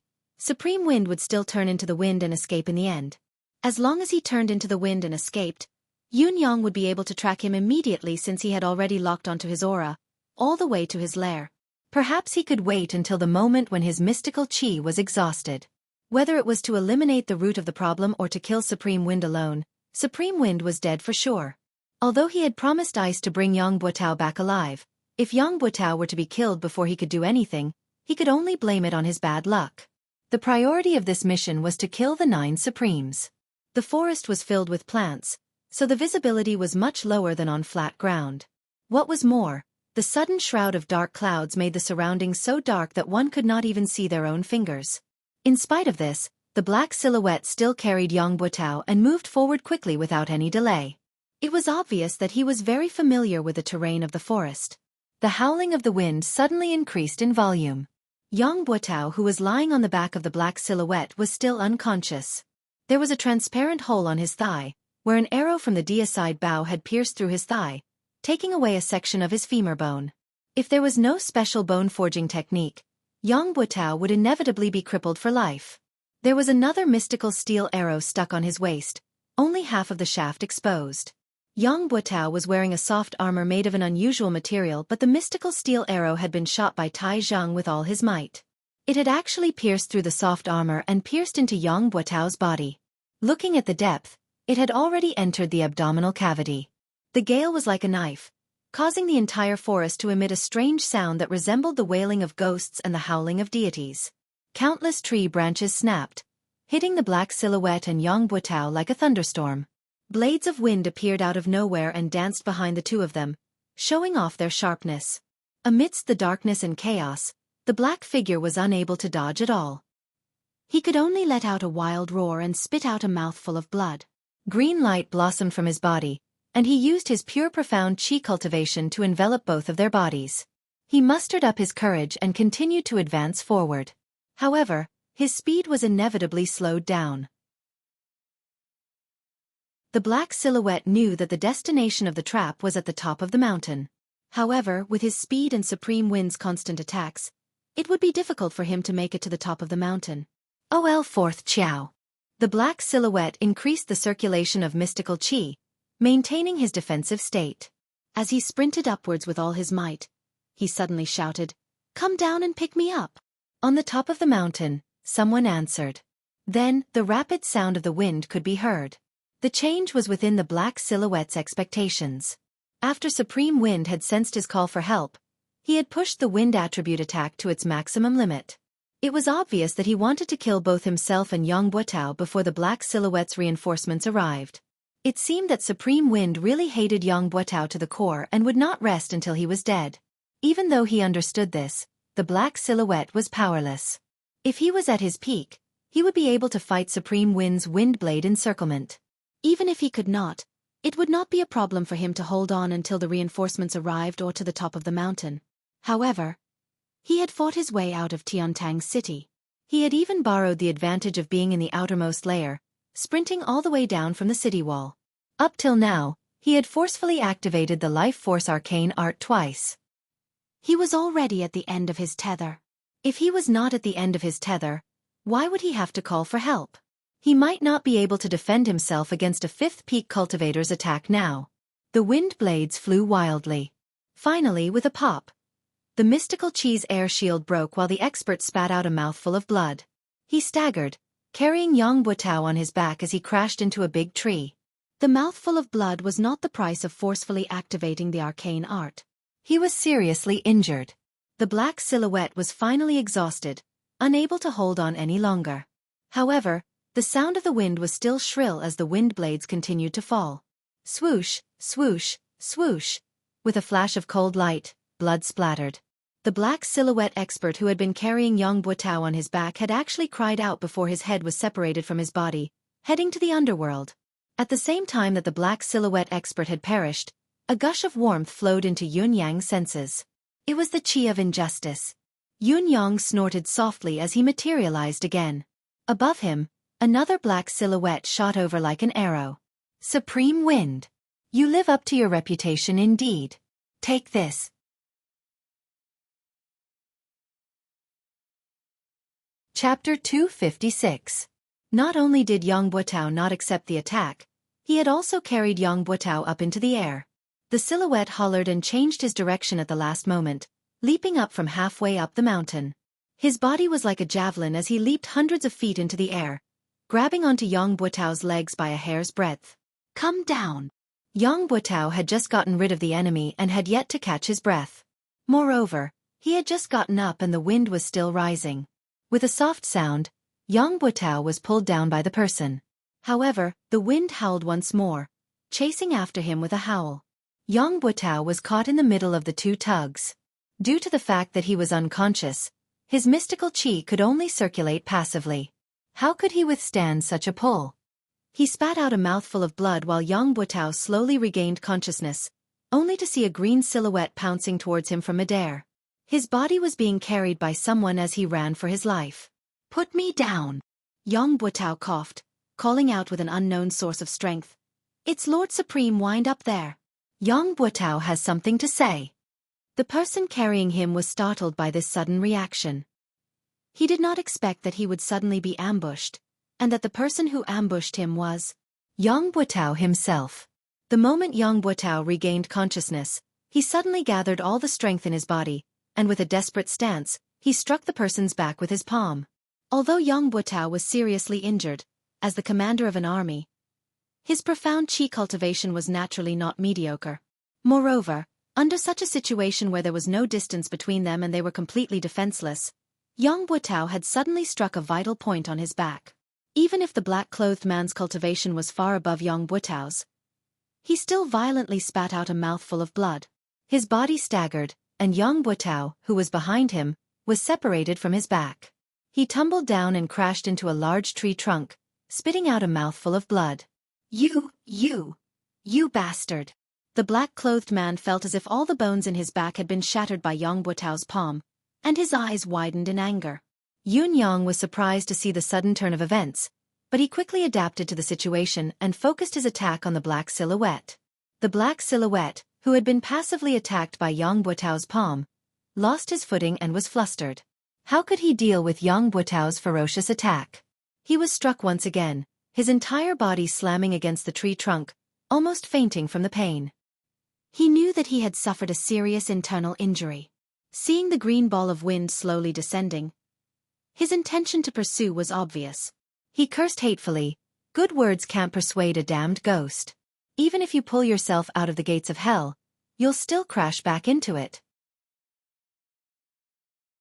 would still turn into the wind and escape in the end. As long as he turned into the wind and escaped, Yun Yang would be able to track him immediately since he had already locked onto his aura, all the way to his lair. Perhaps he could wait until the moment when his mystical chi was exhausted. Whether it was to eliminate the root of the problem or to kill Supreme Wind alone, Supreme Wind was dead for sure. Although he had promised Ice to bring Yang Buotao back alive, if Yang Buotao were to be killed before he could do anything, he could only blame it on his bad luck. The priority of this mission was to kill the 9 Supremes. The forest was filled with plants, so the visibility was much lower than on flat ground. What was more, the sudden shroud of dark clouds made the surroundings so dark that one could not even see their own fingers. In spite of this, the black silhouette still carried Yang Buotao and moved forward quickly without any delay. It was obvious that he was very familiar with the terrain of the forest. The howling of the wind suddenly increased in volume. Yang Buotao, who was lying on the back of the black silhouette, was still unconscious. There was a transparent hole on his thigh, where an arrow from the deicide bow had pierced through his thigh, taking away a section of his femur bone. If there was no special bone-forging technique, Yang Buotao would inevitably be crippled for life. There was another mystical steel arrow stuck on his waist, only half of the shaft exposed. Yang Buotao was wearing a soft armor made of an unusual material, but the mystical steel arrow had been shot by Tai Zhang with all his might. It had actually pierced through the soft armor and pierced into Yang Buotao's body. Looking at the depth, it had already entered the abdominal cavity. The gale was like a knife, causing the entire forest to emit a strange sound that resembled the wailing of ghosts and the howling of deities. Countless tree branches snapped, hitting the black silhouette and Yang Buotao like a thunderstorm. Blades of wind appeared out of nowhere and danced behind the two of them, showing off their sharpness. Amidst the darkness and chaos, the black figure was unable to dodge at all. He could only let out a wild roar and spit out a mouthful of blood. Green light blossomed from his body, and he used his pure profound qi cultivation to envelop both of their bodies. He mustered up his courage and continued to advance forward. However, his speed was inevitably slowed down. The black silhouette knew that the destination of the trap was at the top of the mountain. However, with his speed and Supreme Wind's constant attacks, it would be difficult for him to make it to the top of the mountain. OL 4th Qiao. The black silhouette increased the circulation of mystical qi, maintaining his defensive state. As he sprinted upwards with all his might, he suddenly shouted, "Come down and pick me up." On the top of the mountain, someone answered. Then, the rapid sound of the wind could be heard. The change was within the black silhouette's expectations. After Supreme Wind had sensed his call for help, he had pushed the wind attribute attack to its maximum limit. It was obvious that he wanted to kill both himself and Yang Buotao before the black silhouette's reinforcements arrived. It seemed that Supreme Wind really hated Yang Buotao to the core and would not rest until he was dead. Even though he understood this, the black silhouette was powerless. If he was at his peak, he would be able to fight Supreme Wind's Windblade encirclement. Even if he could not, it would not be a problem for him to hold on until the reinforcements arrived or to the top of the mountain. However, he had fought his way out of Tiantang's city. He had even borrowed the advantage of being in the outermost layer, sprinting all the way down from the city wall. Up till now, he had forcefully activated the Life Force Arcane Art twice. He was already at the end of his tether. If he was not at the end of his tether, why would he have to call for help? He might not be able to defend himself against a 5th peak cultivator's attack now. The wind blades flew wildly. Finally, with a pop, the mystical Qi's air shield broke while the expert spat out a mouthful of blood. He staggered, carrying Yang Buotao on his back as he crashed into a big tree. The mouthful of blood was not the price of forcefully activating the arcane art. He was seriously injured. The black silhouette was finally exhausted, unable to hold on any longer. However, the sound of the wind was still shrill as the wind blades continued to fall. Swoosh, swoosh, swoosh. With a flash of cold light, blood splattered. The black silhouette expert who had been carrying Yang Buotao on his back had actually cried out before his head was separated from his body, heading to the underworld. At the same time that the black silhouette expert had perished, a gush of warmth flowed into Yun Yang's senses. It was the qi of injustice. Yun Yang snorted softly as he materialized again. Above him, another black silhouette shot over like an arrow. Supreme Wind. You live up to your reputation indeed. Take this. Chapter 256. Not only did Yang Buotao not accept the attack, he had also carried Yang Buotao up into the air. The silhouette hollered and changed his direction at the last moment, leaping up from halfway up the mountain. His body was like a javelin as he leaped hundreds of feet into the air, grabbing onto Yang Buotao's legs by a hair's breadth. Come down. Yang Buotao had just gotten rid of the enemy and had yet to catch his breath. Moreover, he had just gotten up and the wind was still rising. With a soft sound, Yang Buotao was pulled down by the person. However, the wind howled once more, chasing after him with a howl. Yang Buotao was caught in the middle of the two tugs. Due to the fact that he was unconscious, his mystical chi could only circulate passively. How could he withstand such a pull? He spat out a mouthful of blood while Yang Buotao slowly regained consciousness, only to see a green silhouette pouncing towards him from midair. His body was being carried by someone as he ran for his life. "Put me down!" Yang Buotao coughed, calling out with an unknown source of strength. "It's Lord Supreme Wind up there. Yang Buotao has something to say." The person carrying him was startled by this sudden reaction. He did not expect that he would suddenly be ambushed, and that the person who ambushed him was Yang Buotao himself. The moment Yang Buotao regained consciousness, he suddenly gathered all the strength in his body, and with a desperate stance, he struck the person's back with his palm. Although Yang Buotao was seriously injured, as the commander of an army, his profound chi cultivation was naturally not mediocre. Moreover, under such a situation where there was no distance between them and they were completely defenseless, Yang Buotao had suddenly struck a vital point on his back. Even if the black-clothed man's cultivation was far above Yang Buotao's, he still violently spat out a mouthful of blood. His body staggered, and Yang Buotao, who was behind him, was separated from his back. He tumbled down and crashed into a large tree trunk, spitting out a mouthful of blood. You bastard!" The black-clothed man felt as if all the bones in his back had been shattered by Yang Buotao's palm, and his eyes widened in anger. Yun Yang was surprised to see the sudden turn of events, but he quickly adapted to the situation and focused his attack on the black silhouette. The black silhouette, who had been passively attacked by Yang Buotao's palm, lost his footing and was flustered. How could he deal with Yang Buotao's ferocious attack? He was struck once again, his entire body slamming against the tree trunk, almost fainting from the pain. He knew that he had suffered a serious internal injury. Seeing the green ball of wind slowly descending, his intention to pursue was obvious. He cursed hatefully, "Good words can't persuade a damned ghost. Even if you pull yourself out of the gates of hell, you'll still crash back into it."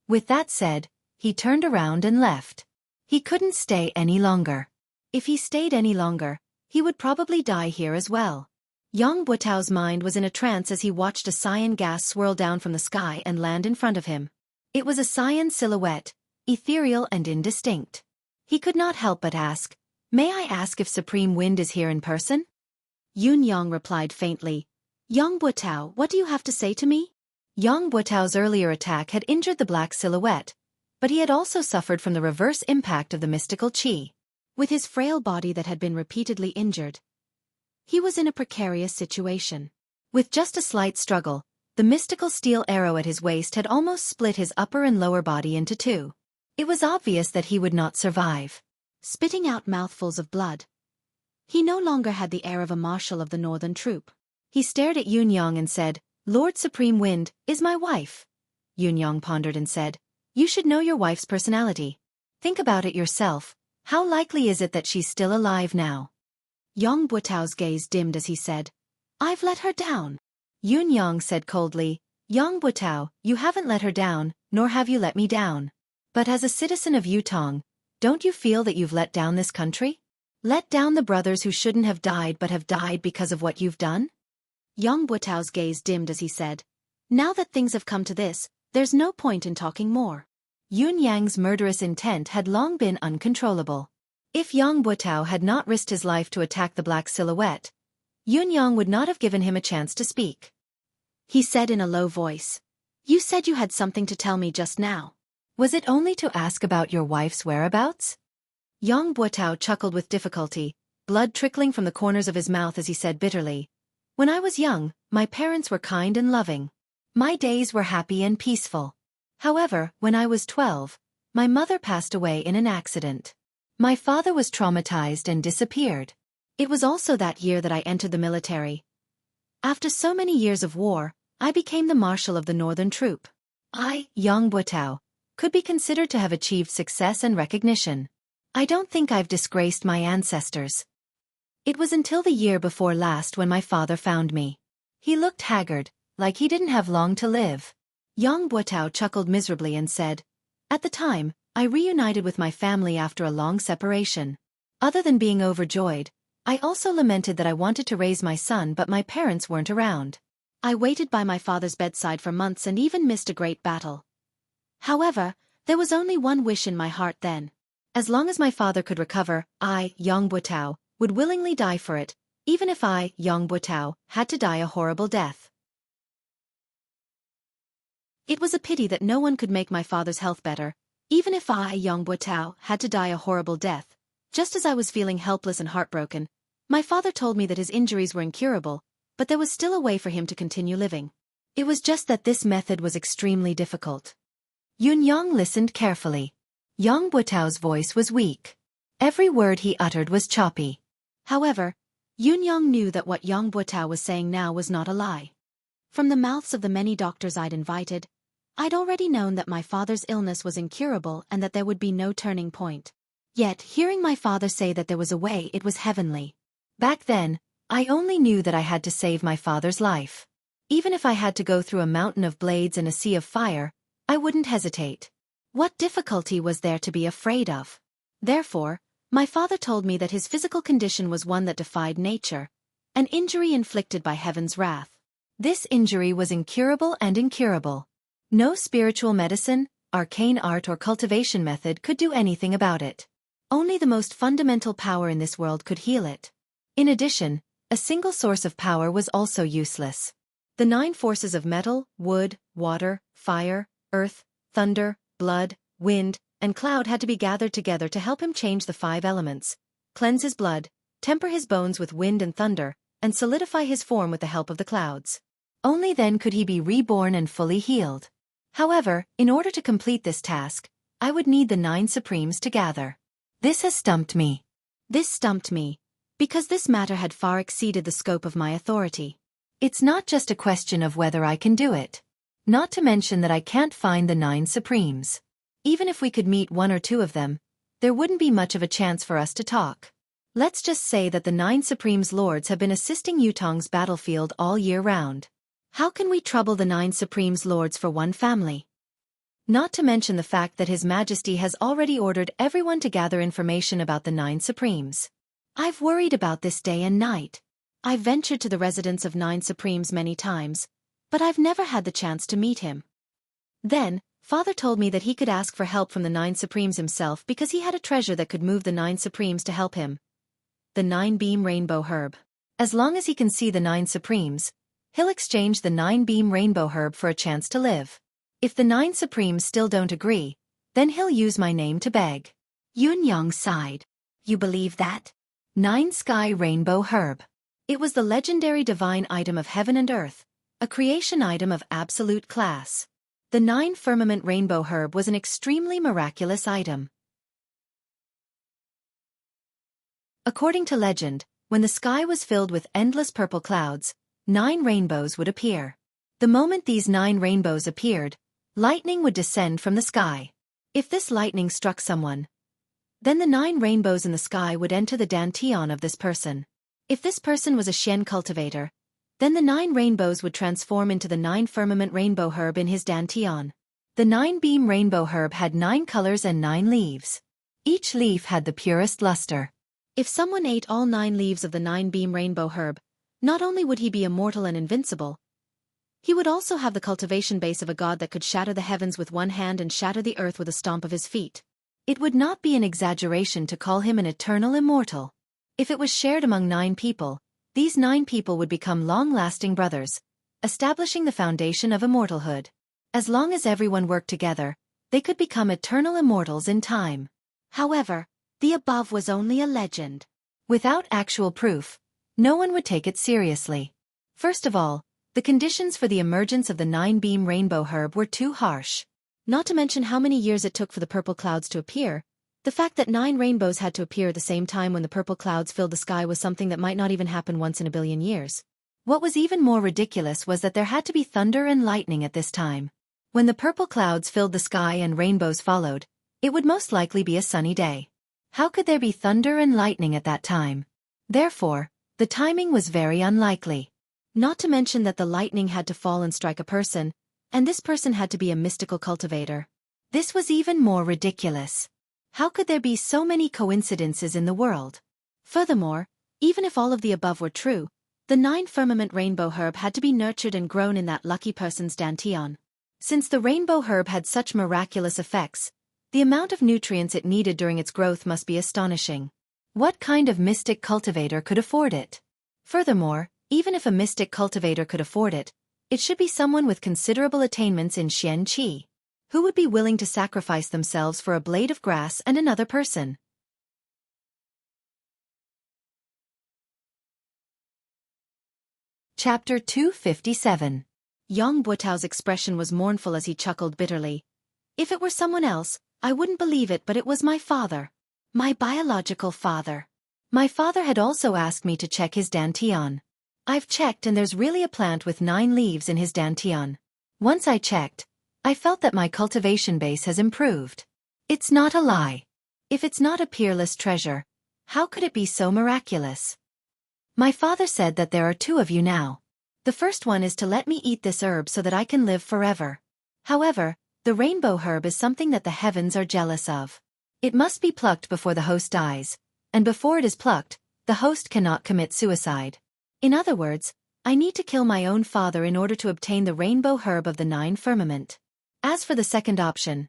With that said, he turned around and left. He couldn't stay any longer. If he stayed any longer, he would probably die here as well. Yang Buotao's mind was in a trance as he watched a cyan gas swirl down from the sky and land in front of him. It was a cyan silhouette, ethereal and indistinct. He could not help but ask, "May I ask if Supreme Wind is here in person?" Yun Yang replied faintly, "Yang Buotao, what do you have to say to me?" Yang Buotao's earlier attack had injured the black silhouette, but he had also suffered from the reverse impact of the mystical chi. With his frail body that had been repeatedly injured, he was in a precarious situation. With just a slight struggle, the mystical steel arrow at his waist had almost split his upper and lower body into two. It was obvious that he would not survive. Spitting out mouthfuls of blood, he no longer had the air of a marshal of the northern troop. He stared at Yun Yang and said, "Lord Supreme Wind is my wife." Yun Yang pondered and said, "You should know your wife's personality. Think about it yourself. How likely is it that she's still alive now?" Yang Buotao's gaze dimmed as he said, "I've let her down." Yun Yang said coldly, "Yang Buotao, you haven't let her down, nor have you let me down. But as a citizen of Yutong, don't you feel that you've let down this country? Let down the brothers who shouldn't have died but have died because of what you've done?" Yang Buotao's gaze dimmed as he said, "Now that things have come to this, there's no point in talking more." Yun Yang's murderous intent had long been uncontrollable. If Yang Buotao had not risked his life to attack the black silhouette, Yun Yang would not have given him a chance to speak. He said in a low voice, "You said you had something to tell me just now. Was it only to ask about your wife's whereabouts?" Yang Buotao chuckled with difficulty, blood trickling from the corners of his mouth as he said bitterly, "When I was young, my parents were kind and loving. My days were happy and peaceful. However, when I was 12, my mother passed away in an accident. My father was traumatized and disappeared. It was also that year that I entered the military. After so many years of war, I became the marshal of the northern troop. I, Yang Buotao, could be considered to have achieved success and recognition. I don't think I've disgraced my ancestors. It was until the year before last when my father found me. He looked haggard, like he didn't have long to live. Yang Buotao chuckled miserably and said, "At the time, I reunited with my family after a long separation. Other than being overjoyed, I also lamented that I wanted to raise my son but my parents weren't around. I waited by my father's bedside for months and even missed a great battle. However, there was only one wish in my heart then. As long as my father could recover, I, Yang Buotao, would willingly die for it, even if I, Yang Buotao, had to die a horrible death." It was a pity that no one could make my father's health better, even if I, Yang Buotao, had to die a horrible death. Just as I was feeling helpless and heartbroken, my father told me that his injuries were incurable, but there was still a way for him to continue living. It was just that this method was extremely difficult. Yun Yang listened carefully. Yang Buotao's voice was weak. Every word he uttered was choppy. However, Yun Yang knew that what Yang Buotao was saying now was not a lie. From the mouths of the many doctors I'd invited, I'd already known that my father's illness was incurable and that there would be no turning point. Yet, hearing my father say that there was a way, it was heavenly. Back then, I only knew that I had to save my father's life. Even if I had to go through a mountain of blades and a sea of fire, I wouldn't hesitate. What difficulty was there to be afraid of? Therefore, my father told me that his physical condition was one that defied nature, an injury inflicted by heaven's wrath. This injury was incurable and incurable. No spiritual medicine, arcane art or cultivation method could do anything about it. Only the most fundamental power in this world could heal it. In addition, a single source of power was also useless. The 9 forces of metal, wood, water, fire, earth, thunder, blood, wind, and cloud had to be gathered together to help him change the 5 elements, cleanse his blood, temper his bones with wind and thunder, and solidify his form with the help of the clouds. Only then could he be reborn and fully healed. However, in order to complete this task, I would need the 9 Supremes to gather. This has stumped me. This stumped me, because this matter had far exceeded the scope of my authority. It's not just a question of whether I can do it. Not to mention that I can't find the 9 Supremes. Even if we could meet 1 or 2 of them, there wouldn't be much of a chance for us to talk. Let's just say that the 9 Supremes Lords have been assisting Yutong's battlefield all year round. How can we trouble the 9 Supremes Lords for one family? Not to mention the fact that His Majesty has already ordered everyone to gather information about the 9 Supremes. I've worried about this day and night. I've ventured to the residence of 9 Supremes many times, but I've never had the chance to meet him. Then, Father told me that he could ask for help from the 9 Supremes himself because he had a treasure that could move the 9 Supremes to help him. The 9-beam rainbow herb. As long as he can see the 9 Supremes, he'll exchange the 9-beam rainbow herb for a chance to live. If the 9 Supremes still don't agree, then he'll use my name to beg. Yun Yang sighed. You believe that? 9 Sky Rainbow Herb. It was the legendary divine item of heaven and earth, a creation item of absolute class. The 9 Firmament Rainbow Herb was an extremely miraculous item. According to legend, when the sky was filled with endless purple clouds, 9 rainbows would appear. The moment these 9 rainbows appeared, lightning would descend from the sky. If this lightning struck someone, then the 9 rainbows in the sky would enter the dantian of this person. If this person was a Xian cultivator, then the 9 rainbows would transform into the 9 Firmament Rainbow Herb in his dantian. The 9-beam rainbow herb had 9 colors and 9 leaves. Each leaf had the purest luster. If someone ate all 9 leaves of the 9-beam rainbow herb, not only would he be immortal and invincible, he would also have the cultivation base of a god that could shatter the heavens with one hand and shatter the earth with a stomp of his feet. It would not be an exaggeration to call him an eternal immortal. If it was shared among 9 people, these 9 people would become long-lasting brothers, establishing the foundation of immortalhood. As long as everyone worked together, they could become eternal immortals in time. However, the above was only a legend. Without actual proof, no one would take it seriously. First of all, the conditions for the emergence of the 9-beam rainbow herb were too harsh. Not to mention how many years it took for the purple clouds to appear. The fact that 9 rainbows had to appear at the same time when the purple clouds filled the sky was something that might not even happen once in a billion years. What was even more ridiculous was that there had to be thunder and lightning at this time. When the purple clouds filled the sky and rainbows followed, it would most likely be a sunny day. How could there be thunder and lightning at that time? Therefore, the timing was very unlikely. Not to mention that the lightning had to fall and strike a person, and this person had to be a mystical cultivator. This was even more ridiculous. How could there be so many coincidences in the world? Furthermore, even if all of the above were true, the 9 firmament rainbow herb had to be nurtured and grown in that lucky person's dantian. Since the rainbow herb had such miraculous effects, the amount of nutrients it needed during its growth must be astonishing. What kind of mystic cultivator could afford it? Furthermore, even if a mystic cultivator could afford it, it should be someone with considerable attainments in Xueqi. Who would be willing to sacrifice themselves for a blade of grass and another person? Chapter 257. Yang Buotao's expression was mournful as he chuckled bitterly. If it were someone else, I wouldn't believe it, but it was my father. My biological father. My father had also asked me to check his dantian. I've checked and there's really a plant with 9 leaves in his dantian. Once I checked, I felt that my cultivation base has improved. It's not a lie. If it's not a peerless treasure, how could it be so miraculous? My father said that there are 2 of you now. The first one is to let me eat this herb so that I can live forever. However, the rainbow herb is something that the heavens are jealous of. It must be plucked before the host dies, and before it is plucked, the host cannot commit suicide. In other words, I need to kill my own father in order to obtain the rainbow herb of the 9 firmament. As for the second option,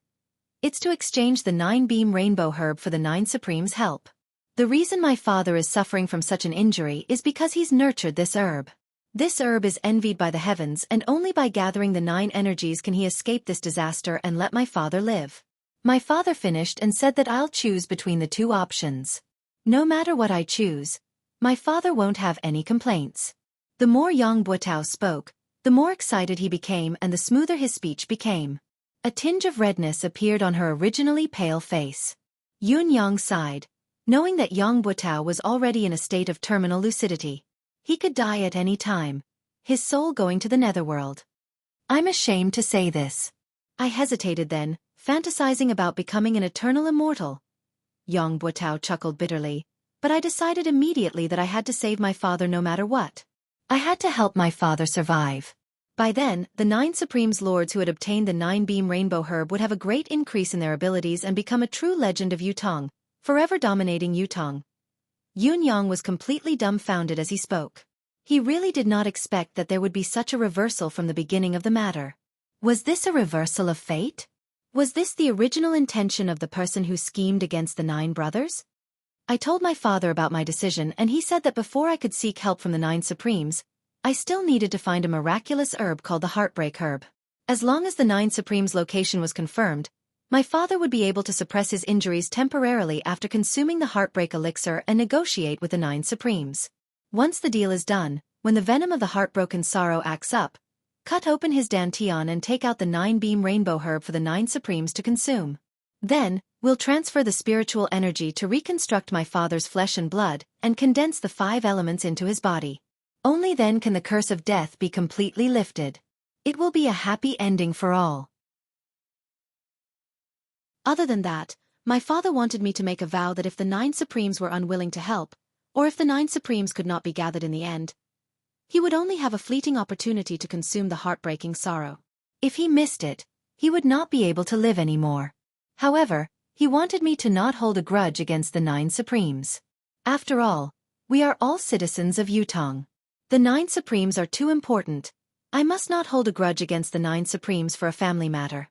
it's to exchange the 9-beam rainbow herb for the 9 supremes' help. The reason my father is suffering from such an injury is because he's nurtured this herb. This herb is envied by the heavens, and only by gathering the 9 energies can he escape this disaster and let my father live. My father finished and said that I'll choose between the 2 options. No matter what I choose, my father won't have any complaints. The more Yang Buotao spoke, the more excited he became and the smoother his speech became. A tinge of redness appeared on her originally pale face. Yun Yang sighed, knowing that Yang Buotao was already in a state of terminal lucidity. He could die at any time, his soul going to the netherworld. I'm ashamed to say this. I hesitated then, fantasizing about becoming an eternal immortal. Yang Buotao chuckled bitterly, but I decided immediately that I had to save my father no matter what. I had to help my father survive. By then, the 9 Supremes Lords who had obtained the 9-beam rainbow herb would have a great increase in their abilities and become a true legend of Yutong, forever dominating Yutong. Yun Yang was completely dumbfounded as he spoke. He really did not expect that there would be such a reversal from the beginning of the matter. Was this a reversal of fate? Was this the original intention of the person who schemed against the 9 brothers? I told my father about my decision and he said that before I could seek help from the 9 Supremes, I still needed to find a miraculous herb called the Heartbreak Herb. As long as the 9 Supremes' location was confirmed, my father would be able to suppress his injuries temporarily after consuming the Heartbreak Elixir and negotiate with the 9 Supremes. Once the deal is done, when the venom of the heartbroken sorrow acts up, cut open his dantian and take out the 9-beam rainbow herb for the 9 Supremes to consume. Then, we'll transfer the spiritual energy to reconstruct my father's flesh and blood and condense the 5 elements into his body. Only then can the curse of death be completely lifted. It will be a happy ending for all. Other than that, my father wanted me to make a vow that if the 9 Supremes were unwilling to help, or if the 9 Supremes could not be gathered in the end, he would only have a fleeting opportunity to consume the heartbreaking sorrow. If he missed it, he would not be able to live anymore. However, he wanted me to not hold a grudge against the 9 Supremes. After all, we are all citizens of Yutong. The 9 Supremes are too important. I must not hold a grudge against the 9 Supremes for a family matter.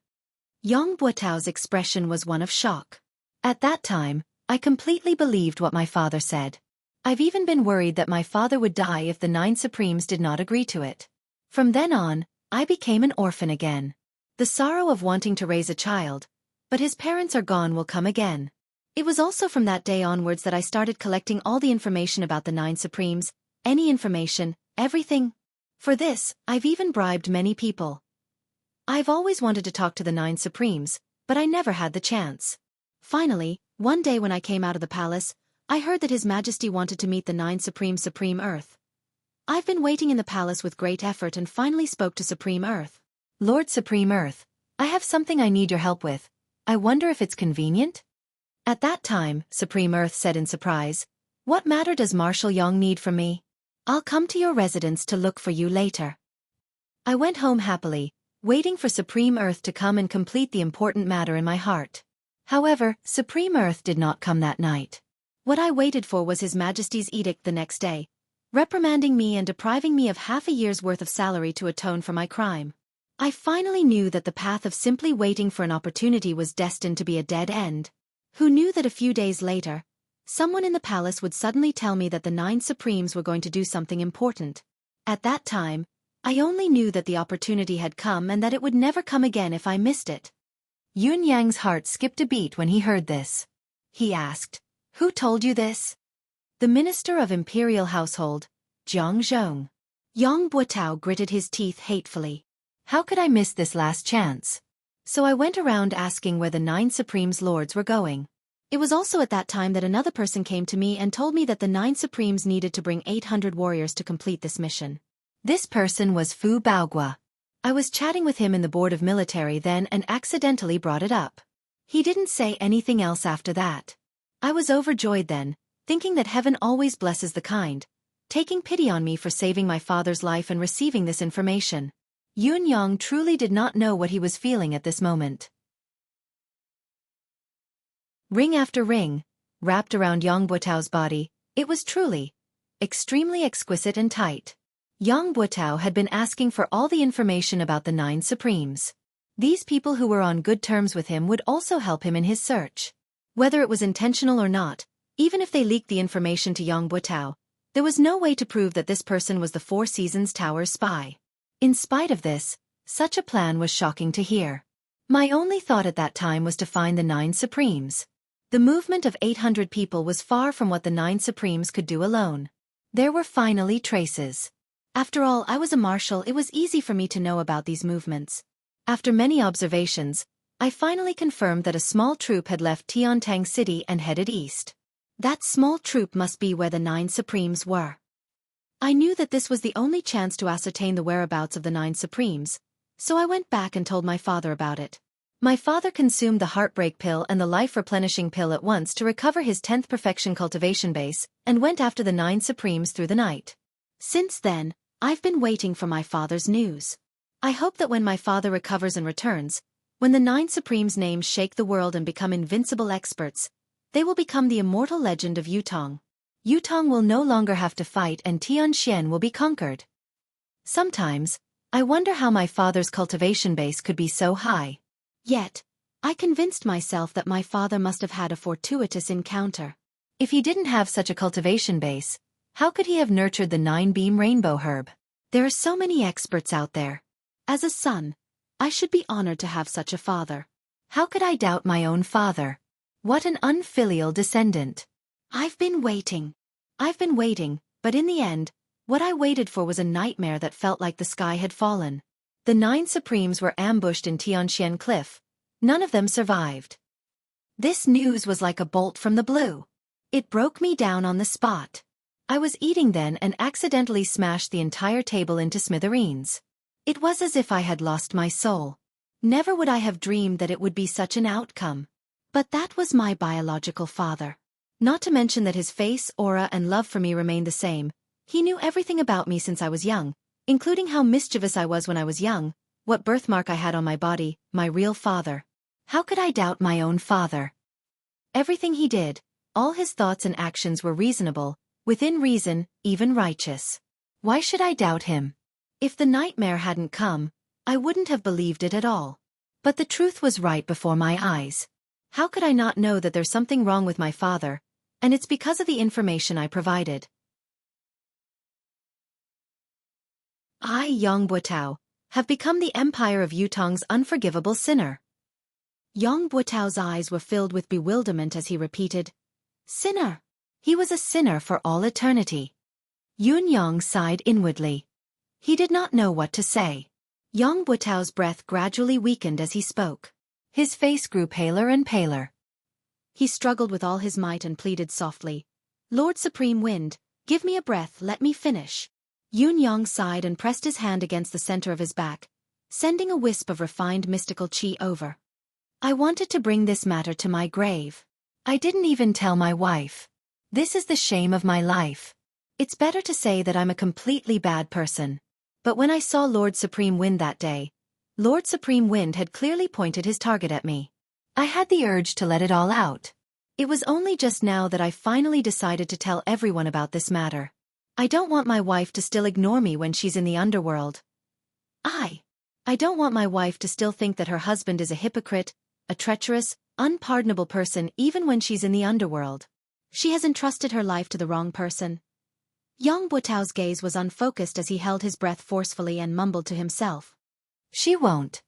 Yang Buotao's expression was one of shock. At that time, I completely believed what my father said. I've even been worried that my father would die if the 9 Supremes did not agree to it. From then on, I became an orphan again. The sorrow of wanting to raise a child, but his parents are gone, will come again. It was also from that day onwards that I started collecting all the information about the 9 Supremes, any information, everything. For this, I've even bribed many people. I've always wanted to talk to the 9 Supremes, but I never had the chance. Finally, one day when I came out of the palace, I heard that His Majesty wanted to meet the 9 Supreme Earth. I've been waiting in the palace with great effort and finally spoke to Supreme Earth. Lord Supreme Earth, I have something I need your help with. I wonder if it's convenient? At that time, Supreme Earth said in surprise, What matter does Marshal Yang need from me? I'll come to your residence to look for you later. I went home happily, waiting for Supreme Earth to come and complete the important matter in my heart. However, Supreme Earth did not come that night. What I waited for was His Majesty's edict the next day, reprimanding me and depriving me of half a year's worth of salary to atone for my crime. I finally knew that the path of simply waiting for an opportunity was destined to be a dead end. Who knew that a few days later, someone in the palace would suddenly tell me that the 9 Supremes were going to do something important. At that time, I only knew that the opportunity had come and that it would never come again if I missed it. Yun Yang's heart skipped a beat when he heard this. He asked, "Who told you this?" "The Minister of Imperial Household, Jiang Zhong." Yang Buotao gritted his teeth hatefully. How could I miss this last chance? So I went around asking where the 9 Supremes Lords were going. It was also at that time that another person came to me and told me that the 9 Supremes needed to bring 800 warriors to complete this mission. This person was Fu Baogua. I was chatting with him in the Board of Military then and accidentally brought it up. He didn't say anything else after that. I was overjoyed then, thinking that heaven always blesses the kind, taking pity on me for saving my father's life and receiving this information. Yun Yang truly did not know what he was feeling at this moment. Ring after ring, wrapped around Yang Buotao's body, it was truly extremely exquisite and tight. Yang Buotao had been asking for all the information about the 9 Supremes. These people who were on good terms with him would also help him in his search. Whether it was intentional or not, even if they leaked the information to Yang Buotao, there was no way to prove that this person was the Four Seasons Tower's spy. In spite of this, such a plan was shocking to hear. My only thought at that time was to find the 9 Supremes. The movement of 800 people was far from what the 9 Supremes could do alone. There were finally traces. After all, I was a marshal, it was easy for me to know about these movements. After many observations, I finally confirmed that a small troop had left Tiantang City and headed east. That small troop must be where the 9 Supremes were. I knew that this was the only chance to ascertain the whereabouts of the 9 Supremes, so I went back and told my father about it. My father consumed the heartbreak pill and the life-replenishing pill at once to recover his 10th perfection cultivation base, and went after the 9 Supremes through the night. Since then, I've been waiting for my father's news. I hope that when my father recovers and returns, when the 9 Supremes' names shake the world and become invincible experts, they will become the immortal legend of Yutong. Yutong will no longer have to fight and Tianxian will be conquered. Sometimes, I wonder how my father's cultivation base could be so high. Yet, I convinced myself that my father must have had a fortuitous encounter. If he didn't have such a cultivation base, how could he have nurtured the 9-beam rainbow herb? There are so many experts out there. As a son, I should be honored to have such a father. How could I doubt my own father? What an unfilial descendant. I've been waiting, but in the end, what I waited for was a nightmare that felt like the sky had fallen. The 9 Supremes were ambushed in Tianxian Cliff. None of them survived. This news was like a bolt from the blue. It broke me down on the spot. I was eating then and accidentally smashed the entire table into smithereens. It was as if I had lost my soul. Never would I have dreamed that it would be such an outcome. But that was my biological father. Not to mention that his face, aura, and love for me remained the same. He knew everything about me since I was young, including how mischievous I was when I was young, what birthmark I had on my body, my real father. How could I doubt my own father? Everything he did, all his thoughts and actions were reasonable, within reason, even righteous. Why should I doubt him? If the nightmare hadn't come, I wouldn't have believed it at all. But the truth was right before my eyes. How could I not know that there's something wrong with my father? And it's because of the information I provided. I, Yang Buotao, have become the empire of Yutong's unforgivable sinner. Yang Buotao's eyes were filled with bewilderment as he repeated, "Sinner." He was a sinner for all eternity. Yun Yang sighed inwardly. He did not know what to say. Yang Buotao's breath gradually weakened as he spoke. His face grew paler and paler. He struggled with all his might and pleaded softly, "Lord Supreme Wind, give me a breath, let me finish." Yun Yang sighed and pressed his hand against the center of his back, sending a wisp of refined mystical qi over. "I wanted to bring this matter to my grave. I didn't even tell my wife. This is the shame of my life. It's better to say that I'm a completely bad person. But when I saw Lord Supreme Wind that day, Lord Supreme Wind had clearly pointed his target at me. I had the urge to let it all out. It was only just now that I finally decided to tell everyone about this matter. I don't want my wife to still ignore me when she's in the underworld. I don't want my wife to still think that her husband is a hypocrite, a treacherous, unpardonable person even when she's in the underworld. She has entrusted her life to the wrong person. Yang Buotao's gaze was unfocused as he held his breath forcefully and mumbled to himself. She won't.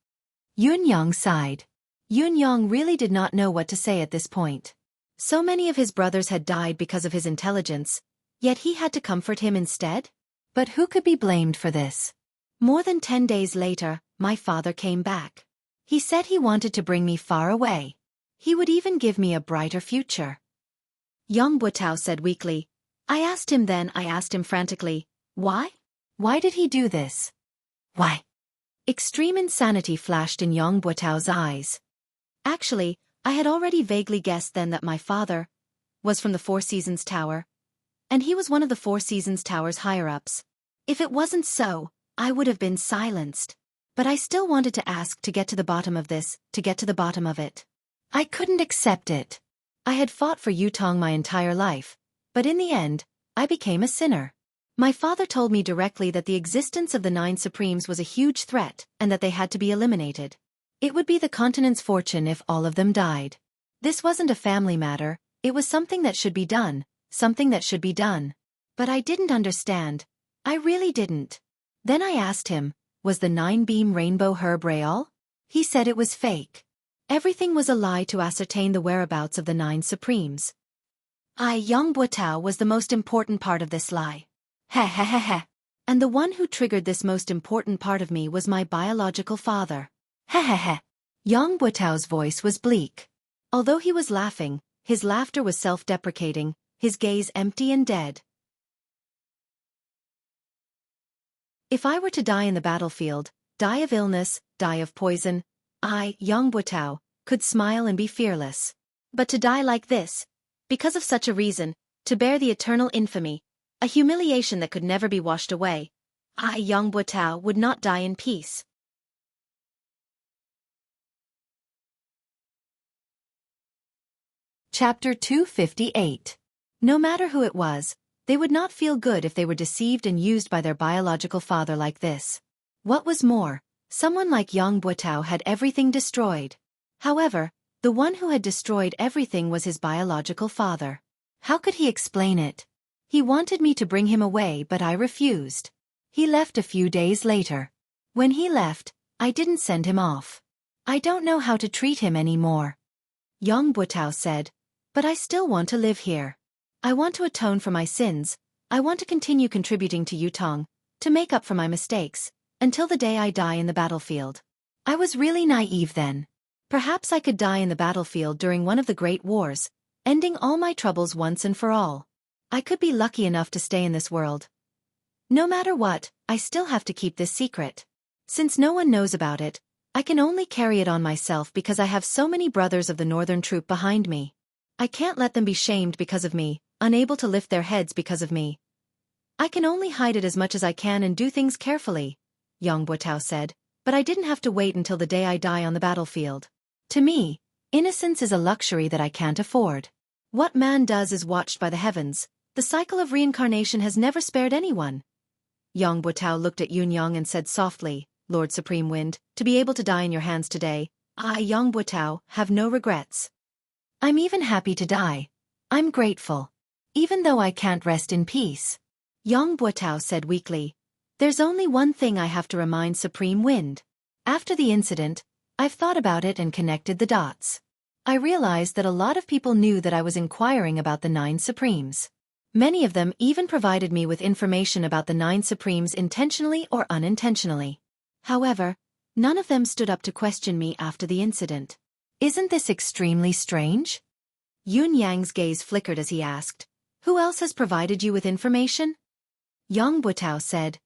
Yun Yang sighed. Yun Yang really did not know what to say at this point. So many of his brothers had died because of his intelligence, yet he had to comfort him instead? But who could be blamed for this? More than 10 days later, my father came back. He said he wanted to bring me far away. He would even give me a brighter future. Yang Buotao said weakly. I asked him frantically, why? Why did he do this? Why? Extreme insanity flashed in Yang Buotao's eyes. Actually, I had already vaguely guessed then that my father was from the Four Seasons Tower, and he was one of the Four Seasons Tower's higher-ups. If it wasn't so, I would have been silenced. But I still wanted to ask to get to the bottom of this, to get to the bottom of it. I couldn't accept it. I had fought for Yutong my entire life, but in the end, I became a sinner. My father told me directly that the existence of the 9 Supremes was a huge threat and that they had to be eliminated. It would be the continent's fortune if all of them died. This wasn't a family matter, it was something that should be done, something that should be done. But I didn't understand. I really didn't. Then I asked him, was the 9-beam rainbow herb real? He said it was fake. Everything was a lie to ascertain the whereabouts of the 9 Supremes. Yang Buotao was the most important part of this lie. Heh. And the one who triggered this most important part of me was my biological father. Heh. Yang Buotao's voice was bleak. Although he was laughing, his laughter was self-deprecating, his gaze empty and dead. If I were to die in the battlefield, die of illness, die of poison, I, Yang Buotao, could smile and be fearless. But to die like this, because of such a reason, to bear the eternal infamy, a humiliation that could never be washed away, I, Yang Buotao, would not die in peace. Chapter 258. No matter who it was, they would not feel good if they were deceived and used by their biological father like this. What was more, someone like Yang Buotao had everything destroyed. However, the one who had destroyed everything was his biological father. How could he explain it? He wanted me to bring him away, but I refused. He left a few days later. When he left, I didn't send him off. I don't know how to treat him anymore. Yang Buotao said, but I still want to live here. I want to atone for my sins, I want to continue contributing to Yutong, to make up for my mistakes, until the day I die in the battlefield. I was really naive then. Perhaps I could die in the battlefield during one of the great wars, ending all my troubles once and for all. I could be lucky enough to stay in this world. No matter what, I still have to keep this secret. Since no one knows about it, I can only carry it on myself because I have so many brothers of the Northern Troop behind me. I can't let them be shamed because of me, unable to lift their heads because of me. I can only hide it as much as I can and do things carefully, Yang Buotao said, but I didn't have to wait until the day I die on the battlefield. To me, innocence is a luxury that I can't afford. What man does is watched by the heavens. The cycle of reincarnation has never spared anyone. Yang Buotao looked at Yun Yang and said softly, Lord Supreme Wind, to be able to die in your hands today, I, Yang Buotao, have no regrets. I'm even happy to die. I'm grateful. Even though I can't rest in peace. Yang Buotao said weakly, there's only one thing I have to remind Supreme Wind. After the incident, I've thought about it and connected the dots. I realized that a lot of people knew that I was inquiring about the 9 Supremes. Many of them even provided me with information about the 9 Supremes intentionally or unintentionally. However, none of them stood up to question me after the incident. Isn't this extremely strange? Yun Yang's gaze flickered as he asked, who else has provided you with information? Yang Buotao said,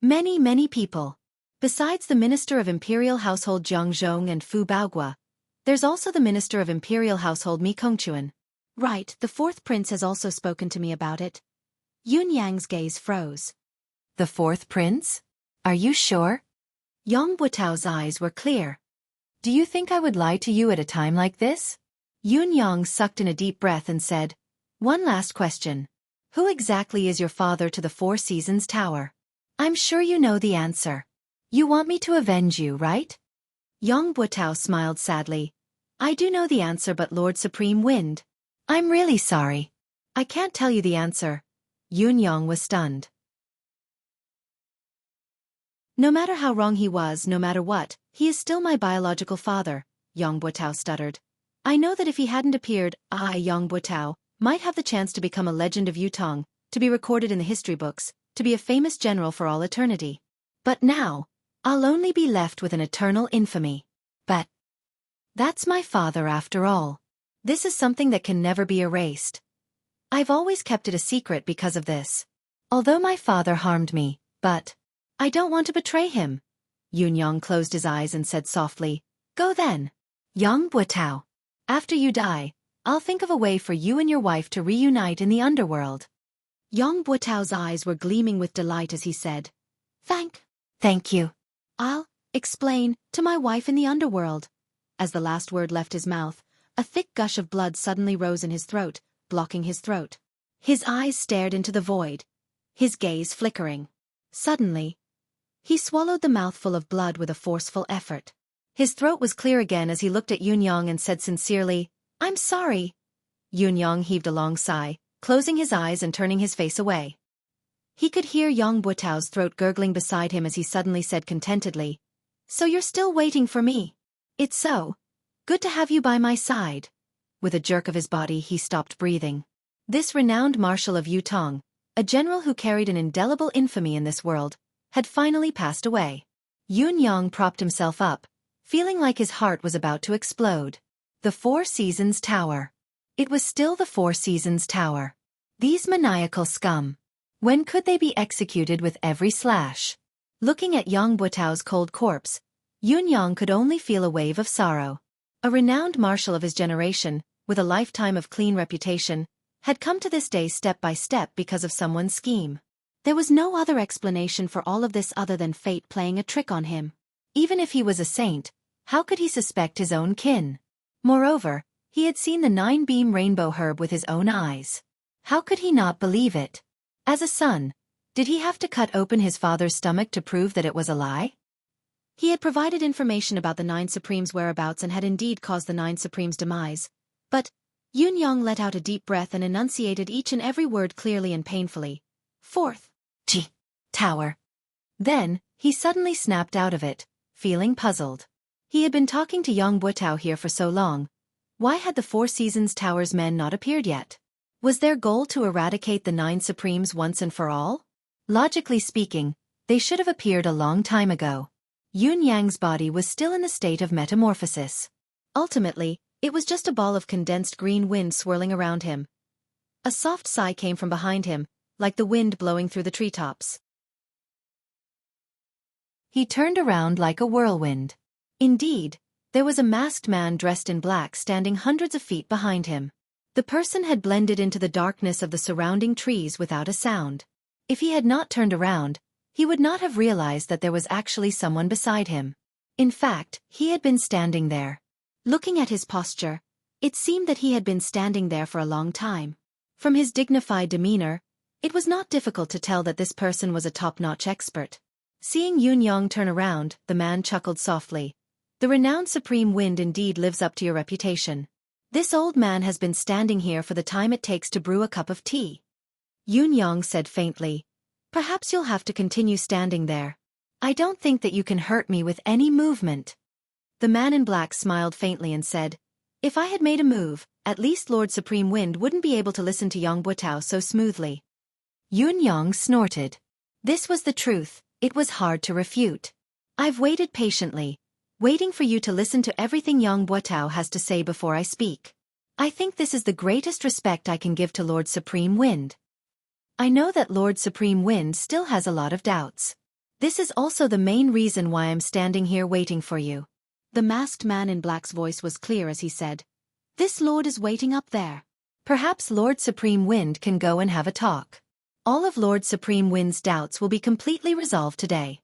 many people. Besides the Minister of Imperial Household Jiang Zhong and Fu Baogua, there's also the Minister of Imperial Household Mi Kongquan. Right, the fourth prince has also spoken to me about it. Yun Yang's gaze froze. The fourth prince? Are you sure? Yang Buetao's eyes were clear. Do you think I would lie to you at a time like this? Yun Yang sucked in a deep breath and said, "One last question. Who exactly is your father to the Four Seasons Tower? I'm sure you know the answer. You want me to avenge you, right?" Yang Buetao smiled sadly. "I do know the answer, but Lord Supreme Wind. I'm really sorry. I can't tell you the answer." Yun Yang was stunned. "No matter how wrong he was, no matter what, he is still my biological father," Yang Buetao stuttered. "I know that if he hadn't appeared, I, Yang Buetao, might have the chance to become a legend of Yutong, to be recorded in the history books, to be a famous general for all eternity. But now, I'll only be left with an eternal infamy. But that's my father after all. This is something that can never be erased. I've always kept it a secret because of this. Although my father harmed me, but I don't want to betray him." Yun Yang closed his eyes and said softly, "Go then. Yang Buetao. After you die, I'll think of a way for you and your wife to reunite in the underworld." Yang Buetao's eyes were gleaming with delight as he said, Thank you. I'll explain to my wife in the underworld." As the last word left his mouth, a thick gush of blood suddenly rose in his throat, blocking his throat. His eyes stared into the void, his gaze flickering. Suddenly, he swallowed the mouthful of blood with a forceful effort. His throat was clear again as he looked at Yun Yang and said sincerely, "I'm sorry." Yun Yang heaved a long sigh, closing his eyes and turning his face away. He could hear Yang Buetao's throat gurgling beside him as he suddenly said contentedly, "So you're still waiting for me? It's so good to have you by my side." With a jerk of his body, he stopped breathing. This renowned marshal of Yutong, a general who carried an indelible infamy in this world, had finally passed away. Yun Yang propped himself up, feeling like his heart was about to explode. The Four Seasons Tower. It was still the Four Seasons Tower. These maniacal scum. When could they be executed with every slash? Looking at Yang Buetao's cold corpse, Yun Yang could only feel a wave of sorrow. A renowned marshal of his generation, with a lifetime of clean reputation, had come to this day step by step because of someone's scheme. There was no other explanation for all of this other than fate playing a trick on him. Even if he was a saint, how could he suspect his own kin? Moreover, he had seen the 9-beam rainbow herb with his own eyes. How could he not believe it? As a son, did he have to cut open his father's stomach to prove that it was a lie? He had provided information about the 9 Supremes' whereabouts and had indeed caused the 9 Supremes' demise. But Yun Yang let out a deep breath and enunciated each and every word clearly and painfully. "Fourth Tower." Then, he suddenly snapped out of it, feeling puzzled. He had been talking to Yang Buetao here for so long. Why had the Four Seasons Tower's men not appeared yet? Was their goal to eradicate the 9 Supremes once and for all? Logically speaking, they should have appeared a long time ago. Yun Yang's body was still in the state of metamorphosis. Ultimately, it was just a ball of condensed green wind swirling around him. A soft sigh came from behind him, like the wind blowing through the treetops. He turned around like a whirlwind. Indeed, there was a masked man dressed in black standing hundreds of feet behind him. The person had blended into the darkness of the surrounding trees without a sound. If he had not turned around, he would not have realized that there was actually someone beside him. In fact, he had been standing there. Looking at his posture, it seemed that he had been standing there for a long time. From his dignified demeanor, it was not difficult to tell that this person was a top-notch expert. Seeing Yun Yang turn around, the man chuckled softly. "The renowned Supreme Wind indeed lives up to your reputation. This old man has been standing here for the time it takes to brew a cup of tea." Yun Yang said faintly, "Perhaps you'll have to continue standing there. I don't think that you can hurt me with any movement." The man in black smiled faintly and said, "If I had made a move, at least Lord Supreme Wind wouldn't be able to listen to Yang Buetao so smoothly." Yun Yang snorted. This was the truth, it was hard to refute. "I've waited patiently, waiting for you to listen to everything Yang Buetao has to say before I speak. I think this is the greatest respect I can give to Lord Supreme Wind. I know that Lord Supreme Wind still has a lot of doubts. This is also the main reason why I'm standing here waiting for you." The masked man in black's voice was clear as he said, "This lord is waiting up there. Perhaps Lord Supreme Wind can go and have a talk. All of Lord Supreme Wind's doubts will be completely resolved today.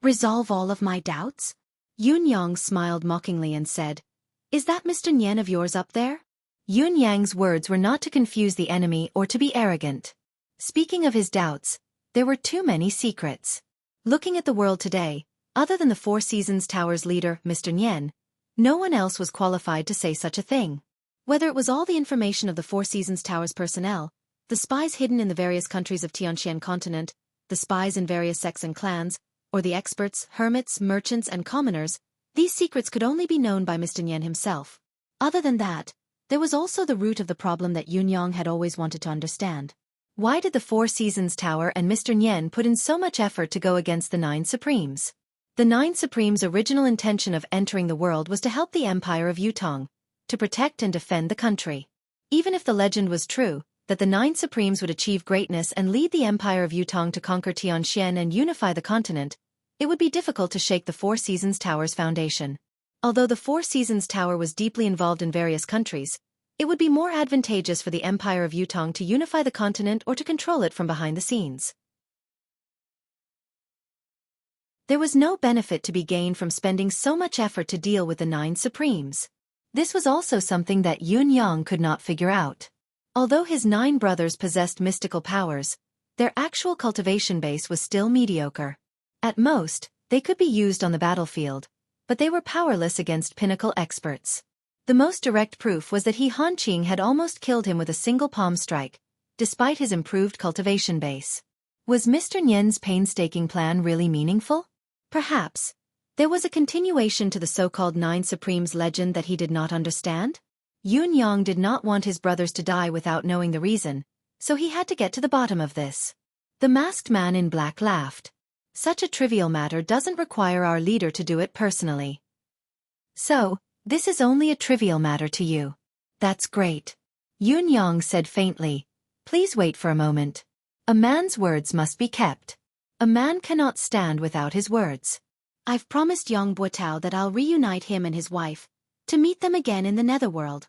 Resolve all of my doubts? Yun Yang smiled mockingly and said, "Is that Mr. Nyen of yours up there?" Yun Yang's words were not to confuse the enemy or to be arrogant. Speaking of his doubts, there were too many secrets. Looking at the world today, other than the Four Seasons Tower's leader, Mr. Nyen, no one else was qualified to say such a thing. Whether it was all the information of the Four Seasons Tower's personnel, the spies hidden in the various countries of Tianxian continent, the spies in various sects and clans, or the experts, hermits, merchants, and commoners, these secrets could only be known by Mr. Nyen himself. Other than that, there was also the root of the problem that Yun Yang had always wanted to understand. Why did the Four Seasons Tower and Mr. Nyen put in so much effort to go against the Nine Supremes? The Nine Supremes' original intention of entering the world was to help the Empire of Yutong, to protect and defend the country. Even if the legend was true, that the Nine Supremes would achieve greatness and lead the Empire of Yutong to conquer Tianxian and unify the continent, it would be difficult to shake the Four Seasons Tower's foundation. Although the Four Seasons Tower was deeply involved in various countries, it would be more advantageous for the Empire of Yutong to unify the continent or to control it from behind the scenes. There was no benefit to be gained from spending so much effort to deal with the Nine Supremes. This was also something that Yun Yang could not figure out. Although his 9 brothers possessed mystical powers, their actual cultivation base was still mediocre. At most, they could be used on the battlefield, but they were powerless against pinnacle experts. The most direct proof was that Han Qing had almost killed him with a single palm strike, despite his improved cultivation base. Was Mr. Nyen's painstaking plan really meaningful? Perhaps. There was a continuation to the so-called Nine Supremes legend that he did not understand. Yun Yang did not want his brothers to die without knowing the reason, so he had to get to the bottom of this. The masked man in black laughed. Such a trivial matter doesn't require our leader to do it personally. So, this is only a trivial matter to you. That's great. Yun Yang said faintly, "Please wait for a moment. A man's words must be kept. A man cannot stand without his words. I've promised Yang Buotao that I'll reunite him and his wife, to meet them again in the netherworld."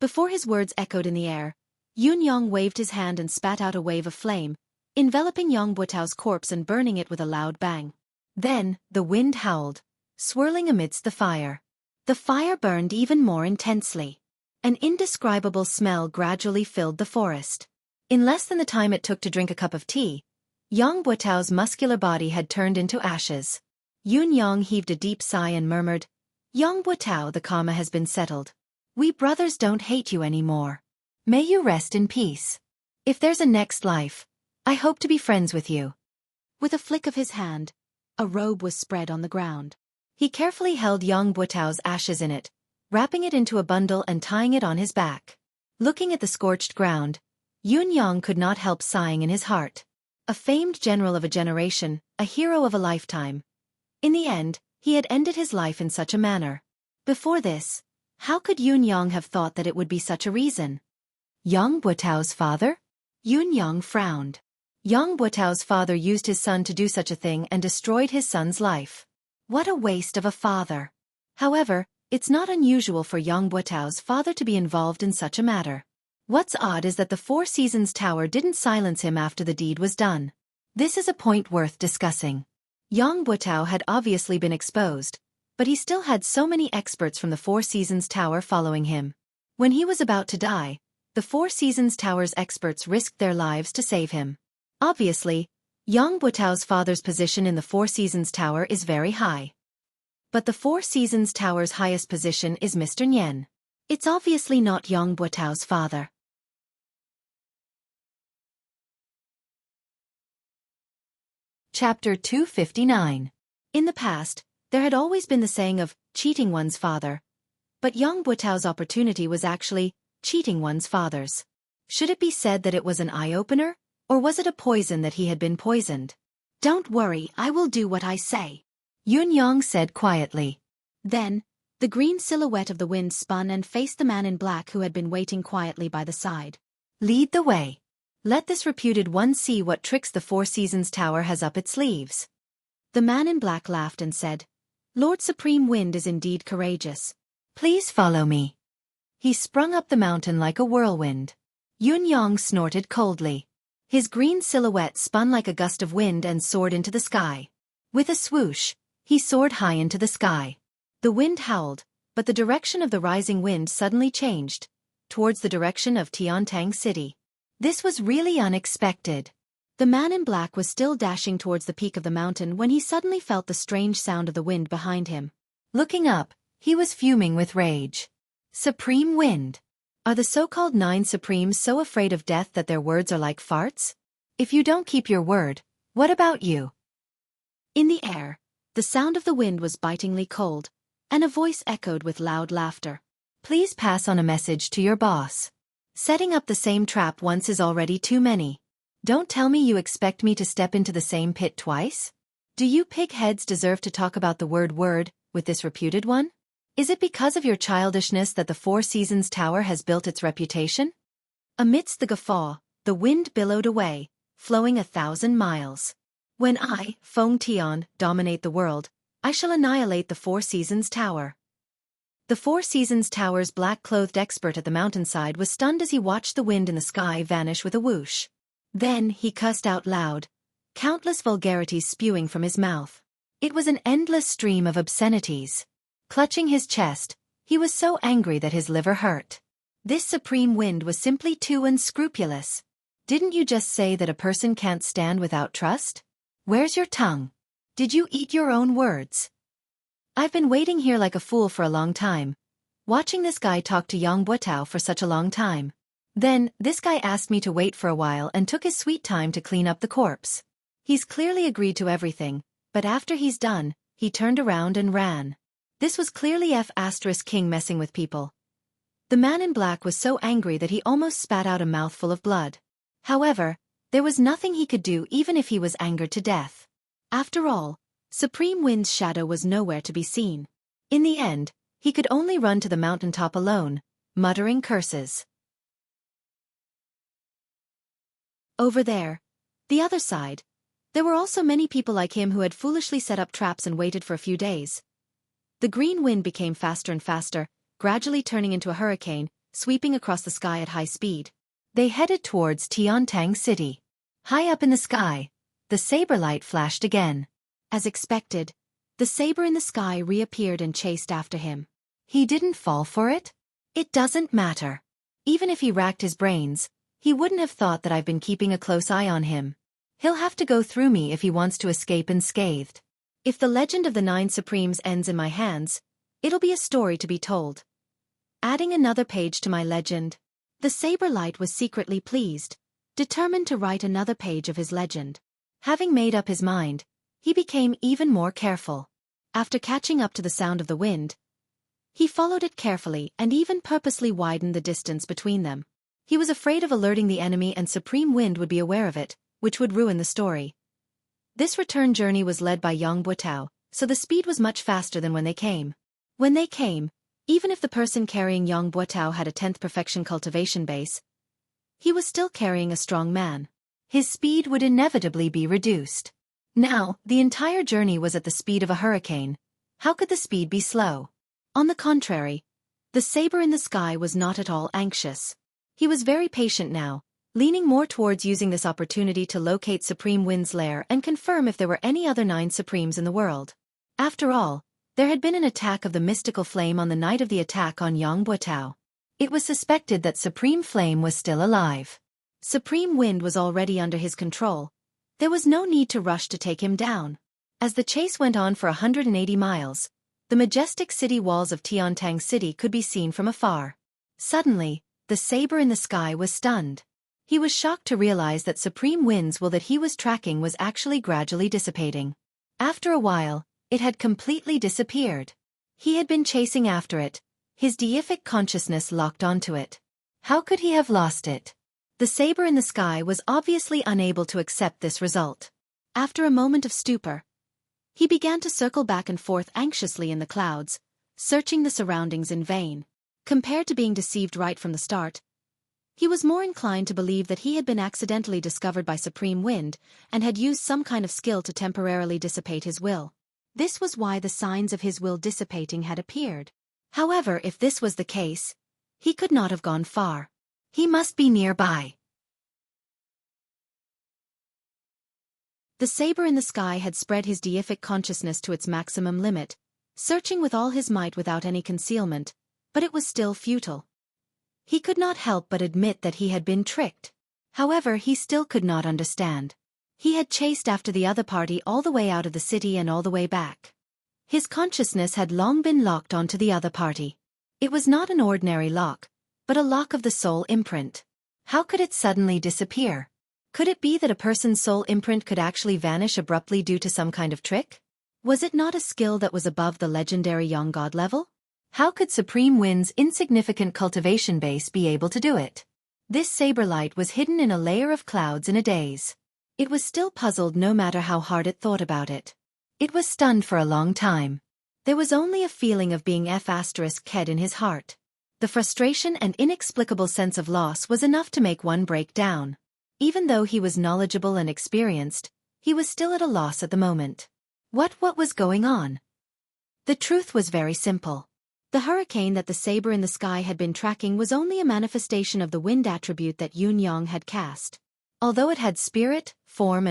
Before his words echoed in the air, Yun Yang waved his hand and spat out a wave of flame, enveloping Yang Buotao's corpse and burning it with a loud bang. Then, the wind howled, swirling amidst the fire. The fire burned even more intensely. An indescribable smell gradually filled the forest. In less than the time it took to drink a cup of tea, Yang Buotao's muscular body had turned into ashes. Yun Yang heaved a deep sigh and murmured, "Yang Buotao, the karma has been settled. We brothers don't hate you anymore. May you rest in peace. If there's a next life, I hope to be friends with you." With a flick of his hand, a robe was spread on the ground. He carefully held Yang Buotao's ashes in it, wrapping it into a bundle and tying it on his back. Looking at the scorched ground, Yun Yang could not help sighing in his heart. A famed general of a generation, a hero of a lifetime. In the end, he had ended his life in such a manner. Before this, how could Yun Yang have thought that it would be such a reason? Yang Buotao's father? Yun Yang frowned. Yang Buotao's father used his son to do such a thing and destroyed his son's life. What a waste of a father. However, it's not unusual for Yang Buotao's father to be involved in such a matter. What's odd is that the Four Seasons Tower didn't silence him after the deed was done. This is a point worth discussing. Yang Buotao had obviously been exposed, but he still had so many experts from the Four Seasons Tower following him. When he was about to die, the Four Seasons Tower's experts risked their lives to save him. Obviously, Yang Buotao's father's position in the Four Seasons Tower is very high. But the Four Seasons Tower's highest position is Mr. Nyen. It's obviously not Yang Buotao's father. Chapter 259. In the past, there had always been the saying of cheating one's father. But Yang Buotao's opportunity was actually cheating one's father's. Should it be said that it was an eye-opener, or was it a poison that he had been poisoned? "Don't worry, I will do what I say," Yun Yang said quietly. Then, the green silhouette of the wind spun and faced the man in black who had been waiting quietly by the side. "Lead the way. Let this reputed one see what tricks the Four Seasons Tower has up its sleeves." The man in black laughed and said, "Lord Supreme Wind is indeed courageous. Please follow me." He sprung up the mountain like a whirlwind. Yun-yang snorted coldly. His green silhouette spun like a gust of wind and soared into the sky. With a swoosh, he soared high into the sky. The wind howled, but the direction of the rising wind suddenly changed, towards the direction of Tiantang City. This was really unexpected. The man in black was still dashing towards the peak of the mountain when he suddenly felt the strange sound of the wind behind him. Looking up, he was fuming with rage. Supreme Wind. Are the so-called 9 Supremes so afraid of death that their words are like farts? If you don't keep your word, what about you? In the air, the sound of the wind was bitingly cold, and a voice echoed with loud laughter. Please pass on a message to your boss. Setting up the same trap once is already too many. Don't tell me you expect me to step into the same pit twice? Do you pig-heads deserve to talk about the word with this reputed one? Is it because of your childishness that the Four Seasons Tower has built its reputation? Amidst the guffaw, the wind billowed away, flowing 1,000 miles. When I, Feng Tian, dominate the world, I shall annihilate the Four Seasons Tower. The Four Seasons Tower's black-clothed expert at the mountainside was stunned as he watched the wind in the sky vanish with a whoosh. Then he cussed out loud, countless vulgarities spewing from his mouth. It was an endless stream of obscenities. Clutching his chest, he was so angry that his liver hurt. This supreme wind was simply too unscrupulous. Didn't you just say that a person can't stand without trust? Where's your tongue? Did you eat your own words? I've been waiting here like a fool for a long time, watching this guy talk to Yang Buotao for such a long time. Then, this guy asked me to wait for a while and took his sweet time to clean up the corpse. He's clearly agreed to everything, but after he's done, he turned around and ran. This was clearly King messing with people. The man in black was so angry that he almost spat out a mouthful of blood. However, there was nothing he could do even if he was angered to death. After all, Supreme Wind's shadow was nowhere to be seen. In the end, he could only run to the mountaintop alone, muttering curses. Over there, the other side, there were also many people like him who had foolishly set up traps and waited for a few days. The green wind became faster and faster, gradually turning into a hurricane, sweeping across the sky at high speed. They headed towards Tiantang City. High up in the sky, the saber light flashed again. As expected, the saber in the sky reappeared and chased after him. He didn't fall for it? It doesn't matter. Even if he racked his brains, he wouldn't have thought that I've been keeping a close eye on him. He'll have to go through me if he wants to escape unscathed. If the legend of the 9 Supremes ends in my hands, it'll be a story to be told. Adding another page to my legend. The saber light was secretly pleased, determined to write another page of his legend. Having made up his mind, he became even more careful. After catching up to the sound of the wind, he followed it carefully and even purposely widened the distance between them. He was afraid of alerting the enemy and Supreme Wind would be aware of it, which would ruin the story. This return journey was led by Yang Buotao, so the speed was much faster than when they came. When they came, even if the person carrying Yang Buotao had a 10th perfection cultivation base, he was still carrying a strong man. His speed would inevitably be reduced. Now, the entire journey was at the speed of a hurricane. How could the speed be slow? On the contrary, the saber in the sky was not at all anxious. He was very patient now, leaning more towards using this opportunity to locate Supreme Wind's lair and confirm if there were any other 9 Supremes in the world. After all, there had been an attack of the mystical flame on the night of the attack on Yang Buotao. It was suspected that Supreme Flame was still alive. Supreme Wind was already under his control. There was no need to rush to take him down. As the chase went on for 180 miles, the majestic city walls of Tiantang City could be seen from afar. Suddenly, the saber in the sky was stunned. He was shocked to realize that Supreme Wind's will that he was tracking was actually gradually dissipating. After a while, it had completely disappeared. He had been chasing after it, his deific consciousness locked onto it. How could he have lost it? The saber in the sky was obviously unable to accept this result. After a moment of stupor, he began to circle back and forth anxiously in the clouds, searching the surroundings in vain. Compared to being deceived right from the start, he was more inclined to believe that he had been accidentally discovered by Supreme Wind and had used some kind of skill to temporarily dissipate his will. This was why the signs of his will dissipating had appeared. However, if this was the case, He could not have gone far. He must be nearby. The saber in the sky had spread his deific consciousness to its maximum limit, searching with all his might without any concealment, but it was still futile. He could not help but admit that he had been tricked. However, he still could not understand. He had chased after the other party all the way out of the city and all the way back. His consciousness had long been locked onto the other party. It was not an ordinary lock, but a lock of the soul imprint. How could it suddenly disappear? Could it be that a person's soul imprint could actually vanish abruptly due to some kind of trick? Was it not a skill that was above the legendary young god level? How could Supreme Wind's insignificant cultivation base be able to do it? This saber light was hidden in a layer of clouds in a daze. It was still puzzled no matter how hard it thought about it. It was stunned for a long time. There was only a feeling of being F***ed in his heart. The frustration and inexplicable sense of loss was enough to make one break down. Even though he was knowledgeable and experienced, he was still at a loss at the moment. What was going on? The truth was very simple. The hurricane that the saber in the sky had been tracking was only a manifestation of the wind attribute that Yun Yang had cast. Although it had spirit, form,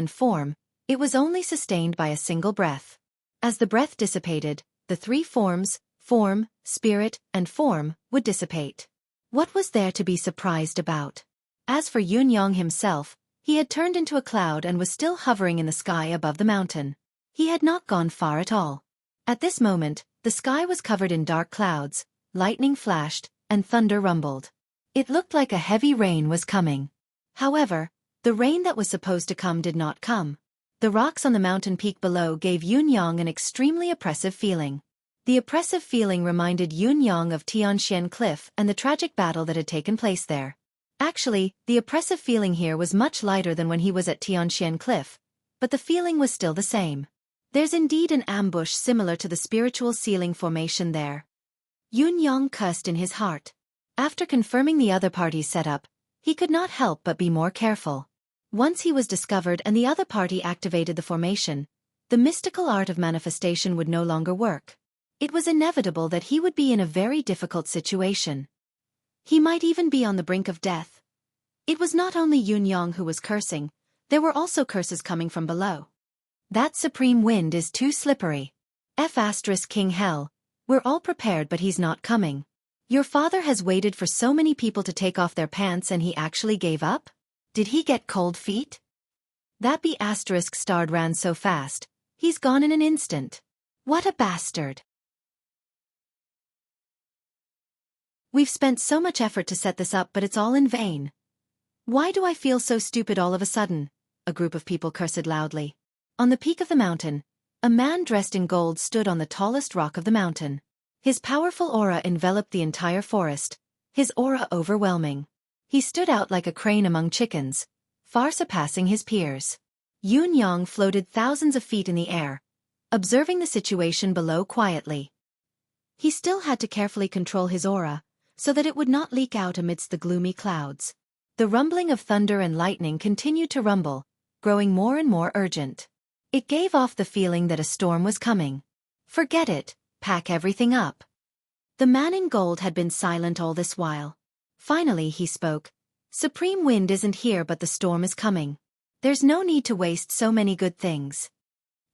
it was only sustained by a single breath. As the breath dissipated, the three forms, form, spirit, and form, would dissipate. What was there to be surprised about? As for Yun Yang himself, he had turned into a cloud and was still hovering in the sky above the mountain. He had not gone far at all. At this moment, the sky was covered in dark clouds, lightning flashed, and thunder rumbled. It looked like a heavy rain was coming. However, the rain that was supposed to come did not come. The rocks on the mountain peak below gave Yun Yang an extremely oppressive feeling. The oppressive feeling reminded Yun Yang of Tianxian Cliff and the tragic battle that had taken place there. Actually, the oppressive feeling here was much lighter than when he was at Tianxian Cliff, but the feeling was still the same. There's indeed an ambush similar to the spiritual ceiling formation there. Yun Yang cursed in his heart. After confirming the other party's setup, he could not help but be more careful. Once he was discovered and the other party activated the formation, the mystical art of manifestation would no longer work. It was inevitable that he would be in a very difficult situation. He might even be on the brink of death. It was not only Yun Yang who was cursing, there were also curses coming from below. That supreme wind is too slippery. King Hell, we're all prepared but he's not coming. Your father has waited for so many people to take off their pants and he actually gave up? Did he get cold feet? That B***** ran so fast, he's gone in an instant. What a bastard. We've spent so much effort to set this up but it's all in vain. Why do I feel so stupid all of a sudden? A group of people cursed loudly. On the peak of the mountain, a man dressed in gold stood on the tallest rock of the mountain. His powerful aura enveloped the entire forest, his aura overwhelming. He stood out like a crane among chickens, far surpassing his peers. Yun Yang floated thousands of feet in the air, observing the situation below quietly. He still had to carefully control his aura, so that it would not leak out amidst the gloomy clouds. The rumbling of thunder and lightning continued to rumble, growing more and more urgent. It gave off the feeling that a storm was coming. Forget it, pack everything up. The man in gold had been silent all this while. Finally he spoke. Supreme Wind isn't here but the storm is coming. There's no need to waste so many good things.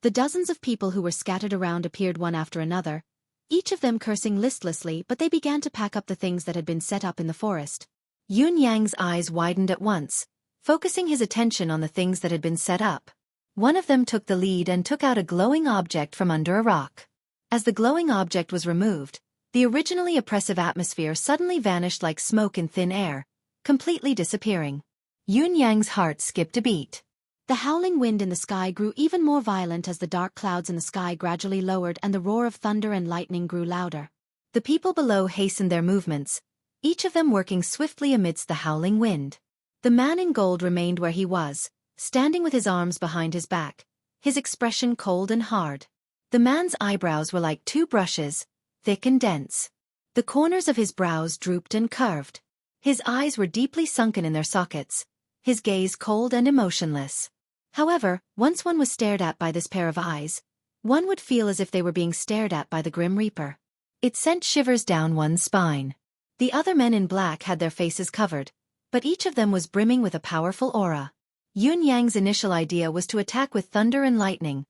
The dozens of people who were scattered around appeared one after another, each of them cursing listlessly, but they began to pack up the things that had been set up in the forest. Yun Yang's eyes widened at once, focusing his attention on the things that had been set up. One of them took the lead and took out a glowing object from under a rock. As the glowing object was removed, the originally oppressive atmosphere suddenly vanished like smoke in thin air, completely disappearing. Yun Yang's heart skipped a beat. The howling wind in the sky grew even more violent as the dark clouds in the sky gradually lowered and the roar of thunder and lightning grew louder. The people below hastened their movements, each of them working swiftly amidst the howling wind. The man in gold remained where he was, standing with his arms behind his back, his expression cold and hard. The man's eyebrows were like two brushes, thick and dense. The corners of his brows drooped and curved. His eyes were deeply sunken in their sockets, his gaze cold and emotionless. However, once one was stared at by this pair of eyes, one would feel as if they were being stared at by the Grim Reaper. It sent shivers down one's spine. The other men in black had their faces covered, but each of them was brimming with a powerful aura. Yun Yang's initial idea was to attack with thunder and lightning,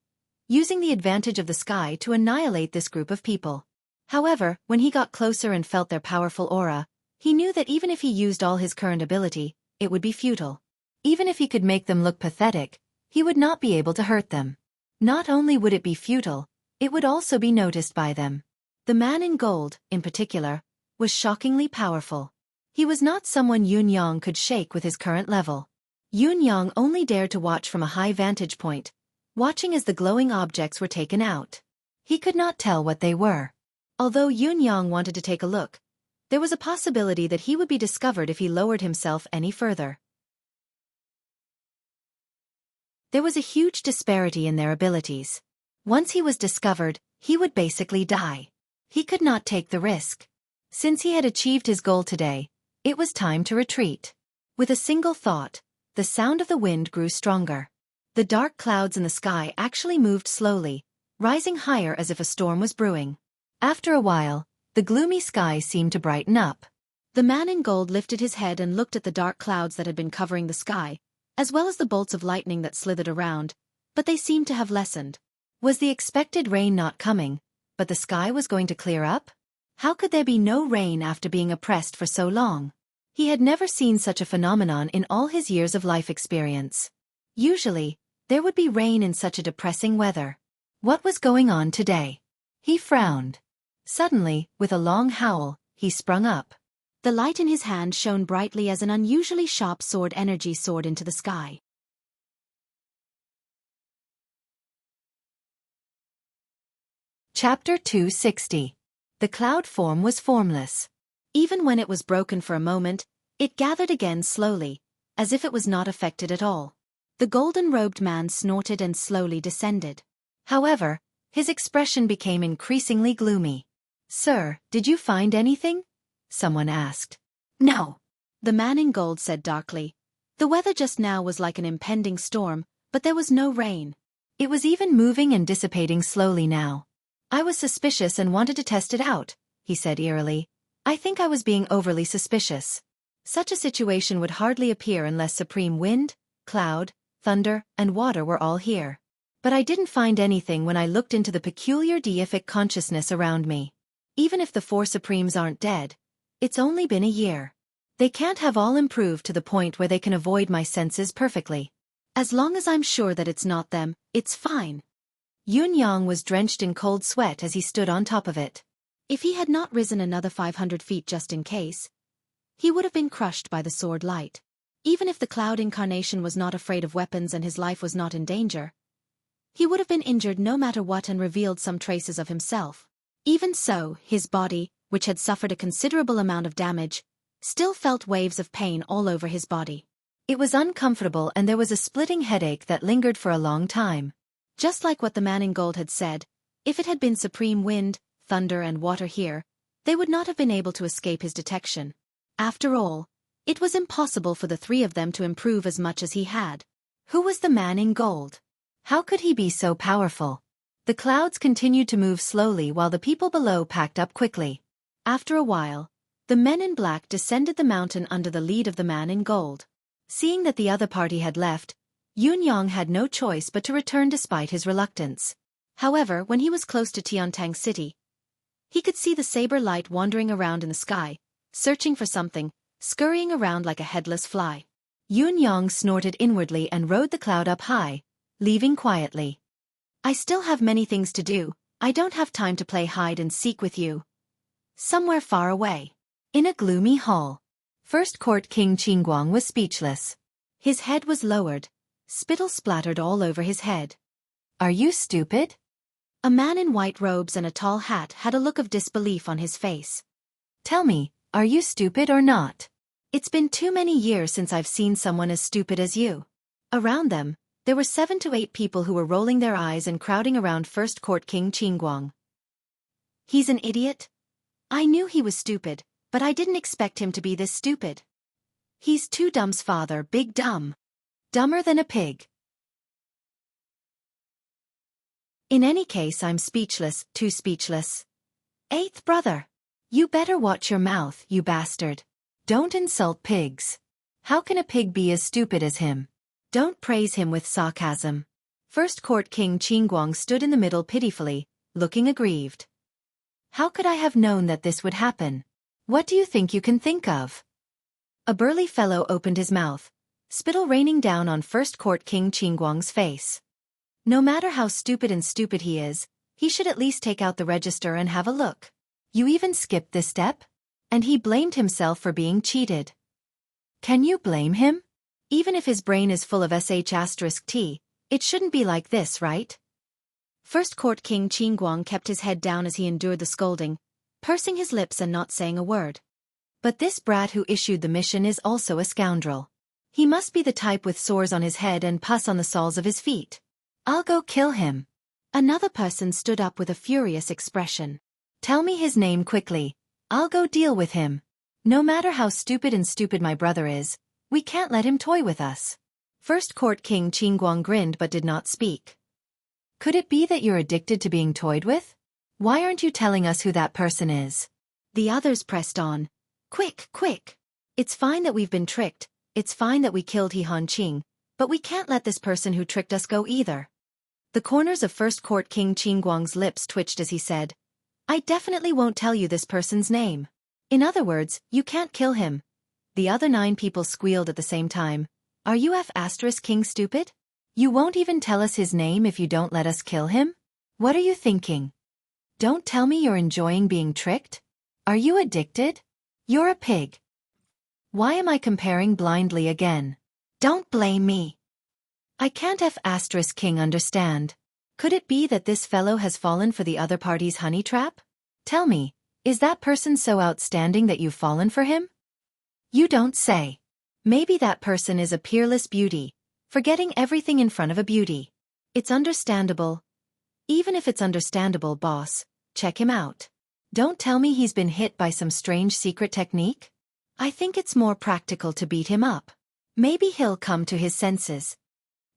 using the advantage of the sky to annihilate this group of people. However, when he got closer and felt their powerful aura, he knew that even if he used all his current ability, it would be futile. Even if he could make them look pathetic, he would not be able to hurt them. Not only would it be futile, it would also be noticed by them. The man in gold, in particular, was shockingly powerful. He was not someone Yun Yang could shake with his current level. Yun Yang only dared to watch from a high vantage point, watching as the glowing objects were taken out. He could not tell what they were. Although Yun Yang wanted to take a look, there was a possibility that he would be discovered if he lowered himself any further. There was a huge disparity in their abilities. Once he was discovered, he would basically die. He could not take the risk. Since he had achieved his goal today, it was time to retreat. With a single thought, the sound of the wind grew stronger. The dark clouds in the sky actually moved slowly, rising higher as if a storm was brewing. After a while, the gloomy sky seemed to brighten up. The man in gold lifted his head and looked at the dark clouds that had been covering the sky, as well as the bolts of lightning that slithered around, but they seemed to have lessened. Was the expected rain not coming, but the sky was going to clear up? How could there be no rain after being oppressed for so long? He had never seen such a phenomenon in all his years of life experience. Usually, there would be rain in such a depressing weather. What was going on today? He frowned. Suddenly, with a long howl, he sprung up. The light in his hand shone brightly as an unusually sharp sword energy soared into the sky. Chapter 260. The cloud form was formless. Even when it was broken for a moment, it gathered again slowly, as if it was not affected at all. The golden-robed man snorted and slowly descended. However, his expression became increasingly gloomy. "Sir, did you find anything?" someone asked. "No," the man in gold said darkly. The weather just now was like an impending storm, but there was no rain. It was even moving and dissipating slowly now. "I was suspicious and wanted to test it out," he said eerily. "I think I was being overly suspicious. Such a situation would hardly appear unless supreme wind, cloud, thunder, and water were all here. But I didn't find anything when I looked into the peculiar deific consciousness around me. Even if the four supremes aren't dead, it's only been a year. They can't have all improved to the point where they can avoid my senses perfectly. As long as I'm sure that it's not them, it's fine." Yun Yang was drenched in cold sweat as he stood on top of it. If he had not risen another 500 feet just in case, he would have been crushed by the sword light. Even if the cloud incarnation was not afraid of weapons and his life was not in danger, he would have been injured no matter what and revealed some traces of himself. Even so, his body, which had suffered a considerable amount of damage, still felt waves of pain all over his body. It was uncomfortable and there was a splitting headache that lingered for a long time. Just like what the man in gold had said, if it had been supreme wind, thunder and water here, they would not have been able to escape his detection. After all, it was impossible for the three of them to improve as much as he had. Who was the man in gold? How could he be so powerful? The clouds continued to move slowly while the people below packed up quickly. After a while, the men in black descended the mountain under the lead of the man in gold. Seeing that the other party had left, Yun Yang had no choice but to return despite his reluctance. However, when he was close to Tiantang City, he could see the saber light wandering around in the sky, searching for something, scurrying around like a headless fly. Yun Yang snorted inwardly and rode the cloud up high, leaving quietly. "I still have many things to do. I don't have time to play hide and seek with you." Somewhere far away, in a gloomy hall, First Court King Qingguang was speechless. His head was lowered. Spittle splattered all over his head. "Are you stupid?" A man in white robes and a tall hat had a look of disbelief on his face. "Tell me, are you stupid or not? It's been too many years since I've seen someone as stupid as you." Around them, there were 7 to 8 people who were rolling their eyes and crowding around First Court King Qingguang. "He's an idiot? I knew he was stupid, but I didn't expect him to be this stupid. He's too dumb's father, big dumb. Dumber than a pig." "In any case, I'm speechless, too speechless." "Eighth brother." You better watch your mouth, you bastard. Don't insult pigs. How can a pig be as stupid as him? Don't praise him with sarcasm. First Court King Qingguang stood in the middle pitifully, looking aggrieved. How could I have known that this would happen? What do you think you can think of? A burly fellow opened his mouth, spittle raining down on First Court King Qingguang's face. No matter how stupid he is, he should at least take out the register and have a look. You even skipped this step? And he blamed himself for being cheated. Can you blame him? Even if his brain is full of sh*t, it shouldn't be like this, right? First Court King Qingguang kept his head down as he endured the scolding, pursing his lips and not saying a word. But this brat who issued the mission is also a scoundrel. He must be the type with sores on his head and pus on the soles of his feet. I'll go kill him. Another person stood up with a furious expression. Tell me his name quickly. I'll go deal with him. No matter how stupid my brother is, we can't let him toy with us. First Court King Qingguang grinned but did not speak. Could it be that you're addicted to being toyed with? Why aren't you telling us who that person is? The others pressed on. Quick, quick. It's fine that we've been tricked, it's fine that we killed He Hanqing, but we can't let this person who tricked us go either. The corners of First Court King Qingguang's lips twitched as he said, I definitely won't tell you this person's name. In other words, you can't kill him. The other 9 people squealed at the same time. Are you King stupid? You won't even tell us his name if you don't let us kill him? What are you thinking? Don't tell me you're enjoying being tricked? Are you addicted? You're a pig. Why am I comparing blindly again? Don't blame me. I can't King understand. Could it be that this fellow has fallen for the other party's honey trap? Tell me, is that person so outstanding that you've fallen for him? You don't say. Maybe that person is a peerless beauty, forgetting everything in front of a beauty. It's understandable. Even if it's understandable, boss, check him out. Don't tell me he's been hit by some strange secret technique? I think it's more practical to beat him up. Maybe he'll come to his senses.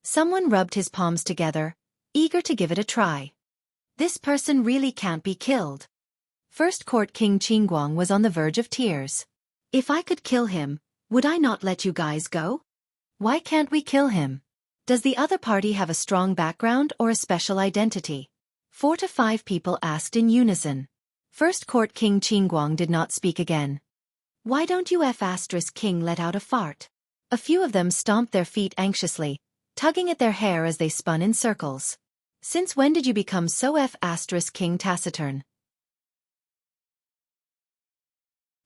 Someone rubbed his palms together, eager to give it a try. This person really can't be killed. First Court King Qingguang was on the verge of tears. If I could kill him, would I not let you guys go? Why can't we kill him? Does the other party have a strong background or a special identity? 4 to 5 people asked in unison. First Court King Qingguang did not speak again. Why don't you King let out a fart? A few of them stomped their feet anxiously, tugging at their hair as they spun in circles. Since when did you become so King taciturn?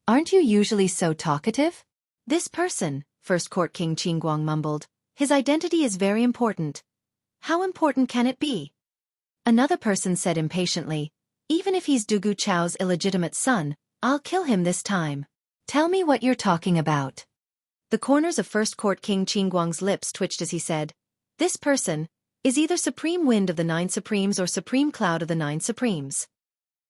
Aren't you usually so talkative? This person, First Court King Qingguang mumbled, his identity is very important. How important can it be? Another person said impatiently, even if he's Dugu Chao's illegitimate son, I'll kill him this time. Tell me what you're talking about. The corners of First Court King Qingguang's lips twitched as he said, this person is either Supreme Wind of the 9 Supremes or Supreme Cloud of the 9 Supremes.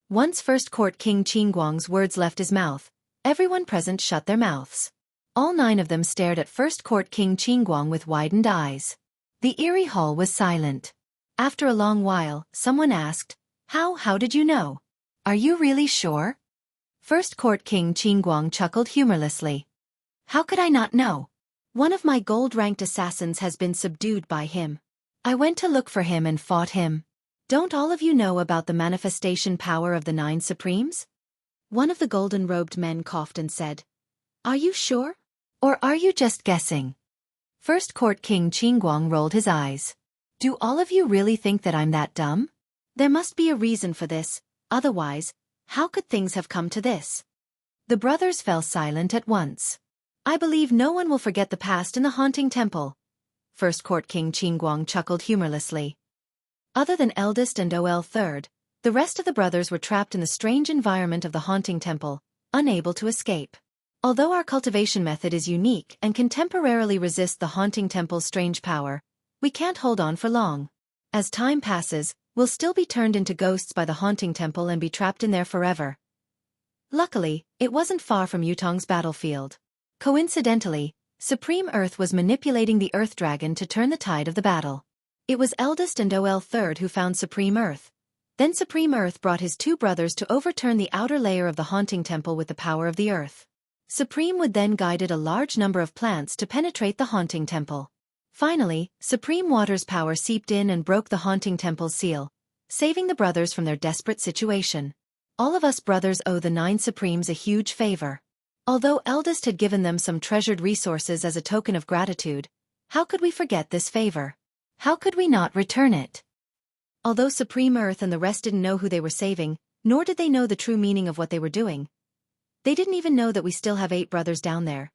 Once First Court King Qingguang's words left his mouth, everyone present shut their mouths. All 9 of them stared at First Court King Qingguang with widened eyes. The eerie hall was silent. After a long while, someone asked, How did you know? Are you really sure? First Court King Qingguang chuckled humorlessly. How could I not know? One of my gold-ranked assassins has been subdued by him. I went to look for him and fought him. Don't all of you know about the manifestation power of the 9 Supremes? One of the golden-robed men coughed and said, Are you sure? Or are you just guessing? First Court King Qingguang rolled his eyes. Do all of you really think that I'm that dumb? There must be a reason for this, otherwise, how could things have come to this? The brothers fell silent at once. I believe no one will forget the past in the haunting temple. First Court King Qingguang chuckled humorlessly. Other than eldest and third, the rest of the brothers were trapped in the strange environment of the haunting temple, unable to escape. Although our cultivation method is unique and can temporarily resist the haunting temple's strange power, we can't hold on for long. As time passes, we'll still be turned into ghosts by the haunting temple and be trapped in there forever. Luckily, it wasn't far from Yutong's battlefield. Coincidentally, Supreme Earth was manipulating the Earth Dragon to turn the tide of the battle. It was eldest and third who found Supreme Earth, Then Supreme Earth brought his two brothers to overturn the outer layer of the haunting temple with the power of the earth. Supreme would then guided a large number of plants to penetrate the haunting temple. Finally, Supreme Water's power seeped in and broke the haunting temple's seal, saving the brothers from their desperate situation. All of us brothers owe the 9 Supremes a huge favor. Although Eldest had given them some treasured resources as a token of gratitude, how could we forget this favor? How could we not return it? Although Supreme Earth and the rest didn't know who they were saving, nor did they know the true meaning of what they were doing. They didn't even know that we still have 8 brothers down there.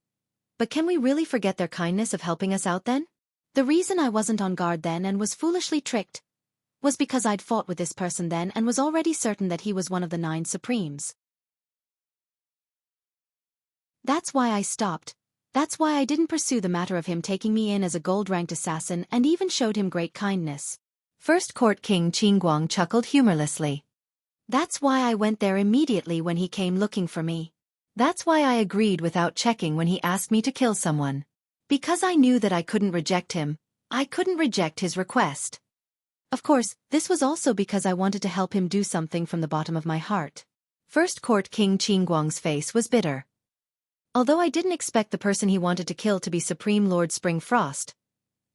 But can we really forget their kindness of helping us out then? The reason I wasn't on guard then and was foolishly tricked was because I'd fought with this person then and was already certain that he was one of the 9 Supremes. That's why I stopped. That's why I didn't pursue the matter of him taking me in as a gold-ranked assassin and even showed him great kindness. First Court King Qingguang chuckled humorlessly. That's why I went there immediately when he came looking for me. That's why I agreed without checking when he asked me to kill someone. Because I knew that I couldn't reject him. I couldn't reject his request. Of course, this was also because I wanted to help him do something from the bottom of my heart. First Court King Qingguang's face was bitter. Although I didn't expect the person he wanted to kill to be Supreme Lord Spring Frost,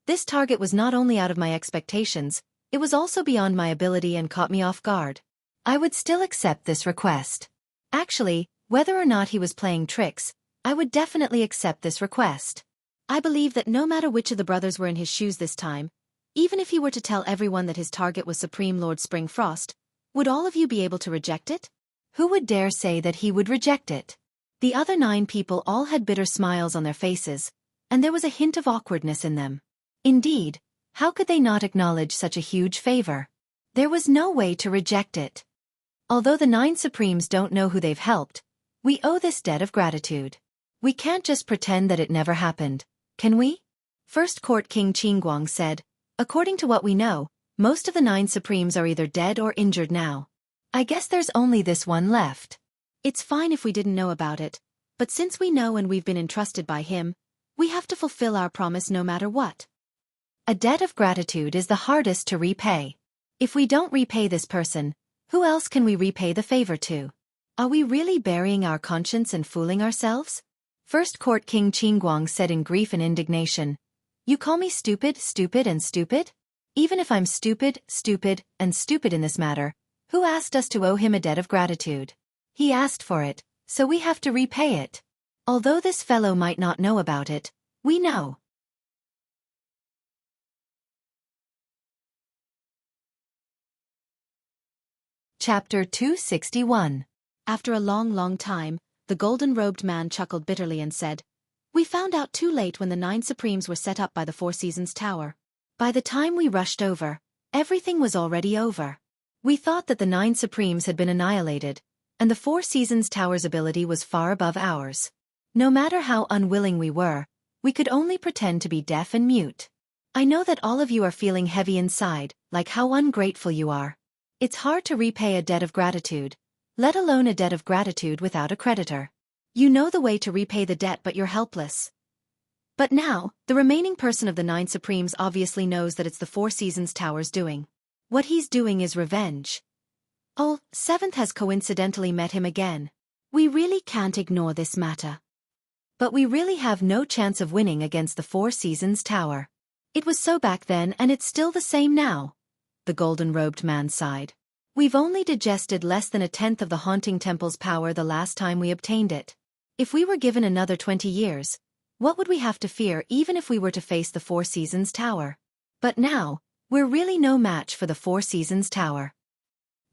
this target was not only out of my expectations, it was also beyond my ability and caught me off guard. I would still accept this request. Actually, whether or not he was playing tricks, I would definitely accept this request. I believe that no matter which of the brothers were in his shoes this time, even if he were to tell everyone that his target was Supreme Lord Spring Frost, would all of you be able to reject it? Who would dare say that he would reject it? The other 9 people all had bitter smiles on their faces, and there was a hint of awkwardness in them. Indeed, how could they not acknowledge such a huge favor? There was no way to reject it. Although the 9 Supremes don't know who they've helped, we owe this debt of gratitude. We can't just pretend that it never happened, can we? First Court King Qingguang said, according to what we know, most of the 9 Supremes are either dead or injured now. I guess there's only this one left. It's fine if we didn't know about it, but since we know and we've been entrusted by him, we have to fulfill our promise no matter what. A debt of gratitude is the hardest to repay. If we don't repay this person, who else can we repay the favor to? Are we really burying our conscience and fooling ourselves? First Court King Qingguang said in grief and indignation. You call me stupid, stupid and stupid? Even if I'm stupid, stupid, and stupid in this matter, who asked us to owe him a debt of gratitude? He asked for it, so we have to repay it. Although this fellow might not know about it, we know. Chapter 261. After a long time, the golden-robed man chuckled bitterly and said, We found out too late when the 9 Supremes were set up by the Four Seasons Tower. By the time we rushed over, everything was already over. We thought that the 9 Supremes had been annihilated, and the Four Seasons Tower's ability was far above ours. No matter how unwilling we were, we could only pretend to be deaf and mute. I know that all of you are feeling heavy inside, like how ungrateful you are. It's hard to repay a debt of gratitude, let alone a debt of gratitude without a creditor. You know the way to repay the debt but you're helpless. But now, the remaining person of the 9 Supremes obviously knows that it's the Four Seasons Tower's doing. What he's doing is revenge. Oh, 7th has coincidentally met him again. We really can't ignore this matter. But we really have no chance of winning against the Four Seasons Tower. It was so back then and it's still the same now. The golden-robed man sighed. We've only digested less than 1/10 of the haunting temple's power the last time we obtained it. If we were given another 20 years, what would we have to fear even if we were to face the Four Seasons Tower? But now, we're really no match for the Four Seasons Tower.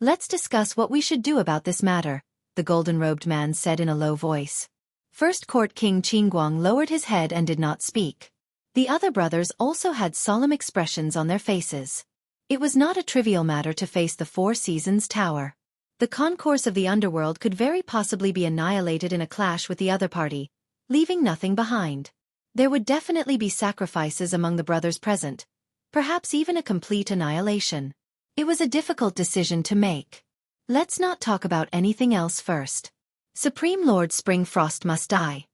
Let's discuss what we should do about this matter, the golden-robed man said in a low voice. First Court King Qingguang lowered his head and did not speak. The other brothers also had solemn expressions on their faces. It was not a trivial matter to face the Four Seasons Tower. The concourse of the underworld could very possibly be annihilated in a clash with the other party, leaving nothing behind. There would definitely be sacrifices among the brothers present, perhaps even a complete annihilation. It was a difficult decision to make. Let's not talk about anything else first. Supreme Lord Spring Frost must die.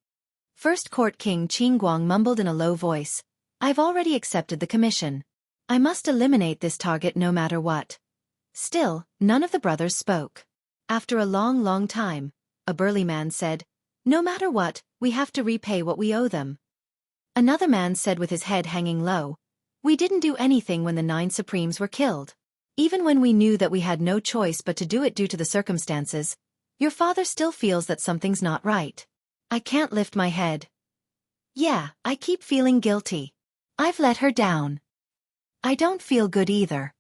First Court King Qingguang mumbled in a low voice, I've already accepted the commission. I must eliminate this target no matter what. Still, none of the brothers spoke. After a long time, a burly man said, "No matter what, we have to repay what we owe them." Another man said with his head hanging low, "We didn't do anything when the 9 Supremes were killed. Even when we knew that we had no choice but to do it due to the circumstances, your father still feels that something's not right. I can't lift my head. Yeah, I keep feeling guilty. I've let her down. I don't feel good either."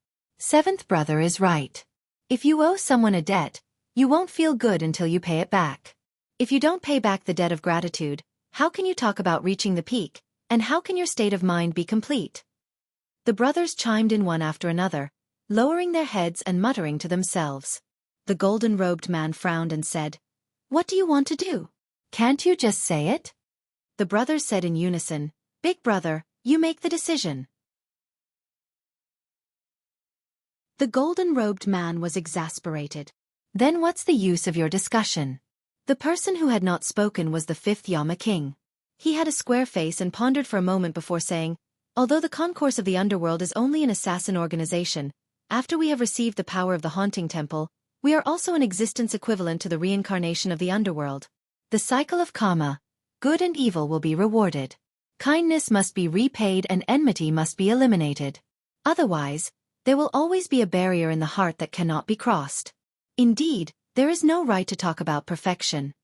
7th brother is right. If you owe someone a debt, you won't feel good until you pay it back. If you don't pay back the debt of gratitude, how can you talk about reaching the peak, and how can your state of mind be complete? The brothers chimed in one after another, lowering their heads and muttering to themselves. The golden-robed man frowned and said, "What do you want to do? Can't you just say it?" The brothers said in unison, "Big brother, you make the decision." The golden-robed man was exasperated. "Then what's the use of your discussion?" The person who had not spoken was the 5th Yama king. He had a square face and pondered for a moment before saying, "Although the concourse of the underworld is only an assassin organization, after we have received the power of the haunting temple, we are also an existence equivalent to the reincarnation of the underworld. The cycle of karma, good and evil will be rewarded. Kindness must be repaid and enmity must be eliminated. Otherwise, there will always be a barrier in the heart that cannot be crossed. Indeed, there is no right to talk about perfection.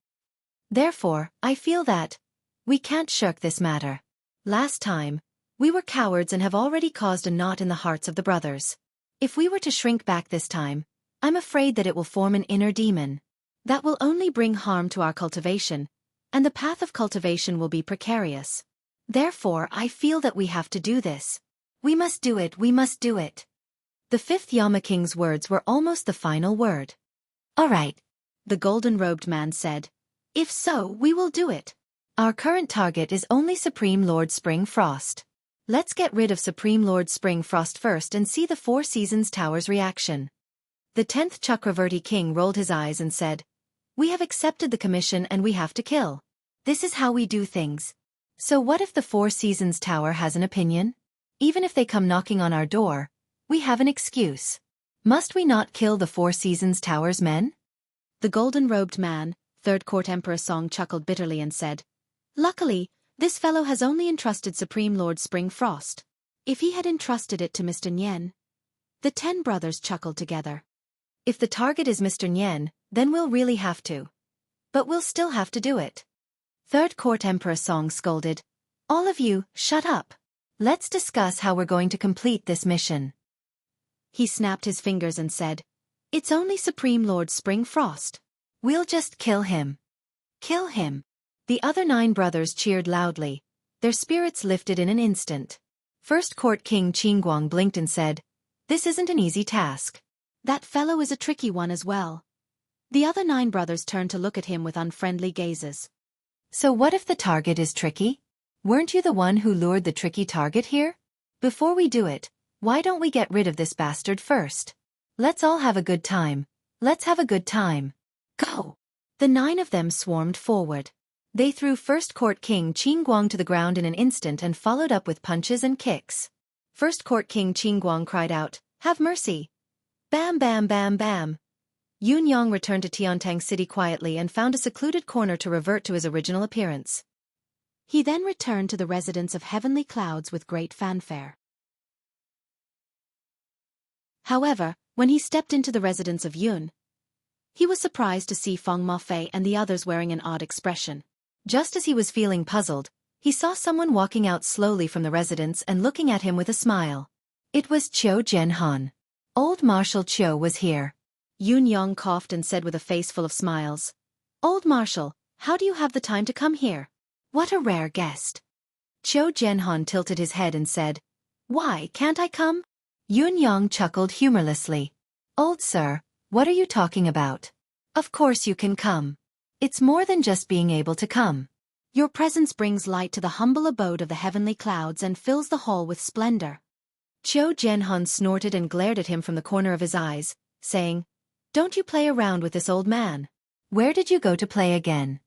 Therefore, I feel that we can't shirk this matter. Last time, we were cowards and have already caused a knot in the hearts of the brothers. If we were to shrink back this time, I'm afraid that it will form an inner demon. That will only bring harm to our cultivation, and the path of cultivation will be precarious. Therefore, I feel that we have to do this. We must do it, we must do it." The 5th Yama king's words were almost the final word. "All right," the golden-robed man said. "If so, we will do it. Our current target is only Supreme Lord Spring Frost. Let's get rid of Supreme Lord Spring Frost first and see the 4 Seasons Tower's reaction." The 10th Chakravarti king rolled his eyes and said, "We have accepted the commission and we have to kill. This is how we do things. So what if the 4 Seasons Tower has an opinion? Even if they come knocking on our door, we have an excuse. Must we not kill the 4 Seasons Tower's men?" The golden-robed man, 3rd Court Emperor Song, chuckled bitterly and said, "Luckily, this fellow has only entrusted Supreme Lord Spring Frost. If he had entrusted it to Mr. Nyen..." The 10 brothers chuckled together. "If the target is Mr. Nyen, then we'll really have to. But we'll still have to do it." 3rd Court Emperor Song scolded, "All of you, shut up. Let's discuss how we're going to complete this mission." He snapped his fingers and said, "It's only Supreme Lord Spring Frost. We'll just kill him. Kill him." The other 9 brothers cheered loudly. Their spirits lifted in an instant. 1st Court King Qingguang blinked and said, "This isn't an easy task. That fellow is a tricky one as well." The other 9 brothers turned to look at him with unfriendly gazes. "So what if the target is tricky? Weren't you the one who lured the tricky target here? Before we do it, why don't we get rid of this bastard first? Let's all have a good time. Let's have a good time. Go!" The 9 of them swarmed forward. They threw 1st Court King Qingguang to the ground in an instant and followed up with punches and kicks. 1st Court King Qingguang cried out, "Have mercy!" Bam bam bam bam. Yun Yang returned to Tiantang City quietly and found a secluded corner to revert to his original appearance. He then returned to the residence of Heavenly Clouds with great fanfare. However, when he stepped into the residence of Yun, he was surprised to see Feng Mafei and the others wearing an odd expression. Just as he was feeling puzzled, he saw someone walking out slowly from the residence and looking at him with a smile. It was Qiu Zhenhan. Old Marshal Qiu was here. Yun Yang coughed and said with a face full of smiles, "Old Marshal, how do you have the time to come here? What a rare guest." Qiu Zhenhan tilted his head and said, "Why can't I come?" Yun Yang chuckled humorlessly. "Old sir, what are you talking about? Of course you can come. It's more than just being able to come. Your presence brings light to the humble abode of the Heavenly Clouds and fills the hall with splendor." Qiu Zhenhan snorted and glared at him from the corner of his eyes, saying, "Don't you play around with this old man. Where did you go to play again?"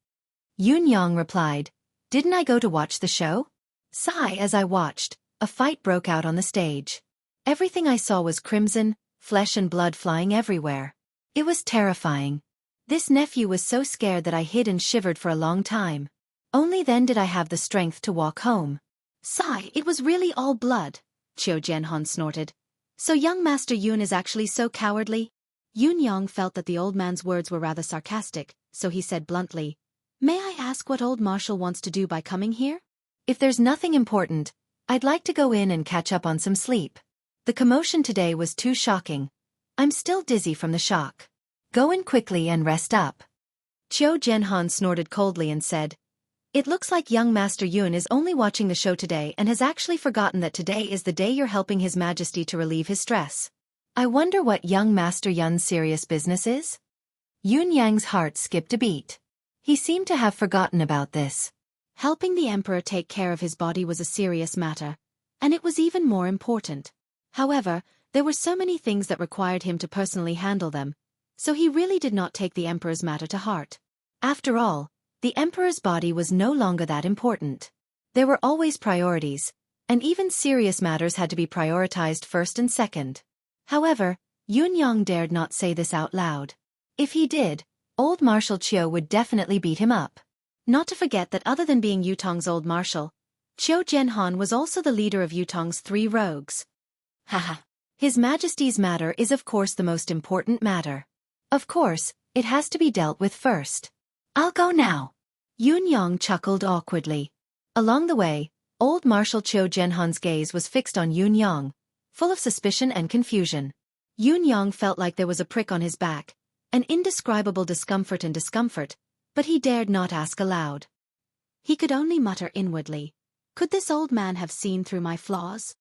Yun Yang replied, "Didn't I go to watch the show?" Sigh as I watched, a fight broke out on the stage. Everything I saw was crimson, flesh and blood flying everywhere. It was terrifying. This nephew was so scared that I hid and shivered for a long time. Only then did I have the strength to walk home. Sigh, it was really all blood, Qiu Jianhan snorted. So young Master Yun is actually so cowardly? Yun Yang felt that the old man's words were rather sarcastic, so he said bluntly, "May I ask what old Marshal wants to do by coming here?" If there's nothing important, I'd like to go in and catch up on some sleep. The commotion today was too shocking. I'm still dizzy from the shock. Go in quickly and rest up. Qiu Jianhan snorted coldly and said, "It looks like young Master Yun is only watching the show today and has actually forgotten that today is the day you're helping His Majesty to relieve his stress." I wonder what young Master Yun's serious business is? Yun Yang's heart skipped a beat. He seemed to have forgotten about this. Helping the emperor take care of his body was a serious matter, and it was even more important. However, there were so many things that required him to personally handle them, so he really did not take the emperor's matter to heart. After all, the emperor's body was no longer that important. There were always priorities, and even serious matters had to be prioritized first and second. However, Yun Yang dared not say this out loud. If he did, old Marshal Qiu would definitely beat him up. Not to forget that other than being Yutong's old marshal, Qiu Jianhan was also the leader of Yutong's 3 rogues. Haha. His Majesty's matter is of course the most important matter. Of course, it has to be dealt with first. I'll go now. Yun Yang chuckled awkwardly. Along the way, old Marshal Qiu Jianhan's gaze was fixed on Yun Yang, full of suspicion and confusion. Yun Yang felt like there was a prick on his back, an indescribable discomfort, but he dared not ask aloud. He could only mutter inwardly, "Could this old man have seen through my flaws?"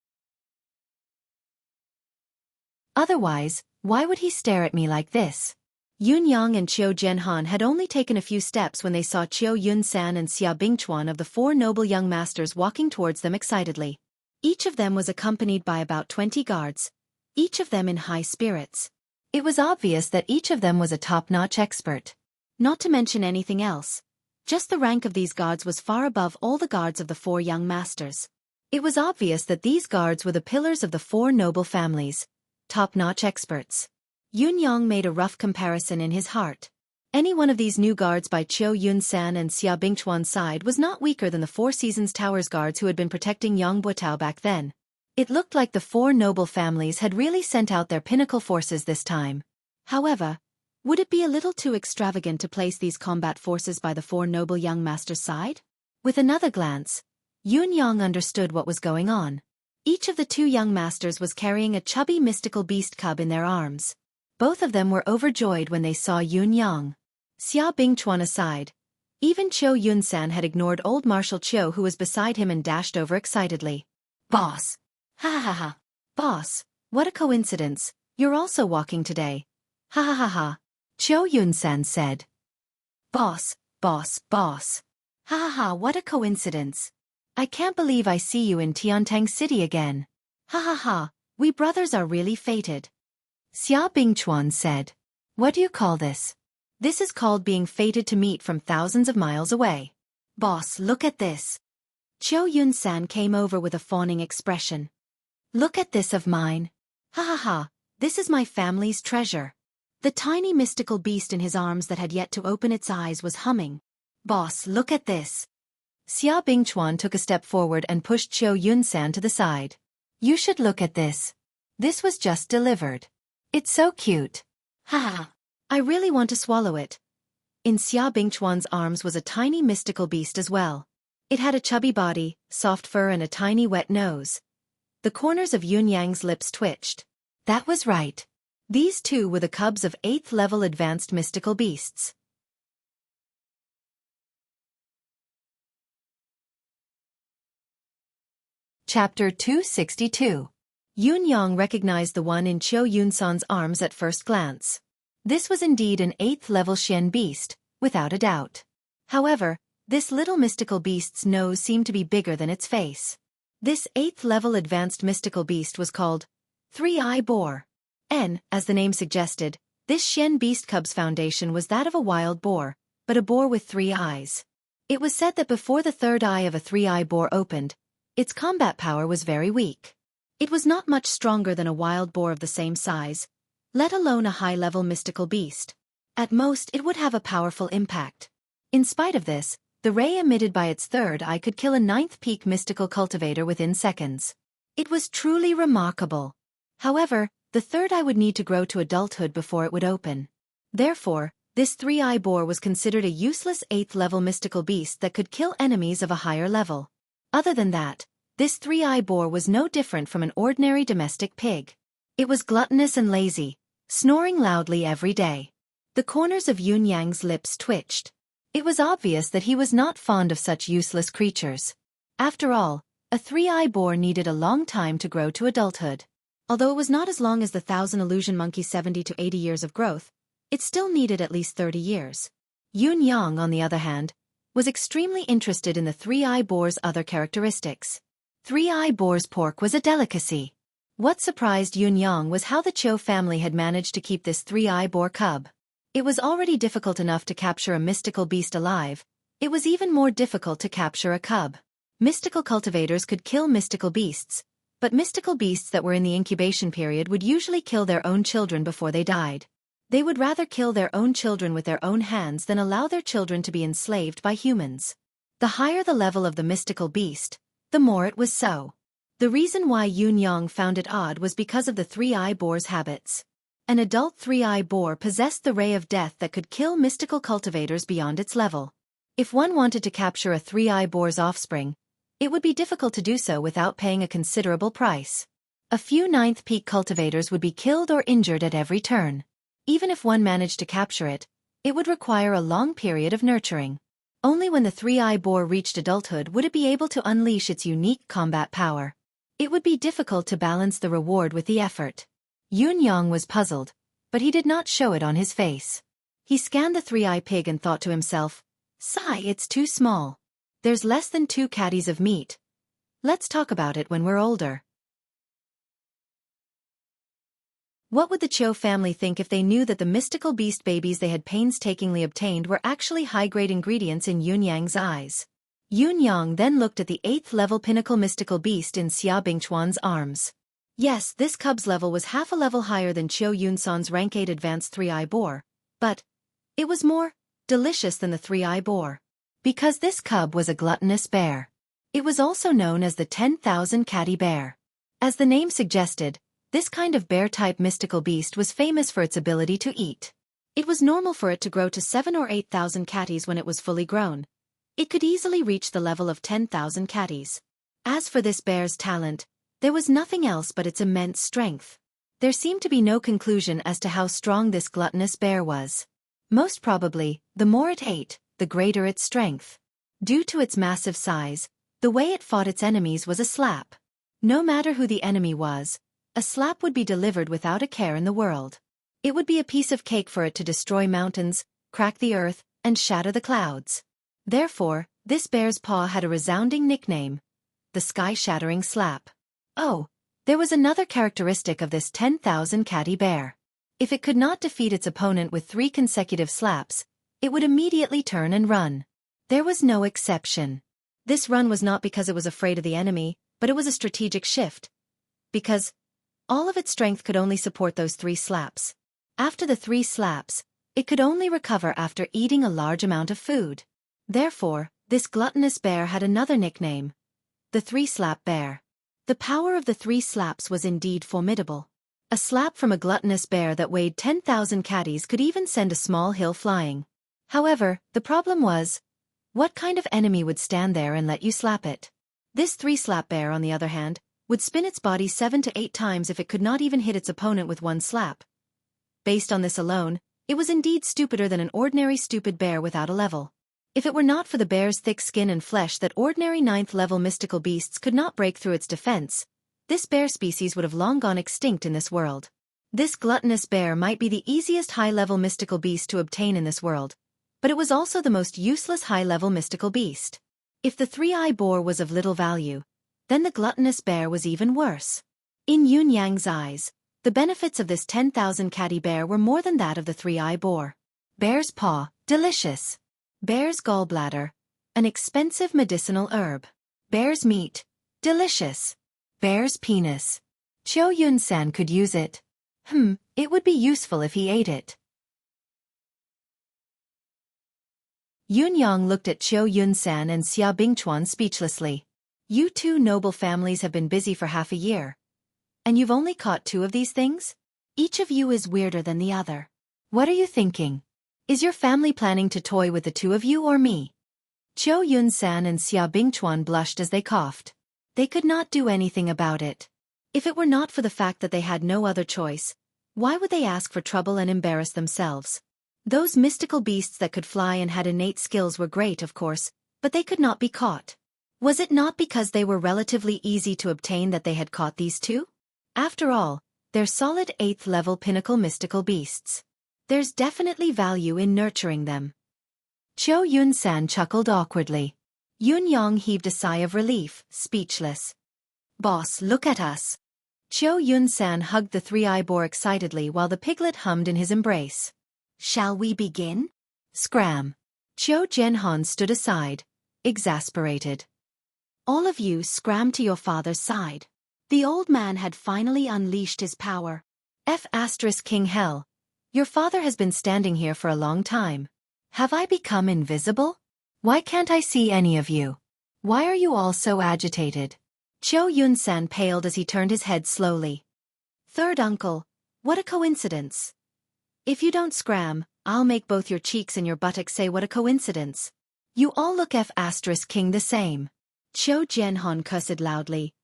Otherwise, why would he stare at me like this? Yun Yang and Qiu Jianhan had only taken a few steps when they saw Qiu Yunsan and Xia Bingchuan of the 4 noble young masters walking towards them excitedly. Each of them was accompanied by about 20 guards, each of them in high spirits. It was obvious that each of them was a top-notch expert. Not to mention anything else. Just the rank of these guards was far above all the guards of the 4 young masters. It was obvious that these guards were the pillars of the 4 noble families, top-notch experts. Yun Yang made a rough comparison in his heart. Any one of these new guards by Qiu Yunsan and Xia Bingchuan's side was not weaker than the 4 Seasons Towers guards who had been protecting Yang Buotao back then. It looked like the 4 noble families had really sent out their pinnacle forces this time. However, would it be a little too extravagant to place these combat forces by the 4 noble young masters' side? With another glance, Yun Yang understood what was going on. Each of the 2 young masters was carrying a chubby mystical beast cub in their arms. Both of them were overjoyed when they saw Yun Yang. Xia Bingchuan aside, even Qiu Yunsan had ignored old Marshal Qiu who was beside him and dashed over excitedly. "Boss! Ha ha ha ha! Boss, what a coincidence, you're also walking today. Ha ha ha ha!" Qiu Yunsan said. Boss! Ha ha ha, what a coincidence. I can't believe I see you in Tiantang City again. Ha ha ha, we brothers are really fated. Xia Bingchuan said. What do you call this? This is called being fated to meet from thousands of miles away. Boss, look at this. Qiu Yunsan came over with a fawning expression. Look at this of mine. Ha ha ha, this is my family's treasure. The tiny mystical beast in his arms that had yet to open its eyes was humming. Boss, look at this. Xia Bingchuan took a step forward and pushed Qiu Yunsan to the side. You should look at this. This was just delivered. It's so cute. Ha ha. I really want to swallow it. In Xia Bingchuan's arms was a tiny mystical beast as well. It had a chubby body, soft fur and a tiny wet nose. The corners of Yun Yang's lips twitched. That was right. These 2 were the cubs of 8th level advanced mystical beasts. Chapter 262. Yun Yang recognized the one in Qiu Yunsan's arms at first glance. This was indeed an 8th level Xian beast, without a doubt. However, this little mystical beast's nose seemed to be bigger than its face. This 8th level advanced mystical beast was called Three-Eye Boar. As the name suggested, this Xian beast cub's foundation was that of a wild boar, but a boar with 3 eyes. It was said that before the 3rd eye of a 3-eye boar opened, its combat power was very weak. It was not much stronger than a wild boar of the same size, let alone a high-level mystical beast. At most, it would have a powerful impact. In spite of this, the ray emitted by its third eye could kill a ninth peak mystical cultivator within seconds. It was truly remarkable. However, the third eye would need to grow to adulthood before it would open. Therefore, this three-eye boar was considered a useless 8th-level mystical beast that could kill enemies of a higher level. Other than that, this three-eye boar was no different from an ordinary domestic pig. It was gluttonous and lazy, snoring loudly every day. The corners of Yun Yang's lips twitched. It was obvious that he was not fond of such useless creatures. After all, a three-eye boar needed a long time to grow to adulthood. Although it was not as long as the 1,000 illusion monkey's 70 to 80 years of growth, it still needed at least 30 years. Yun Yang, on the other hand, was extremely interested in the three-eye boar's other characteristics. Three-eye boar's pork was a delicacy. What surprised Yun Yang was how the Cho family had managed to keep this three-eye boar cub. It was already difficult enough to capture a mystical beast alive. It was even more difficult to capture a cub. Mystical cultivators could kill mystical beasts, but mystical beasts that were in the incubation period would usually kill their own children before they died. They would rather kill their own children with their own hands than allow their children to be enslaved by humans. The higher the level of the mystical beast, the more it was so. The reason why Yun Yang found it odd was because of the three-eye boar's habits. An adult three-eye boar possessed the ray of death that could kill mystical cultivators beyond its level. If one wanted to capture a three-eye boar's offspring, it would be difficult to do so without paying a considerable price. A few ninth peak cultivators would be killed or injured at every turn. Even if one managed to capture it, it would require a long period of nurturing. Only when the three-eye boar reached adulthood would it be able to unleash its unique combat power. It would be difficult to balance the reward with the effort. Yun Yang was puzzled, but he did not show it on his face. He scanned the three-eye pig and thought to himself, "Sigh, it's too small. There's less than 2 catties of meat. Let's talk about it when we're older." What would the Cho family think if they knew that the mystical beast babies they had painstakingly obtained were actually high-grade ingredients in Yun Yang's eyes? Yun Yang then looked at the 8th-level pinnacle mystical beast in Xia Bingchuan's arms. Yes, this cub's level was half a level higher than Chiu Yunsan's rank 8 advanced three-eye boar, but it was more delicious than the three-eye boar. Because this cub was a gluttonous bear. It was also known as the 10,000 catty bear. As the name suggested, this kind of bear-type mystical beast was famous for its ability to eat. It was normal for it to grow to 7 or 8,000 catties when it was fully grown. It could easily reach the level of 10,000 catties. As for this bear's talent, there was nothing else but its immense strength. There seemed to be no conclusion as to how strong this gluttonous bear was. Most probably, the more it ate, the greater its strength. Due to its massive size, the way it fought its enemies was a slap. No matter who the enemy was, a slap would be delivered without a care in the world. It would be a piece of cake for it to destroy mountains, crack the earth, and shatter the clouds. Therefore, this bear's paw had a resounding nickname: the sky-shattering slap. Oh, there was another characteristic of this 10,000 catty bear. If it could not defeat its opponent with 3 consecutive slaps, it would immediately turn and run. There was no exception. This run was not because it was afraid of the enemy, but it was a strategic shift. Because all of its strength could only support those 3 slaps. After the 3 slaps, it could only recover after eating a large amount of food. Therefore, this gluttonous bear had another nickname: the 3-slap bear. The power of the 3 slaps was indeed formidable. A slap from a gluttonous bear that weighed 10,000 catties could even send a small hill flying. However, the problem was, what kind of enemy would stand there and let you slap it? This 3-slap bear, on the other hand, would spin its body 7 to 8 times if it could not even hit its opponent with 1 slap. Based on this alone, it was indeed stupider than an ordinary stupid bear without a level. If it were not for the bear's thick skin and flesh that ordinary 9th-level mystical beasts could not break through its defense, this bear species would have long gone extinct in this world. This gluttonous bear might be the easiest high-level mystical beast to obtain in this world, but it was also the most useless high-level mystical beast. If the three-eye boar was of little value, then the gluttonous bear was even worse. In Yun Yang's eyes, the benefits of this 10,000 catty bear were more than that of the three-eye boar. Bear's paw, delicious. Bear's gallbladder, an expensive medicinal herb. Bear's meat, delicious. Bear's penis, Qiu Yun-san could use it. It would be useful if he ate it. Yun Yang looked at Qiu Yun-san and Xia Bingchuan speechlessly. You two noble families have been busy for half a year. And you've only caught 2 of these things? Each of you is weirder than the other. What are you thinking? Is your family planning to toy with the 2 of you or me? Qiu Yun-san and Xia Bingchuan blushed as they coughed. They could not do anything about it. If it were not for the fact that they had no other choice, why would they ask for trouble and embarrass themselves? Those mystical beasts that could fly and had innate skills were great, of course, but they could not be caught. Was it not because they were relatively easy to obtain that they had caught these 2? After all, they're solid 8th-level pinnacle mystical beasts. There's definitely value in nurturing them. Qiu Yun-san chuckled awkwardly. Yun Yang heaved a sigh of relief, speechless. Boss, look at us. Qiu Yun-san hugged the 3-eye boar excitedly while the piglet hummed in his embrace. Shall we begin? Scram. Qiu Zhenhan stood aside, exasperated. All of you scram to your father's side. The old man had finally unleashed his power. King Hell. Your father has been standing here for a long time. Have I become invisible? Why can't I see any of you? Why are you all so agitated? Qiu Yun-san paled as he turned his head slowly. Third uncle, what a coincidence. If you don't scram, I'll make both your cheeks and your buttocks say what a coincidence. You all look King the same. Qiu Zhenhan cursed loudly.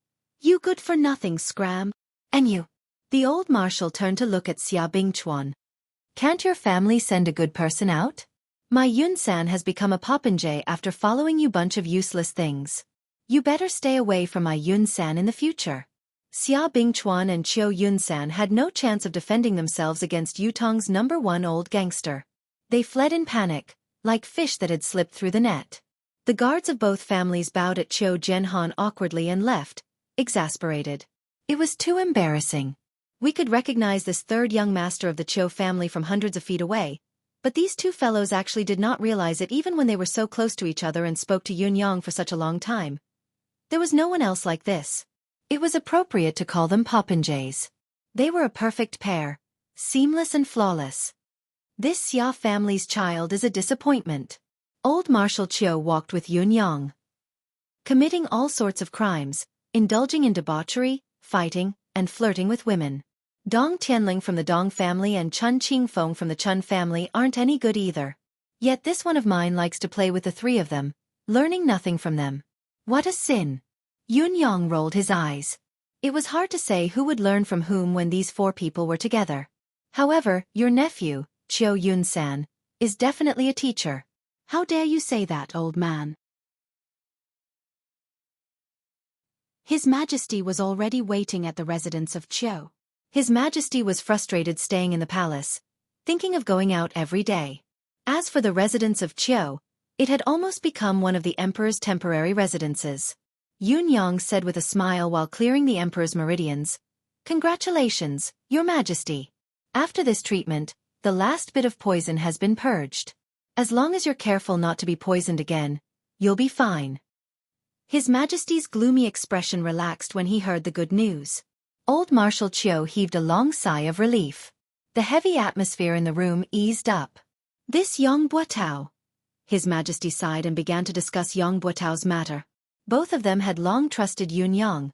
You good-for-nothing scram. And you. The old marshal turned to look at Xia Bingchuan. Can't your family send a good person out? My Yun-san has become a popinjay after following you bunch of useless things. You better stay away from my Yun-san in the future. Xia Bingchuan and Qiu Yun-san had no chance of defending themselves against Yutong's #1 old gangster. They fled in panic, like fish that had slipped through the net. The guards of both families bowed at Qiu Zhenhan awkwardly and left, exasperated. It was too embarrassing. We could recognize this 3rd young master of the Qiu family from hundreds of feet away, but these 2 fellows actually did not realize it even when they were so close to each other and spoke to Yun Yang for such a long time. There was no one else like this. It was appropriate to call them popinjays. They were a perfect pair, seamless and flawless. This Xia family's child is a disappointment. Old Marshal Qiu walked with Yun Yang, committing all sorts of crimes, indulging in debauchery, fighting, and flirting with women. Dong Tianling from the Dong family and Chun Qingfeng from the Chun family aren't any good either. Yet this one of mine likes to play with the 3 of them, learning nothing from them. What a sin! Yun Yang rolled his eyes. It was hard to say who would learn from whom when these 4 people were together. However, your nephew, Qiu Yun-san, is definitely a teacher. How dare you say that, old man? His Majesty was already waiting at the residence of Qiu. His Majesty was frustrated staying in the palace, thinking of going out every day. As for the residence of Qiu, it had almost become one of the emperor's temporary residences. Yun Yang said with a smile while clearing the emperor's meridians, Congratulations, your Majesty. After this treatment, the last bit of poison has been purged. As long as you're careful not to be poisoned again, you'll be fine. His Majesty's gloomy expression relaxed when he heard the good news. Old Marshal Qiu heaved a long sigh of relief. The heavy atmosphere in the room eased up. This Yang Buotao. His Majesty sighed and began to discuss Yang Buotao's matter. Both of them had long trusted Yun Yang,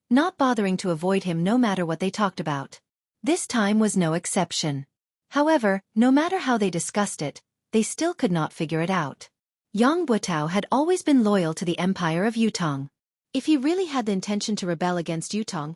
not bothering to avoid him no matter what they talked about. This time was no exception. However, no matter how they discussed it, they still could not figure it out. Yang Buotao had always been loyal to the empire of Yutong. If he really had the intention to rebel against Yutong,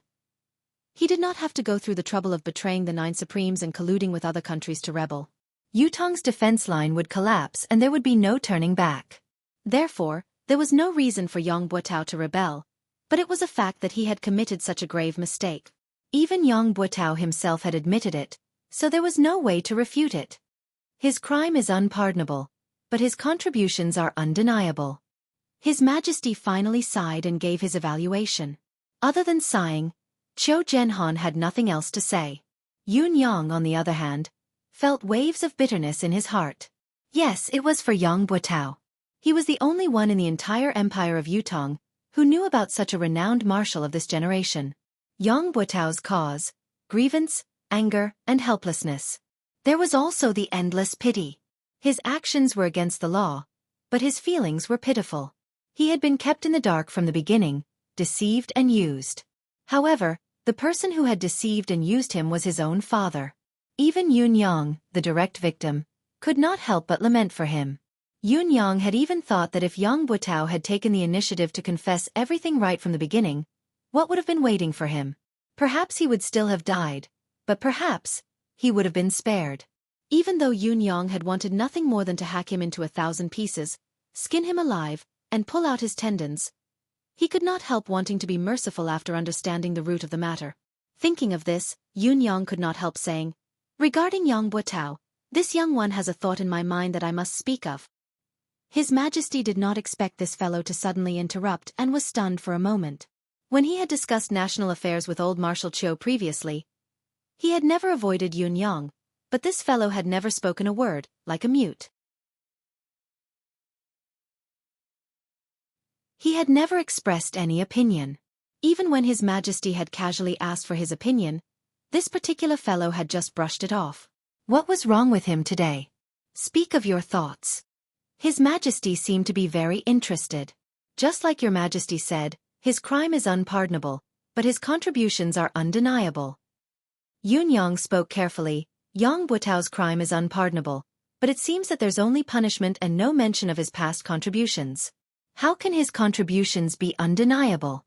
he did not have to go through the trouble of betraying the 9 supremes and colluding with other countries to rebel. Yutong's defense line would collapse and there would be no turning back. Therefore, there was no reason for Yang Buotao to rebel, but it was a fact that he had committed such a grave mistake. Even Yang Buotao himself had admitted it, so there was no way to refute it. His crime is unpardonable, but his contributions are undeniable. His Majesty finally sighed and gave his evaluation. Other than sighing, Qiu Zhenhan had nothing else to say. Yun Yang, on the other hand, felt waves of bitterness in his heart. Yes, it was for Yang Buotao. He was the only one in the entire empire of Yutong who knew about such a renowned marshal of this generation. Yang Butao's cause, grievance, anger, and helplessness. There was also the endless pity. His actions were against the law, but his feelings were pitiful. He had been kept in the dark from the beginning, deceived and used. However, the person who had deceived and used him was his own father. Even Yun Yang, the direct victim, could not help but lament for him. Yun Yang had even thought that if Yang Butao had taken the initiative to confess everything right from the beginning, what would have been waiting for him? Perhaps he would still have died, but perhaps he would have been spared. Even though Yun Yang had wanted nothing more than to hack him into 1,000 pieces, skin him alive, and pull out his tendons, he could not help wanting to be merciful after understanding the root of the matter. Thinking of this, Yun Yang could not help saying, "Regarding Yang Butao, this young one has a thought in my mind that I must speak of." His Majesty did not expect this fellow to suddenly interrupt and was stunned for a moment. When he had discussed national affairs with old Marshal Qiu previously, he had never avoided Yun Yang, but this fellow had never spoken a word, like a mute. He had never expressed any opinion. Even when His Majesty had casually asked for his opinion, this particular fellow had just brushed it off. What was wrong with him today? Speak of your thoughts. His Majesty seemed to be very interested. Just like your Majesty said, his crime is unpardonable, but his contributions are undeniable. Yun Yang spoke carefully. Yang Butao's crime is unpardonable, but it seems that there's only punishment and no mention of his past contributions. How can his contributions be undeniable?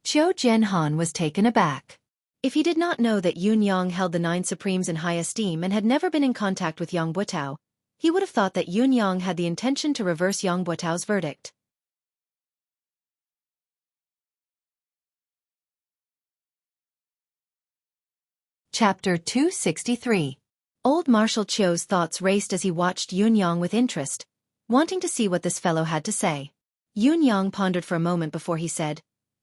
Qiu Jianhan was taken aback. If he did not know that Yun Yang held the 9 Supremes in high esteem and had never been in contact with Yang Butao, he would have thought that Yun Yang had the intention to reverse Yang Butao's verdict. Chapter 263. Old Marshal Qiu's thoughts raced as he watched Yun Yang with interest, wanting to see what this fellow had to say. Yun Yang pondered for a moment before he said,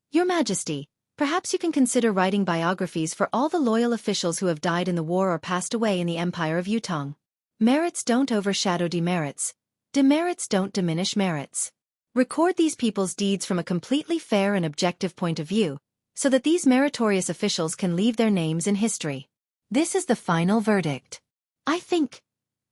"Your Majesty, perhaps you can consider writing biographies for all the loyal officials who have died in the war or passed away in the Empire of Yutong. Merits don't overshadow demerits. Demerits don't diminish merits. Record these people's deeds from a completely fair and objective point of view, so that these meritorious officials can leave their names in history. This is the final verdict." "I think."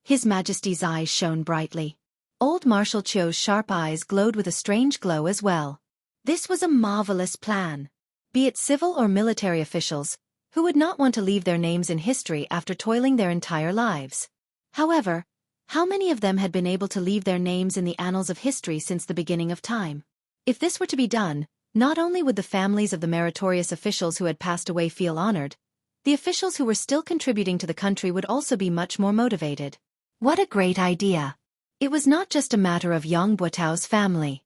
His Majesty's eyes shone brightly. Old Marshal Qiu's sharp eyes glowed with a strange glow as well. This was a marvelous plan. Be it civil or military officials, who would not want to leave their names in history after toiling their entire lives? However, how many of them had been able to leave their names in the annals of history since the beginning of time? If this were to be done, not only would the families of the meritorious officials who had passed away feel honored, the officials who were still contributing to the country would also be much more motivated. What a great idea! It was not just a matter of Yang Butao's family.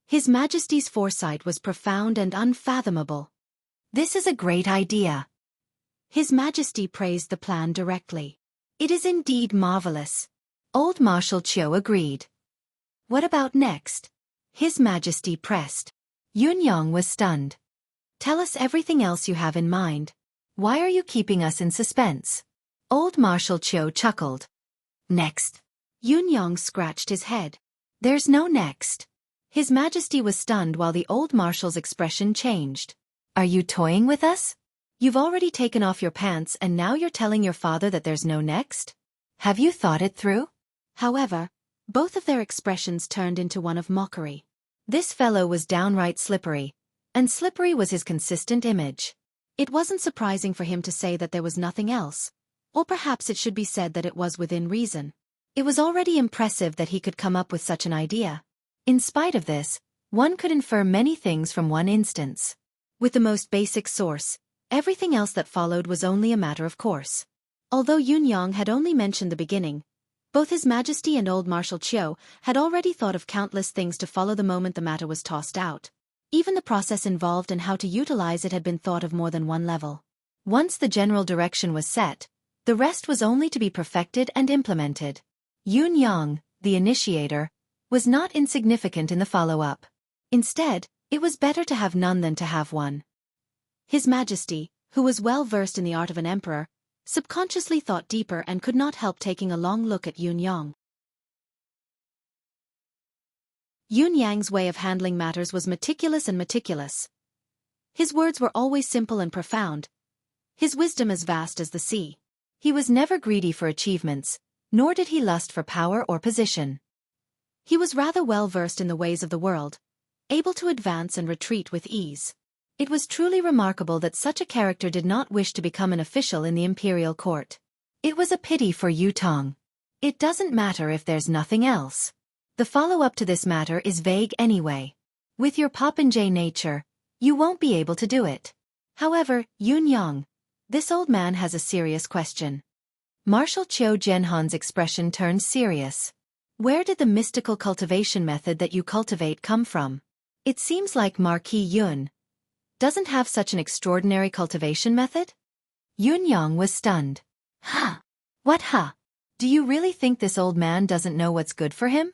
His Majesty's foresight was profound and unfathomable. This is a great idea. His Majesty praised the plan directly. It is indeed marvelous. Old Marshal Qiu agreed. What about next? His Majesty pressed. Yun Yang was stunned. Tell us everything else you have in mind. Why are you keeping us in suspense? Old Marshal Qiu chuckled. Next. Yun Yang scratched his head. There's no next. His Majesty was stunned while the old marshal's expression changed. Are you toying with us? You've already taken off your pants and now you're telling your father that there's no next? Have you thought it through? However, both of their expressions turned into one of mockery. This fellow was downright slippery, and slippery was his consistent image. It wasn't surprising for him to say that there was nothing else, or perhaps it should be said that it was within reason. It was already impressive that he could come up with such an idea. In spite of this, one could infer many things from one instance. With the most basic source, everything else that followed was only a matter of course. Although Yun Yang had only mentioned the beginning, both His Majesty and old Marshal Qiu had already thought of countless things to follow the moment the matter was tossed out. Even the process involved and how to utilize it had been thought of more than one level. Once the general direction was set, the rest was only to be perfected and implemented. Yun Yang, the initiator, was not insignificant in the follow-up. Instead, it was better to have none than to have one. His Majesty, who was well versed in the art of an emperor, subconsciously thought deeper and could not help taking a long look at Yun Yang. Yun Yang's way of handling matters was meticulous and meticulous. His words were always simple and profound, his wisdom as vast as the sea. He was never greedy for achievements, nor did he lust for power or position. He was rather well versed in the ways of the world, able to advance and retreat with ease. It was truly remarkable that such a character did not wish to become an official in the imperial court. It was a pity for Yutong. It doesn't matter if there's nothing else. The follow-up to this matter is vague anyway. With your popinjay nature, you won't be able to do it. However, Yunyang, this old man has a serious question. Marshal Qiu Jianhan's expression turned serious. Where did the mystical cultivation method that you cultivate come from? It seems like Marquis Yun doesn't have such an extraordinary cultivation method? Yunyang was stunned. Huh? What huh? Do you really think this old man doesn't know what's good for him?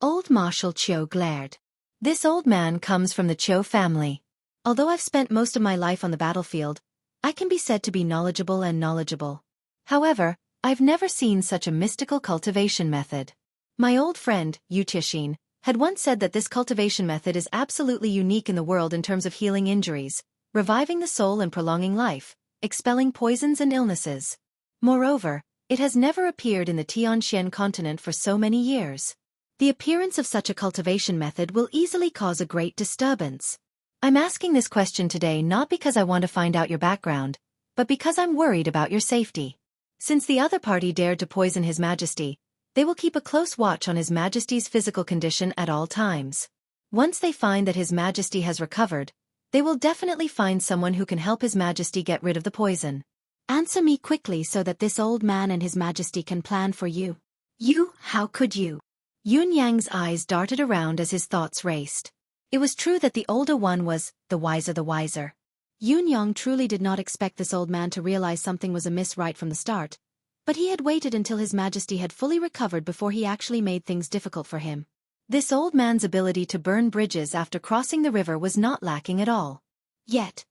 Old Marshal Qiu glared. This old man comes from the Qiu family. Although I've spent most of my life on the battlefield, I can be said to be knowledgeable. However, I've never seen such a mystical cultivation method. My old friend, Yu Tixin, had once said that this cultivation method is absolutely unique in the world in terms of healing injuries, reviving the soul and prolonging life, expelling poisons and illnesses. Moreover, it has never appeared in the Tianxian continent for so many years. The appearance of such a cultivation method will easily cause a great disturbance. I'm asking this question today not because I want to find out your background, but because I'm worried about your safety. Since the other party dared to poison His Majesty, they will keep a close watch on His Majesty's physical condition at all times. Once they find that His Majesty has recovered, they will definitely find someone who can help His Majesty get rid of the poison. Answer me quickly so that this old man and His Majesty can plan for you. You, how could you? Yunyang's eyes darted around as his thoughts raced. It was true that the older one was the wiser. Yunyang truly did not expect this old man to realize something was amiss right from the start, but he had waited until His Majesty had fully recovered before he actually made things difficult for him. This old man's ability to burn bridges after crossing the river was not lacking at all. Yet,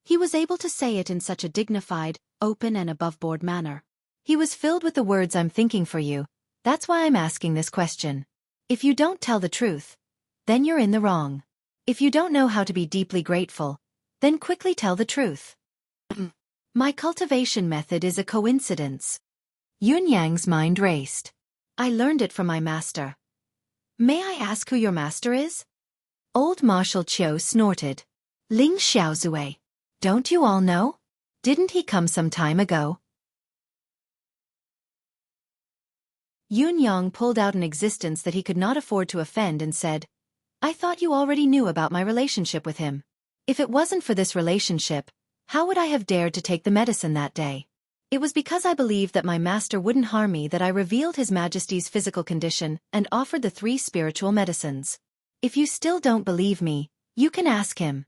he was able to say it in such a dignified, open and above-board manner. He was filled with the words "I'm thinking for you. That's why I'm asking this question. If you don't tell the truth, then you're in the wrong. If you don't know how to be deeply grateful, then quickly tell the truth." My cultivation method is a coincidence. Yunyang's mind raced. I learned it from my master. May I ask who your master is? Old Marshal Qiu snorted. Ling Xiaozue. Don't you all know? Didn't he come some time ago? Yunyang pulled out an existence that he could not afford to offend and said, I thought you already knew about my relationship with him. If it wasn't for this relationship, how would I have dared to take the medicine that day? It was because I believed that my master wouldn't harm me that I revealed His Majesty's physical condition and offered the 3 spiritual medicines. If you still don't believe me, you can ask him.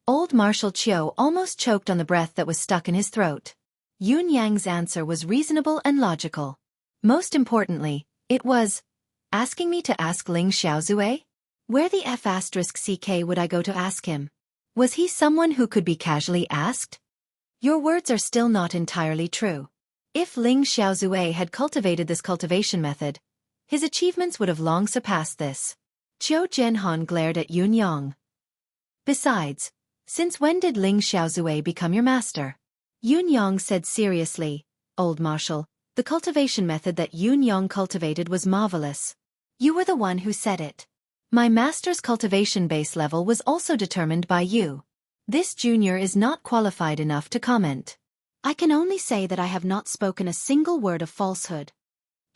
Old Marshal Qiu almost choked on the breath that was stuck in his throat. Yunyang's answer was reasonable and logical. Most importantly, it was, asking me to ask Ling Xiaozue? Where the F***ck would I go to ask him? Was he someone who could be casually asked? Your words are still not entirely true. If Ling Xiaozue had cultivated this cultivation method, his achievements would have long surpassed this. Qiu Jianhan glared at Yunyang. Besides, since when did Ling Xiaozue become your master? Yunyang said seriously, Old Marshal, the cultivation method that Yunyang cultivated was marvelous. You were the one who said it. My master's cultivation base level was also determined by you. This junior is not qualified enough to comment. I can only say that I have not spoken a single word of falsehood.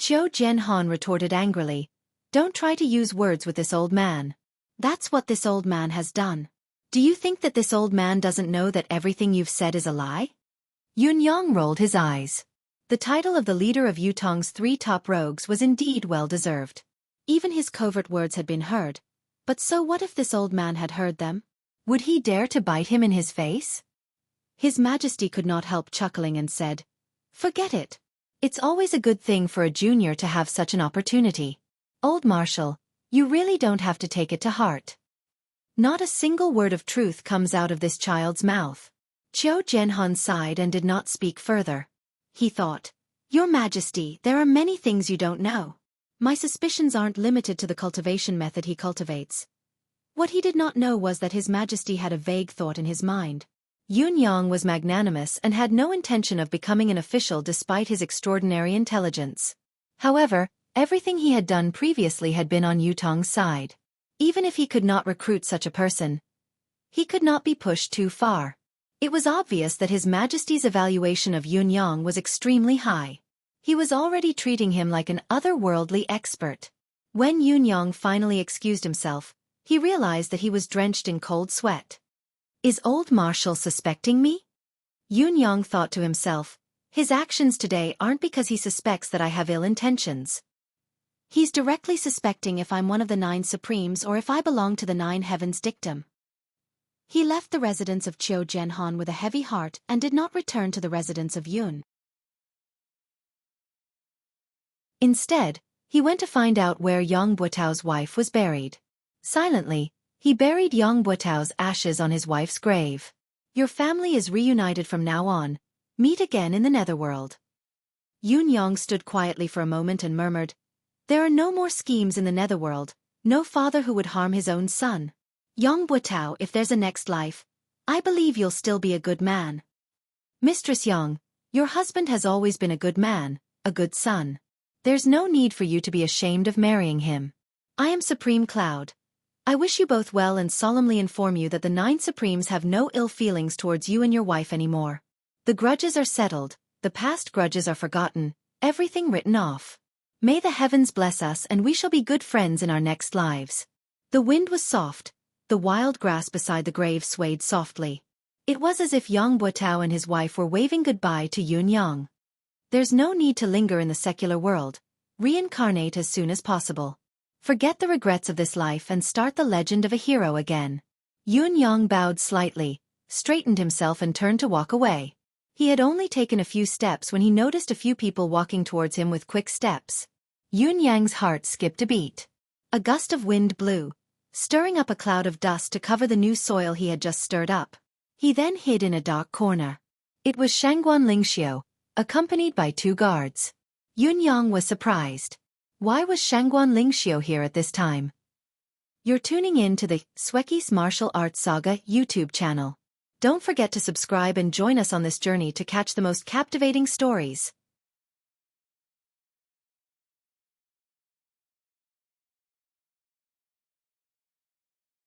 Qiu Jianhan retorted angrily. Don't try to use words with this old man. That's what this old man has done. Do you think that this old man doesn't know that everything you've said is a lie? Yunyang rolled his eyes. The title of the leader of Yutong's 3 top rogues was indeed well-deserved. Even his covert words had been heard. But so what if this old man had heard them? Would he dare to bite him in his face? His Majesty could not help chuckling and said, Forget it. It's always a good thing for a junior to have such an opportunity. Old Marshal, you really don't have to take it to heart. Not a single word of truth comes out of this child's mouth. Qiu Jianhan sighed and did not speak further. He thought, Your Majesty, there are many things you don't know. My suspicions aren't limited to the cultivation method he cultivates. What he did not know was that His Majesty had a vague thought in his mind. Yun Yang was magnanimous and had no intention of becoming an official despite his extraordinary intelligence. However, everything he had done previously had been on Yutong's side. Even if he could not recruit such a person, he could not be pushed too far. It was obvious that His Majesty's evaluation of Yun Yang was extremely high. He was already treating him like an otherworldly expert. When Yun Yang finally excused himself, he realized that he was drenched in cold sweat. Is old Marshal suspecting me? Yun Yang thought to himself, his actions today aren't because he suspects that I have ill intentions. He's directly suspecting if I'm one of the 9 Supremes or if I belong to the 9 Heavens dictum. He left the residence of Qiu Jianhan with a heavy heart and did not return to the residence of Yun. Instead, he went to find out where Yang Buotao's wife was buried. Silently, he buried Yang Buotao's ashes on his wife's grave. Your family is reunited from now on. Meet again in the netherworld. Yun Yang stood quietly for a moment and murmured, there are no more schemes in the netherworld, no father who would harm his own son. Yang Buotao, if there's a next life, I believe you'll still be a good man. Mistress Yang, your husband has always been a good man, a good son. There's no need for you to be ashamed of marrying him. I am Supreme Cloud. I wish you both well and solemnly inform you that the 9 Supremes have no ill feelings towards you and your wife anymore. The grudges are settled, the past grudges are forgotten, everything written off. May the heavens bless us and we shall be good friends in our next lives. The wind was soft, the wild grass beside the grave swayed softly. It was as if Yang Buotao and his wife were waving goodbye to Yun Yang. There's no need to linger in the secular world. Reincarnate as soon as possible. Forget the regrets of this life and start the legend of a hero again. Yun Yang bowed slightly, straightened himself and turned to walk away. He had only taken a few steps when he noticed a few people walking towards him with quick steps. Yun Yang's heart skipped a beat. A gust of wind blew, stirring up a cloud of dust to cover the new soil he had just stirred up. He then hid in a dark corner. It was Shangguan Lingxiu, accompanied by 2 guards. Yun Yang was surprised. Why was Shangguan Lingxiu here at this time? You're tuning in to the Xueqi's Martial Arts Saga YouTube channel. Don't forget to subscribe and join us on this journey to catch the most captivating stories.